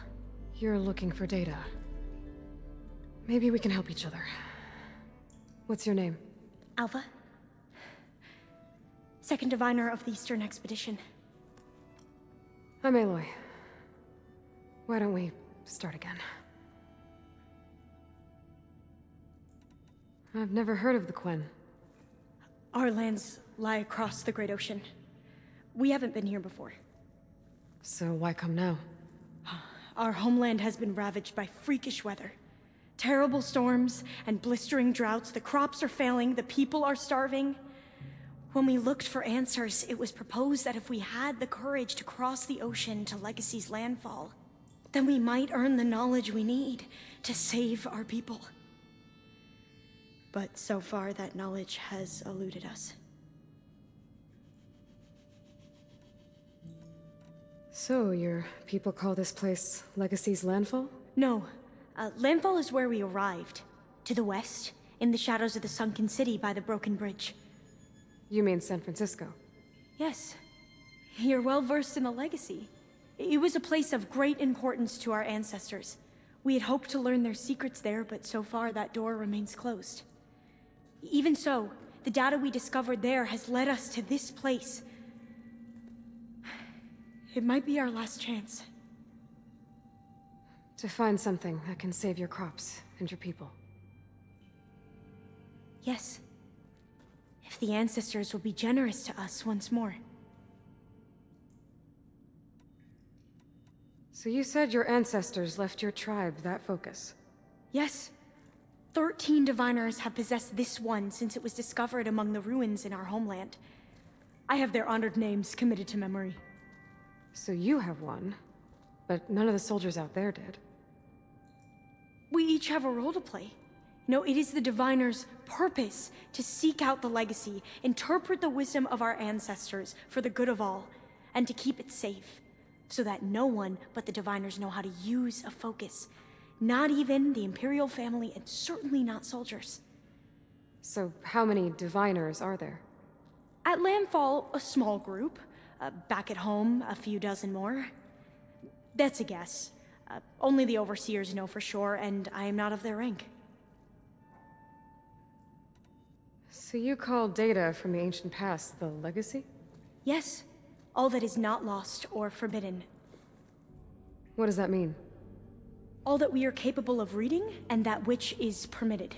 You're looking for data. Maybe we can help each other. What's your name? Alpha. Second diviner of the Eastern Expedition. I'm Aloy. Why don't we start again? I've never heard of the Quen. Our lands lie across the Great Ocean. We haven't been here before. So why come now? Our homeland has been ravaged by freakish weather. Terrible storms and blistering droughts. The crops are failing, the people are starving. When we looked for answers, it was proposed that if we had the courage to cross the ocean to Legacy's landfall, then we might earn the knowledge we need to save our people. But so far, that knowledge has eluded us. So, your people call this place Legacy's landfall? No. Landfall is where we arrived. To the west, in the shadows of the sunken city by the broken bridge. You mean San Francisco? Yes. You're well versed in the legacy. It was a place of great importance to our ancestors. We had hoped to learn their secrets there, but so far that door remains closed. Even so, the data we discovered there has led us to this place. It might be our last chance. To find something that can save your crops and your people. Yes. If the ancestors will be generous to us once more. So you said your ancestors left your tribe that focus? Yes. 13 diviners have possessed this one since it was discovered among the ruins in our homeland. I have their honored names committed to memory. So you have one, but none of the soldiers out there did. We each have a role to play. It is the diviner's purpose to seek out the legacy, interpret the wisdom of our ancestors for the good of all, and to keep it safe, so that no one but the diviners know how to use a focus. Not even the Imperial family, and certainly not soldiers. So how many diviners are there? At landfall, a small group. Back at home, a few dozen more. That's a guess. Only the overseers know for sure, and I am not of their rank. So you call data from the ancient past the legacy? Yes. All that is not lost or forbidden. What does that mean? All that we are capable of reading, and that which is permitted.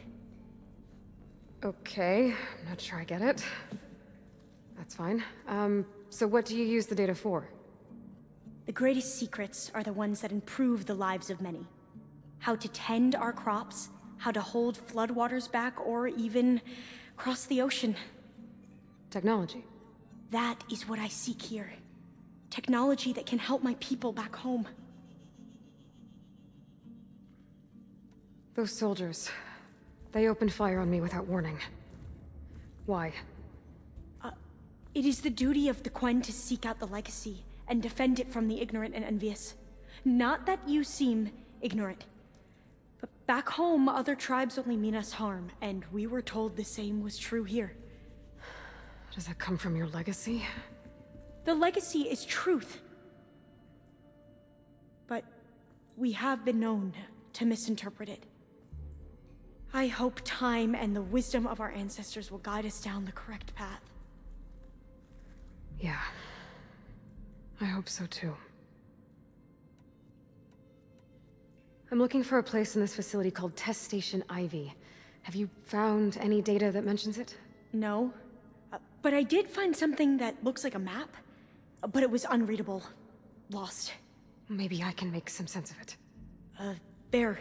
Okay, I'm not sure I get it. That's fine. So what do you use the data for? The greatest secrets are the ones that improve the lives of many. How to tend our crops, how to hold floodwaters back, or even cross the ocean. Technology? That is what I seek here. Technology that can help my people back home. Those soldiers, they opened fire on me without warning. Why? It is the duty of the Quen to seek out the legacy and defend it from the ignorant and envious. Not that you seem ignorant. But back home, other tribes only mean us harm, and we were told the same was true here. Does that come from your legacy? The legacy is truth. But we have been known to misinterpret it. I hope time and the wisdom of our ancestors will guide us down the correct path. Yeah. I hope so too. I'm looking for a place in this facility called Test Station Ivy. Have you found any data that mentions it? No. But I did find something that looks like a map. But it was unreadable. Lost. Maybe I can make some sense of it. There.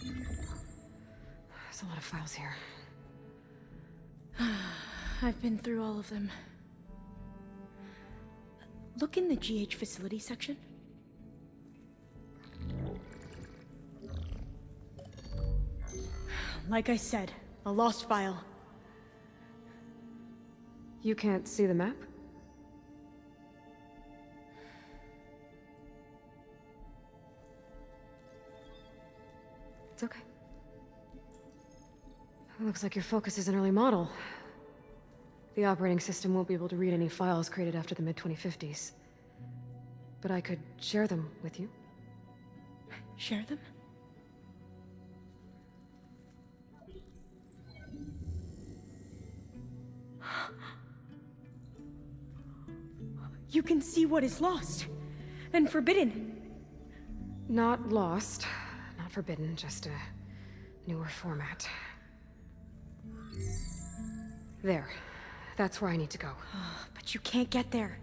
There's a lot of files here. I've been through all of them. Look in the GH facility section. Like I said, a lost file. You can't see the map? It's okay. It looks like your focus is an early model. The operating system won't be able to read any files created after the mid-2050s. But I could share them with you. Share them? You can see what is lost and forbidden. Not lost, not forbidden, just a newer format. There. That's where I need to go. But you can't get there.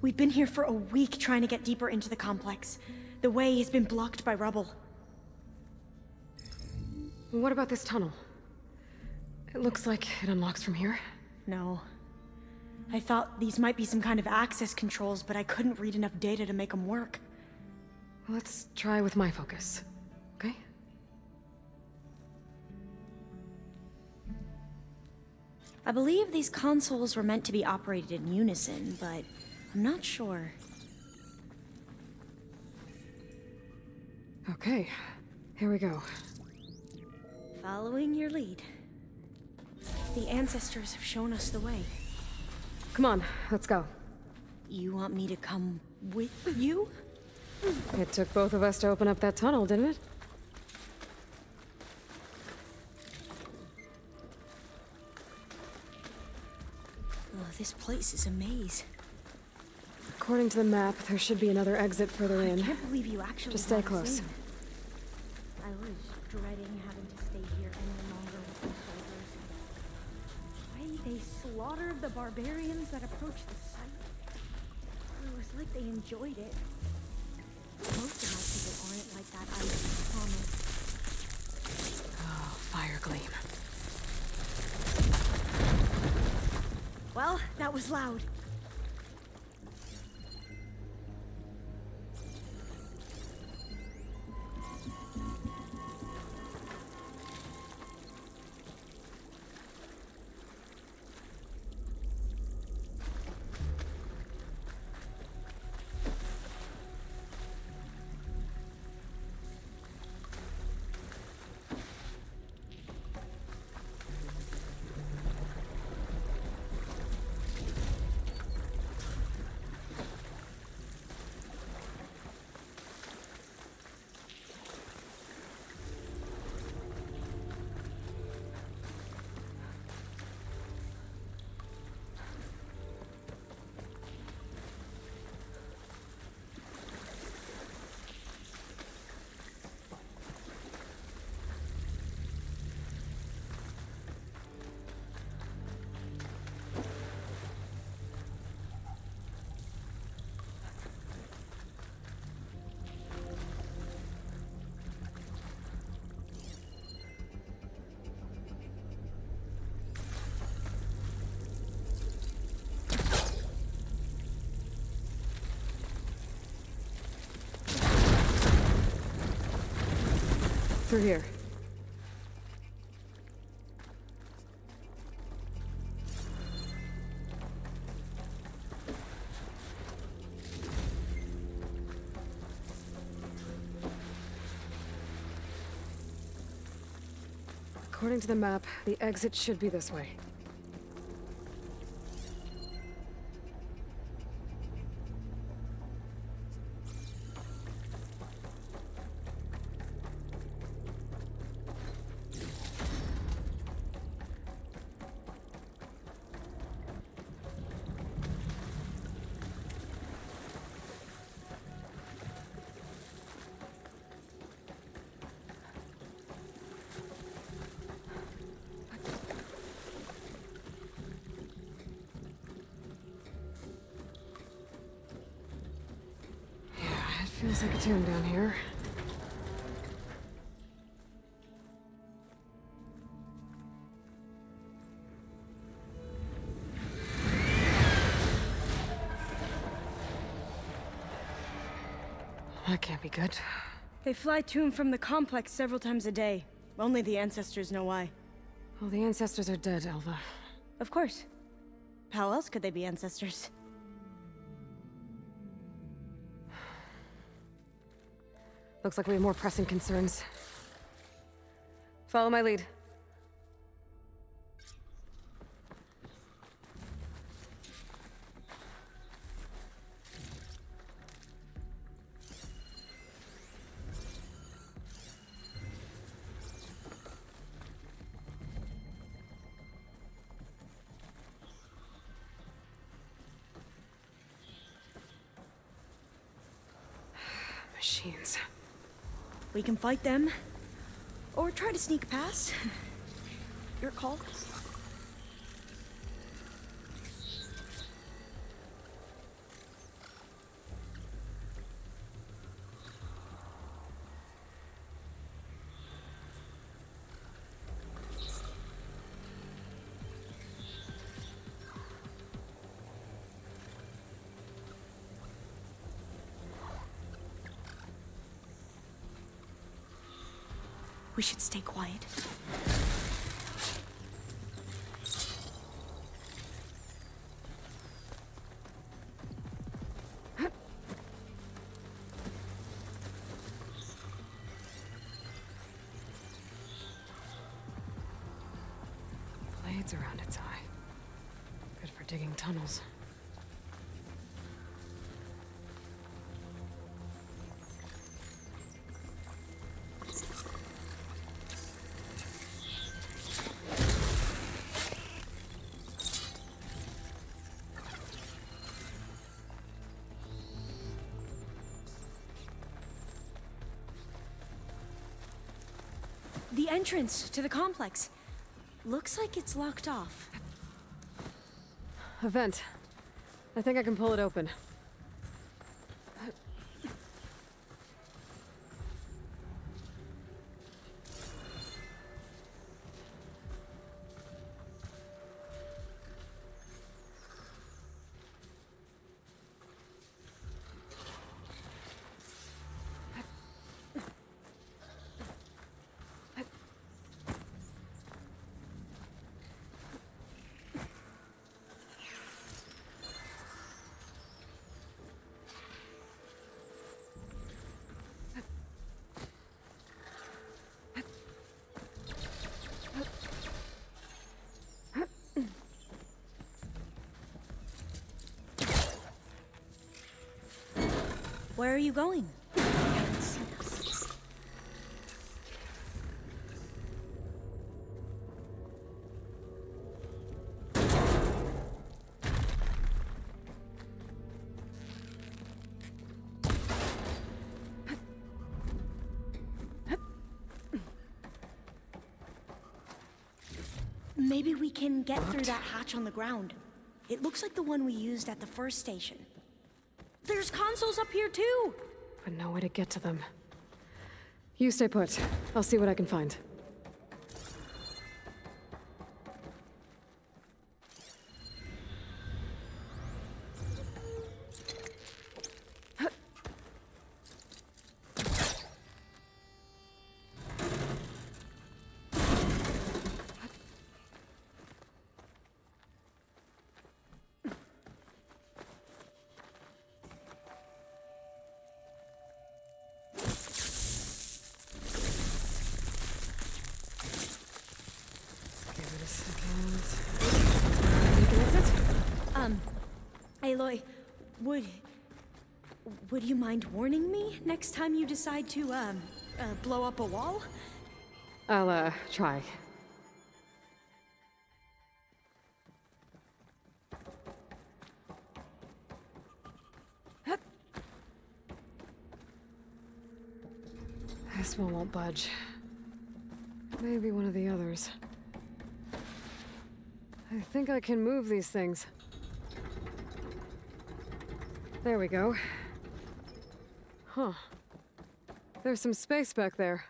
We've been here for a week trying to get deeper into the complex. The way has been blocked by rubble. What about this tunnel? It looks like it unlocks from here. No. I thought these might be some kind of access controls, but I couldn't read enough data to make them work. Let's try with my focus, okay? I believe these consoles were meant to be operated in unison, but I'm not sure. Okay, here we go. Following your lead. The ancestors have shown us the way. Come on, let's go. You want me to come with you? It took both of us to open up that tunnel, didn't it? Oh, this place is a maze. According to the map, there should be another exit further in. I can't believe you actually Just stay brought us close. in. I was dreading having to stay here any longer with the soldiers. The way they slaughtered the barbarians that approached the site. It was like they enjoyed it. Most of my people aren't like that, I promise. Oh, fire gleam. Well, that was loud. Through here. According to the map, the exit should be this way. Feels like a tomb down here. That can't be good. They fly to and from the complex several times a day. Only the ancestors know why. Well, the ancestors are dead, Alva. Of course. How else could they be ancestors? Looks like we have more pressing concerns. Follow my lead. Machines. We can fight them, or try to sneak past. Your call. We should stay quiet. Blades around its eye. Good for digging tunnels. The entrance to the complex. Looks like it's locked off. A vent. I think I can pull it open. Where are you going? Maybe we can get through that hatch on the ground. It looks like the one we used at the first station. There's consoles up here too! But no way to get to them. You stay put. I'll see what I can find. Would you mind warning me next time you decide to, blow up a wall? I'll, try. This one won't budge. Maybe one of the others. I think I can move these things. There we go. Huh. There's some space back there.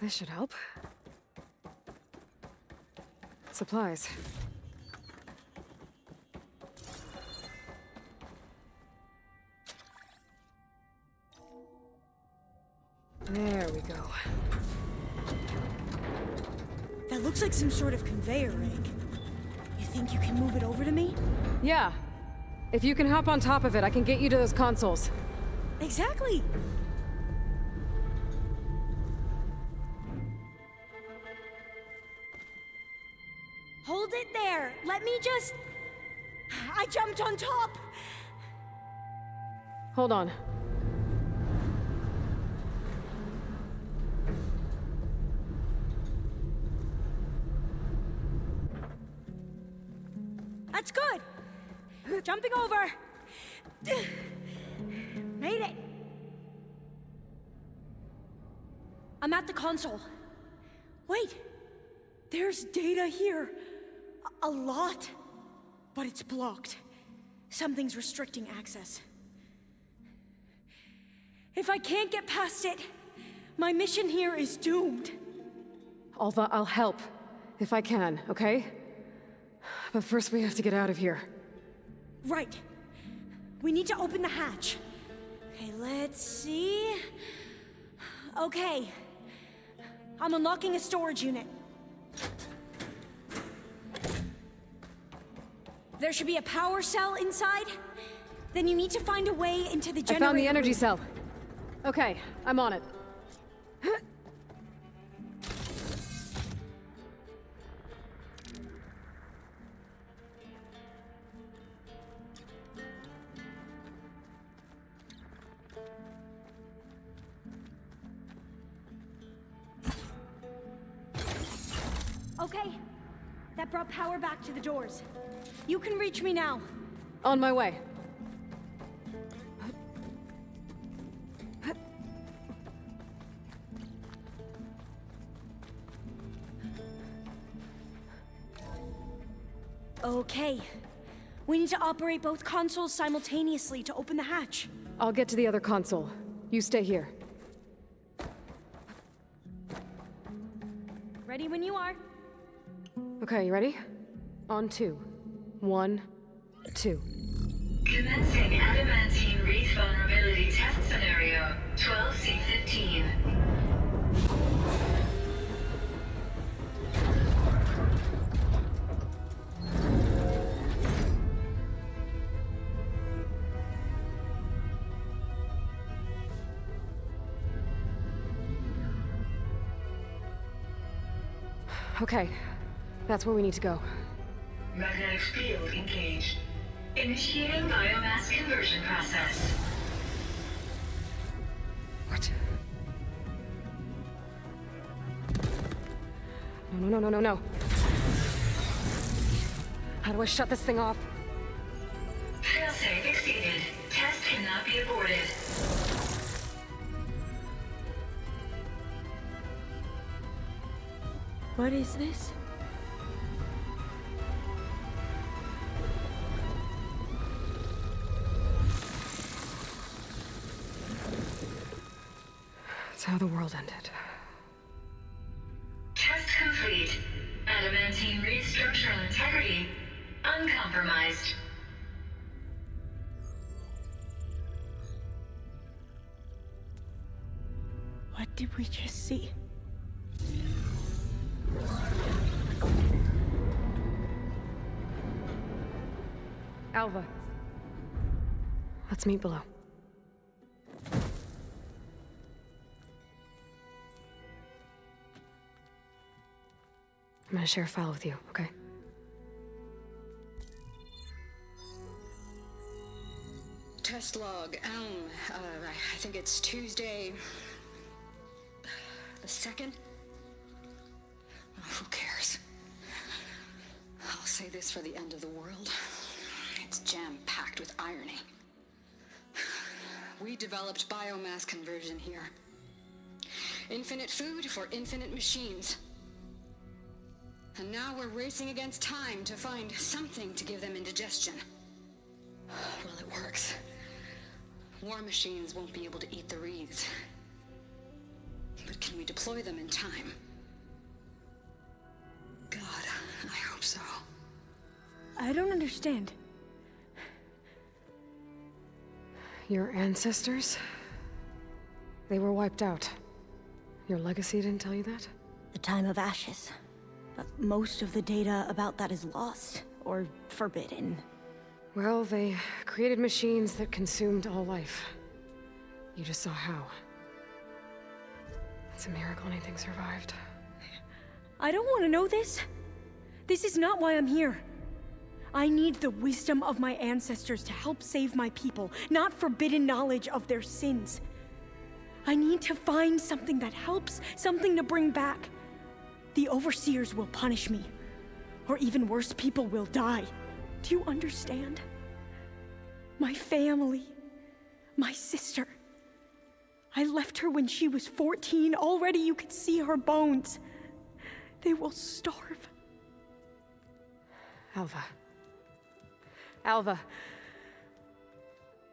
This should help. Supplies. There we go. That looks like some sort of conveyor rig. You think you can move it over to me? Yeah. If you can hop on top of it, I can get you to those consoles. Exactly! Hold it there! Let me just... I jumped on top! Hold on. That's good! Jumping over! Made it! I'm at the console. Wait! There's data here. A lot. But it's blocked. Something's restricting access. If I can't get past it, my mission here is doomed. Alva, I'll help. If I can, okay? But first we have to get out of here. Right. We need to open the hatch. Okay, let's see... Okay. I'm unlocking a storage unit. There should be a power cell inside. Then you need to find a way into the generator. I found the energy room. cell. Okay, I'm on it. Okay. That brought power back to the doors. You can reach me now. On my way. Okay. We need to operate both consoles simultaneously to open the hatch. I'll get to the other console. You stay here. Ready when you are. Okay, you ready? On 2. 1, 2. Commencing adamantine wreath vulnerability test scenario 12C15. Okay, that's where we need to go. Magnetic field engaged. Initiating biomass conversion process. What? No. How do I shut this thing off? Failsafe exceeded. Test cannot be aborted. What is this? It's how the world ended. Test complete. Adamantine wreath structural integrity uncompromised. What did we just see? Alva. Let's meet below. gonna share a file with you, okay? Test log, Elm. I think it's Tuesday... the 2nd? Oh, who cares? I'll say this for the end of the world. It's jam-packed with irony. We developed biomass conversion here. Infinite food for infinite machines. And now we're racing against time to find something to give them indigestion. Well, it works. War machines won't be able to eat the wreaths. But can we deploy them in time? God, I hope so. I don't understand. Your ancestors? They were wiped out. Your legacy didn't tell you that? The time of ashes. But most of the data about that is lost, or forbidden. Well, they created machines that consumed all life. You just saw how. It's a miracle anything survived. I don't want to know this. This is not why I'm here. I need the wisdom of my ancestors to help save my people, not forbidden knowledge of their sins. I need to find something that helps, something to bring back. The overseers will punish me. Or even worse, people will die. Do you understand? My family, my sister. I left her when she was 14. Already you could see her bones. They will starve. Alva. Alva.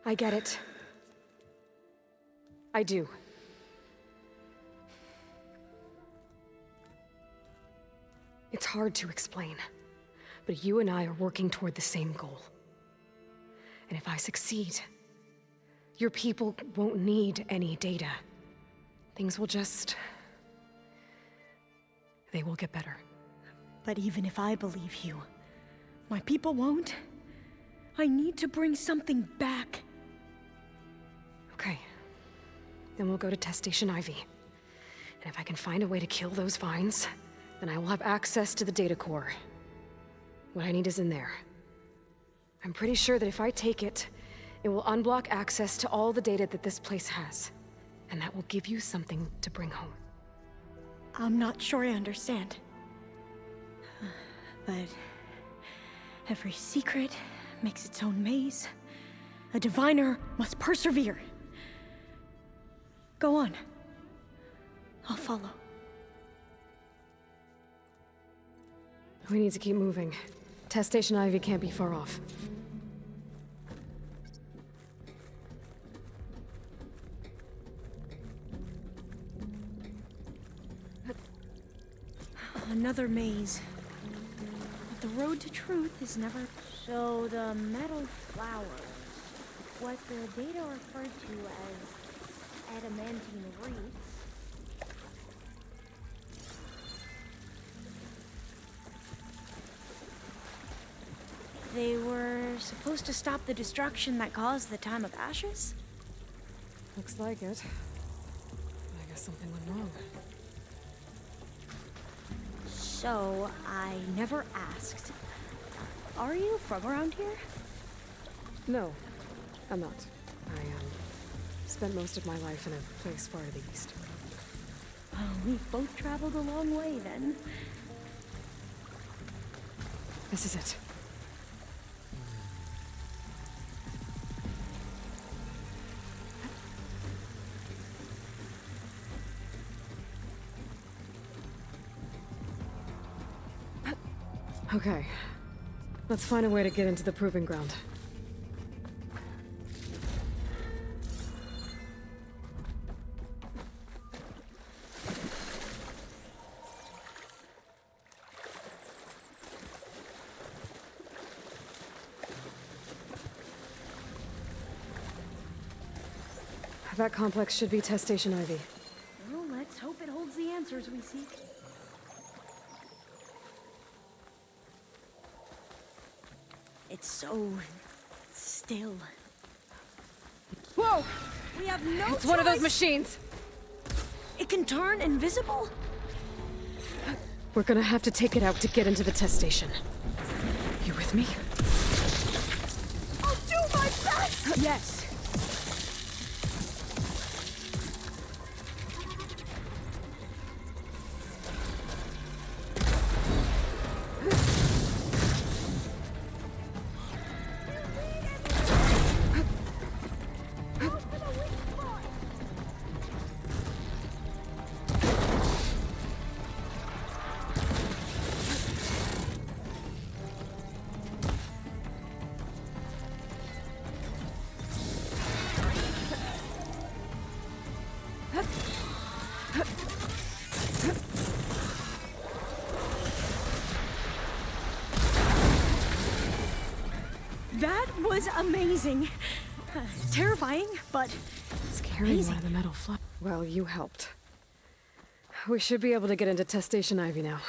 I get it. I do. It's hard to explain, but you and I are working toward the same goal. And if I succeed, your people won't need any data. Things will just... they will get better. But even if I believe you, my people won't. I need to bring something back. Okay. Then we'll go to Test Station Ivy. And if I can find a way to kill those vines, then I will have access to the data core. What I need is in there. I'm pretty sure that if I take it, it will unblock access to all the data that this place has. And that will give you something to bring home. I'm not sure I understand. But every secret makes its own maze. A diviner must persevere. Go on. I'll follow. We need to keep moving. Test Station Ivy can't be far off. Another maze. But the road to truth is never... So the metal flowers, what the data referred to as adamantine wreaths, they were supposed to stop the destruction that caused the time of ashes? Looks like it. I guess something went wrong. So, I never asked. Are you from around here? No, I'm not. I spent most of my life in a place far to the east. Oh, we've both traveled a long way then. This is it. Okay. Let's find a way to get into the proving ground. That complex should be Test Station Ivy. Well, let's hope it holds the answers we seek. It's so... still. Whoa! We have no It's one of those machines! It can turn invisible? We're gonna have to take it out to get into the test station. You with me? I'll do my best! Yes! That was amazing. Terrifying, but It's carrying one of the metal fly. Well, you helped. We should be able to get into test station Ivy now.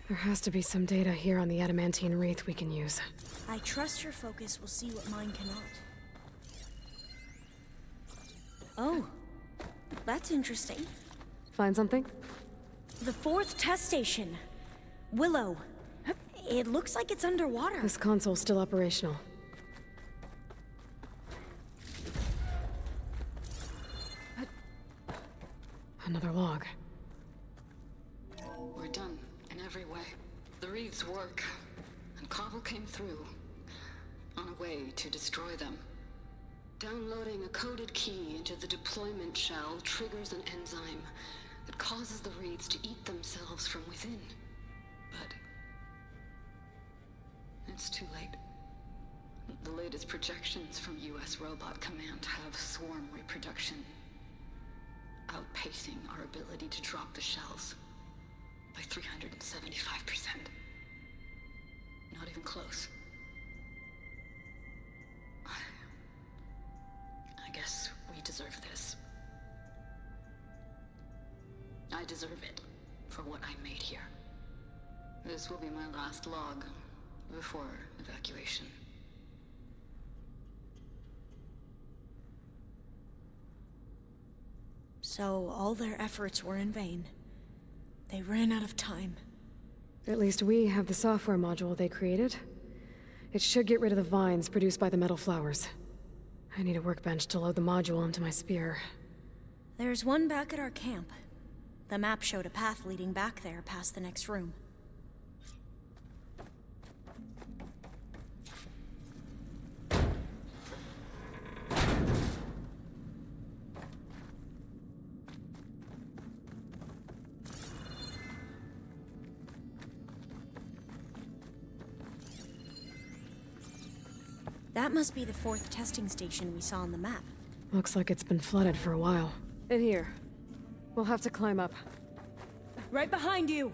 There has to be some data here on the adamantine wraith we can use. I trust your focus will see what mine cannot. Oh, that's interesting. Find something? The 4th test station. Willow. It looks like it's underwater. This console's still operational. Another log. We're done in every way. The wreaths work, and Cobble came through on a way to destroy them. Downloading a coded key into the deployment shell triggers an enzyme that causes the wreaths to eat themselves from within. But it's too late. The latest projections from US Robot Command have swarm reproduction, outpacing our ability to drop the shells by 375%. Not even close. I guess we deserve this. I deserve it for what I made here. This will be my last log before evacuation. So all their efforts were in vain. They ran out of time. At least we have the software module they created. It should get rid of the vines produced by the metal flowers. I need a workbench to load the module onto my spear. There's one back at our camp. The map showed a path leading back there past the next room. That must be the 4th testing station we saw on the map. Looks like it's been flooded for a while. In here. We'll have to climb up. Right behind you!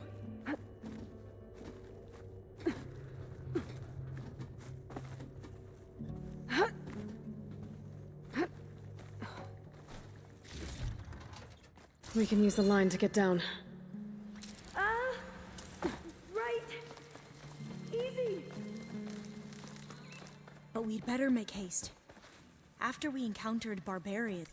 We can use the line to get down. Right! Easy! But we'd better make haste. After we encountered barbarians...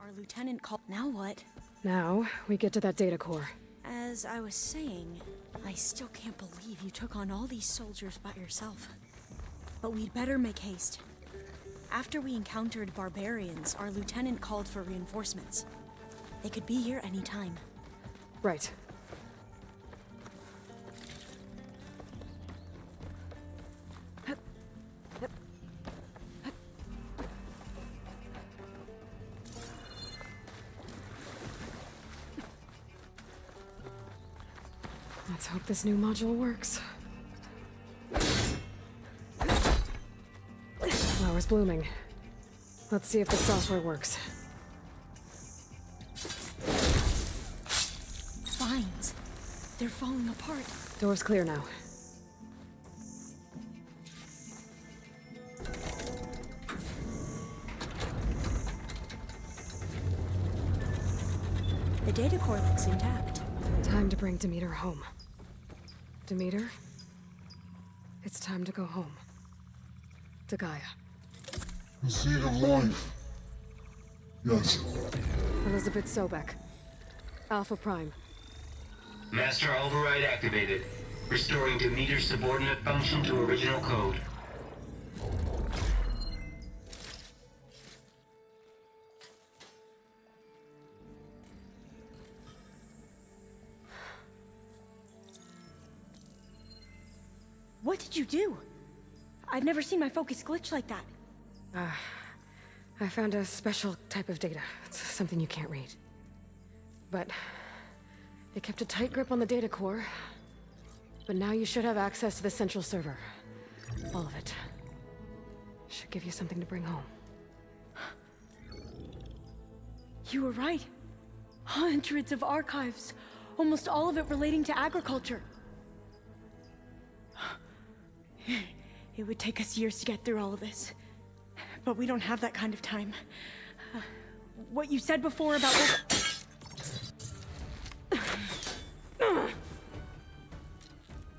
Our lieutenant called... Now what? Now, we get to that data core. As I was saying, I still can't believe you took on all these soldiers by yourself. But we'd better make haste. After we encountered barbarians, our lieutenant called for reinforcements. They could be here any time. Right. Let's hope this new module works. Flowers blooming. Let's see if the software works. Vines. They're falling apart. Door's clear now. data core looks intact. Time to bring Demeter home. Demeter, it's time to go home. To Gaia. The seed of life. Yes. Elizabeth Sobek. Alpha Prime. Master override activated. Restoring Demeter's subordinate function to original code. What did you do? I've never seen my focus glitch like that. I found a special type of data. It's something you can't read. But it kept a tight grip on the data core. But now you should have access to the central server. All of it. Should give you something to bring home. You were right. Hundreds of archives. Almost all of it relating to agriculture. It would take us years to get through all of this. But we don't have that kind of time. What you said before about...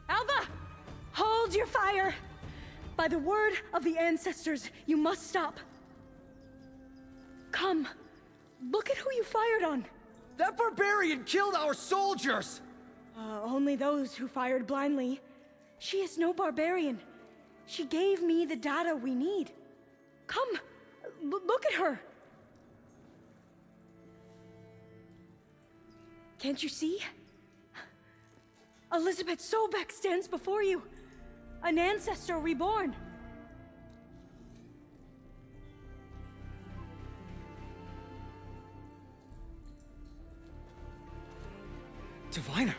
Alva! Hold your fire! By the word of the ancestors, you must stop. Come. Look at who you fired on. That barbarian killed our soldiers! Only those who fired blindly. She is no barbarian. She gave me the data we need. Come, look at her. Can't you see? Elizabeth Sobek stands before you. An ancestor reborn. Diviner.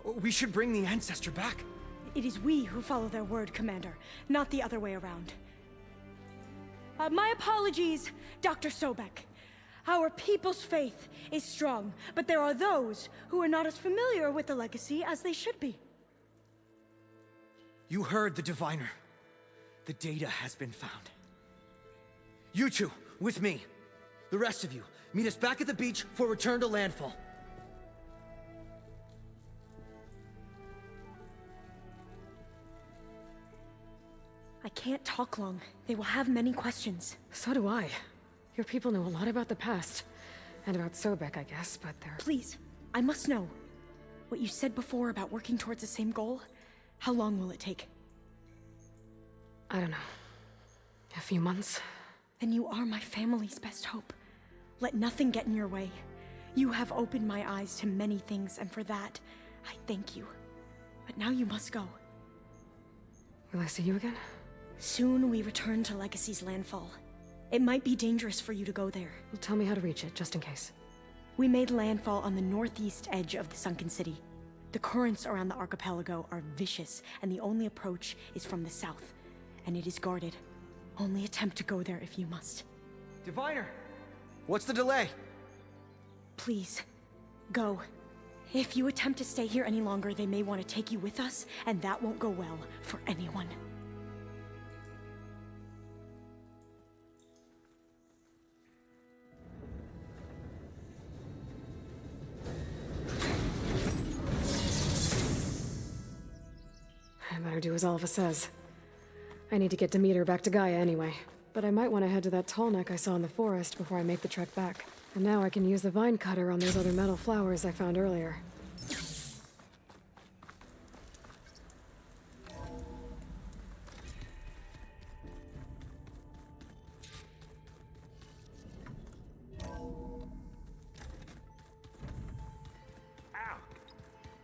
We should bring the ancestor back. It is we who follow their word, Commander, not the other way around. My apologies, Dr. Sobek. Our people's faith is strong, but there are those who are not as familiar with the legacy as they should be. You heard the diviner. The data has been found. You two, with me. The rest of you, meet us back at the beach for return to landfall. I can't talk long. They will have many questions. So do I. Your people know a lot about the past. And about Sobek, I guess, but they're... Please, I must know. What you said before about working towards the same goal, how long will it take? I don't know. A few months? Then you are my family's best hope. Let nothing get in your way. You have opened my eyes to many things, and for that, I thank you. But now you must go. Will I see you again? Soon we return to Legacy's landfall. It might be dangerous for you to go there. Well, tell me how to reach it, just in case. We made landfall on the northeast edge of the sunken city. The currents around the archipelago are vicious, and the only approach is from the south. And it is guarded. Only attempt to go there if you must. Diviner! What's the delay? Please, go. If you attempt to stay here any longer, they may want to take you with us, and that won't go well for anyone. I better do as Alva says. I need to get Demeter back to Gaia anyway. But I might want to head to that tall neck I saw in the forest before I make the trek back. And now I can use the vine cutter on those other metal flowers I found earlier. Ow!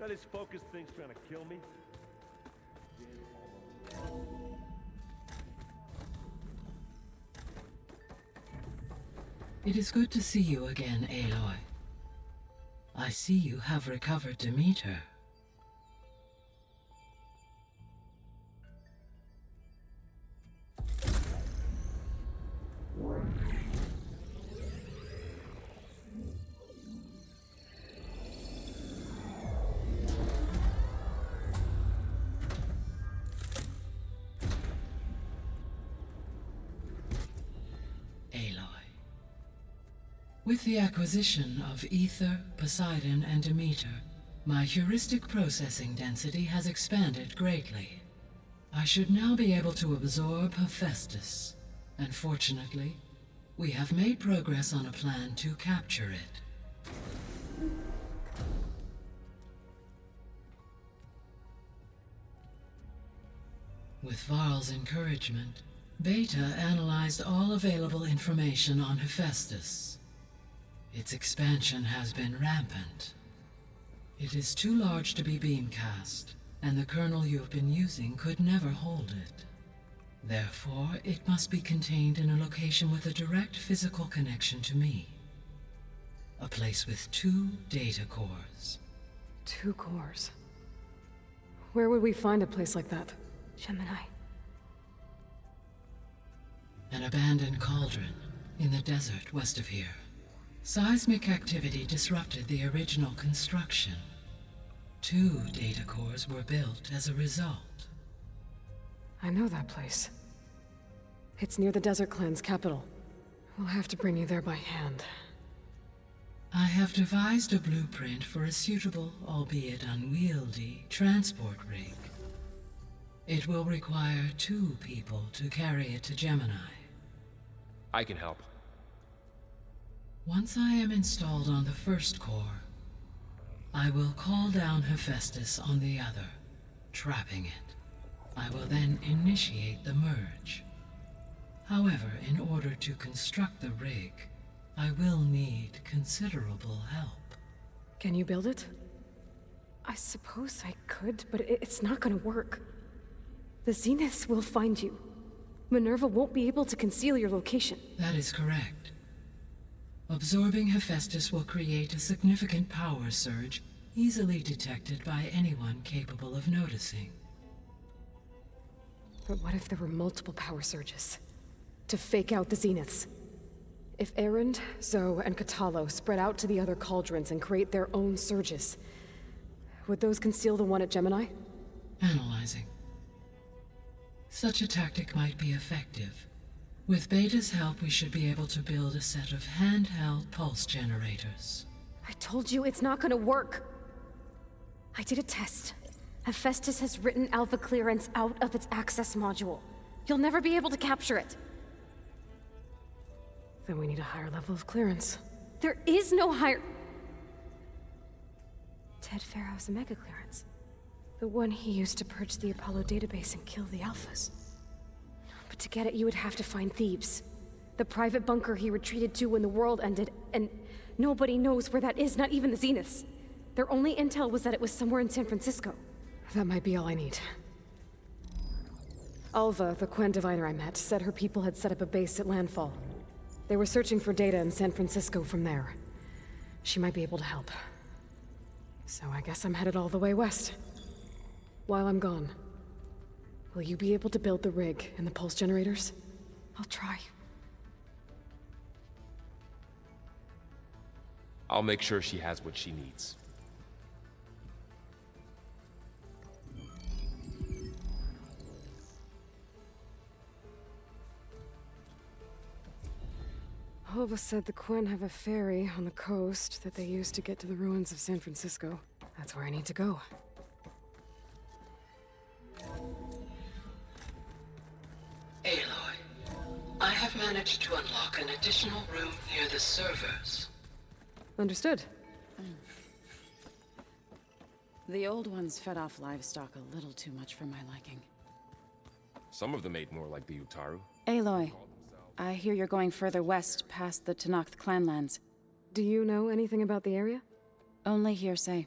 That is focus thing's trying to kill me. It is good to see you again, Aloy. I see you have recovered Demeter. With the acquisition of Ether, Poseidon, and Demeter, my heuristic processing density has expanded greatly. I should now be able to absorb Hephaestus, and fortunately, we have made progress on a plan to capture it. With Varl's encouragement, Beta analyzed all available information on Hephaestus. Its expansion has been rampant. It is too large to be beamcast, and the kernel you have been using could never hold it. Therefore, it must be contained in a location with a direct physical connection to me. A place with 2 data cores. 2 cores? Where would we find a place like that? Gemini. An abandoned cauldron in the desert west of here. Seismic activity disrupted the original construction. 2 data cores were built as a result. I know that place. It's near the Desert Clan's capital. We'll have to bring you there by hand. I have devised a blueprint for a suitable, albeit unwieldy, transport rig. It will require 2 people to carry it to Gemini. I can help. Once I am installed on the first core, I will call down Hephaestus on the other, trapping it. I will then initiate the merge. However, in order to construct the rig, I will need considerable help. Can you build it? I suppose I could, but it's not gonna work. The Zeniths will find you. Minerva won't be able to conceal your location. That is correct. Absorbing Hephaestus will create a significant power surge, easily detected by anyone capable of noticing. But what if there were multiple power surges? To fake out the Zeniths? If Erend, Zoe, and Katalo spread out to the other cauldrons and create their own surges, would those conceal the one at Gemini? Analyzing. Such a tactic might be effective. With Beta's help, we should be able to build a set of handheld pulse generators. I told you it's not gonna work. I did a test. Hephaestus has written Alpha clearance out of its access module. You'll never be able to capture it. Then we need a higher level of clearance. There is no higher... Ted Pharaoh's Omega clearance. The one he used to purge the Apollo database and kill the Alphas. But to get it, you would have to find Thebes. The private bunker he retreated to when the world ended, and nobody knows where that is, not even the Zeniths. Their only intel was that it was somewhere in San Francisco. That might be all I need. Alva, the Quen diviner I met, said her people had set up a base at landfall. They were searching for data in San Francisco from there. She might be able to help. So I guess I'm headed all the way west. While I'm gone, will you be able to build the rig and the pulse generators? I'll try. I'll make sure she has what she needs. Alva said the Quen have a ferry on the coast that they use to get to the ruins of San Francisco. That's where I need to go. Aloy, I have managed to unlock an additional room near the servers. Understood. The old ones fed off livestock a little too much for my liking. Some of them ate more like the Utaru. Aloy, I hear you're going further west past the Tenakth clanlands. Do you know anything about the area? Only hearsay.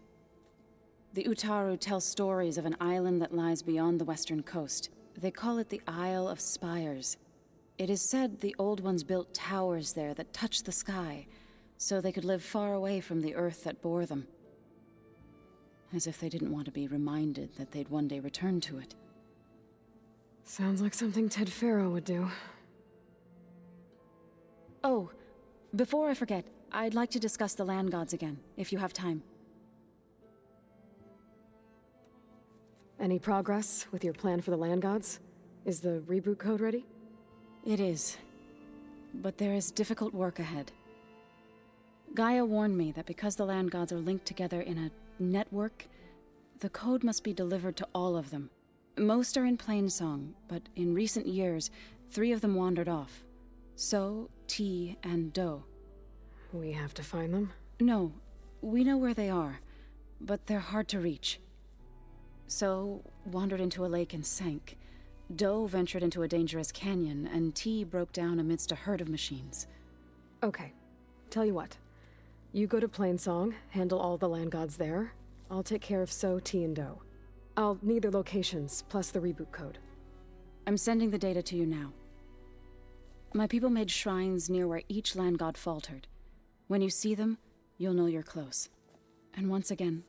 The Utaru tell stories of an island that lies beyond the western coast. They call it the Isle of Spires. It is said the old ones built towers there that touch the sky, so they could live far away from the earth that bore them. As if they didn't want to be reminded that they'd one day return to it. Sounds like something Ted Pharaoh would do. Oh, before I forget, I'd like to discuss the land gods again, if you have time. Any progress with your plan for the land gods? Is the reboot code ready? It is. But there is difficult work ahead. Gaia warned me that because the land gods are linked together in a network, the code must be delivered to all of them. Most are in Plainsong, but in recent years, 3 of them wandered off. So, T, and Do. We have to find them? No, we know where they are, but they're hard to reach. So, wandered into a lake and sank. Do ventured into a dangerous canyon, and T broke down amidst a herd of machines. Okay. Tell you what. You go to Plainsong, handle all the land gods there. I'll take care of So, T, and Do. I'll need their locations, plus the reboot code. I'm sending the data to you now. My people made shrines near where each land god faltered. When you see them, you'll know you're close. And once again,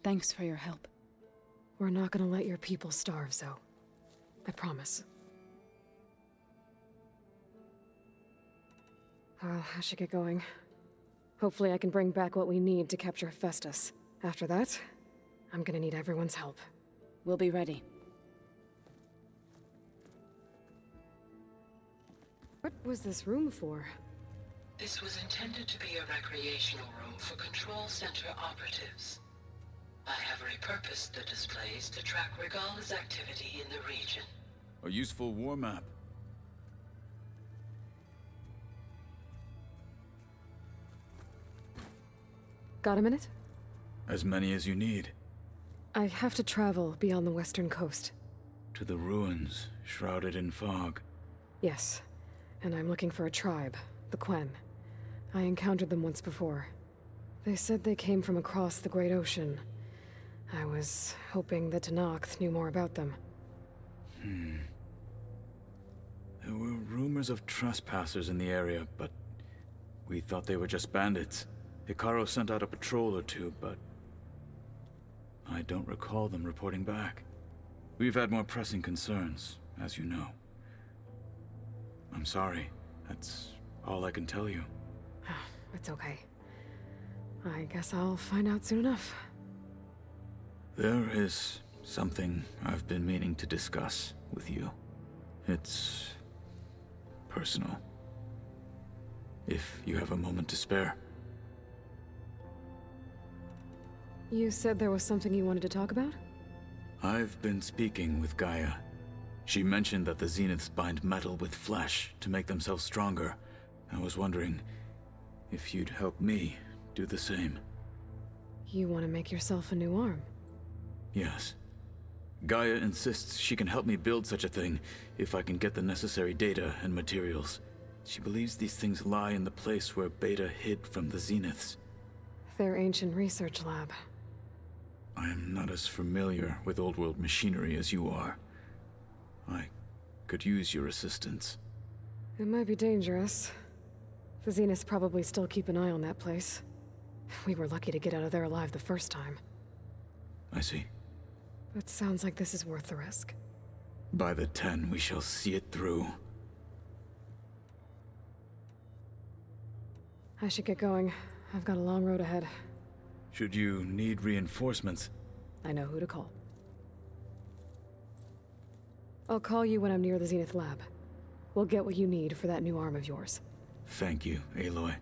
thanks for your help. We're not gonna let your people starve, Zoe. I promise. Well, I should get going. Hopefully I can bring back what we need to capture Hephaestus. After that, I'm gonna need everyone's help. We'll be ready. What was this room for? This was intended to be a recreational room for Control Center operatives. I have repurposed the displays to track Regala's activity in the region. A useful war map. Got a minute? As many as you need. I have to travel beyond the western coast. To the ruins, shrouded in fog. Yes, and I'm looking for a tribe, the Quen. I encountered them once before. They said they came from across the Great Ocean. I was hoping that Tenakth knew more about them. There were rumors of trespassers in the area, but we thought they were just bandits. Hikaru sent out a patrol or two, but I don't recall them reporting back. We've had more pressing concerns, as you know. I'm sorry. That's all I can tell you. It's okay. I guess I'll find out soon enough. There is something I've been meaning to discuss with you. It's personal. If you have a moment to spare. You said there was something you wanted to talk about? I've been speaking with Gaia. She mentioned that the Zeniths bind metal with flesh to make themselves stronger. I was wondering if you'd help me do the same. You want to make yourself a new arm? Yes. Gaia insists she can help me build such a thing if I can get the necessary data and materials. She believes these things lie in the place where Beta hid from the Zeniths. Their ancient research lab. I am not as familiar with old-world machinery as you are. I could use your assistance. It might be dangerous. The Zeniths probably still keep an eye on that place. We were lucky to get out of there alive the first time. I see. But sounds like this is worth the risk. By the 10, we shall see it through. I should get going. I've got a long road ahead. Should you need reinforcements? I know who to call. I'll call you when I'm near the Zenith lab. We'll get what you need for that new arm of yours. Thank you, Aloy.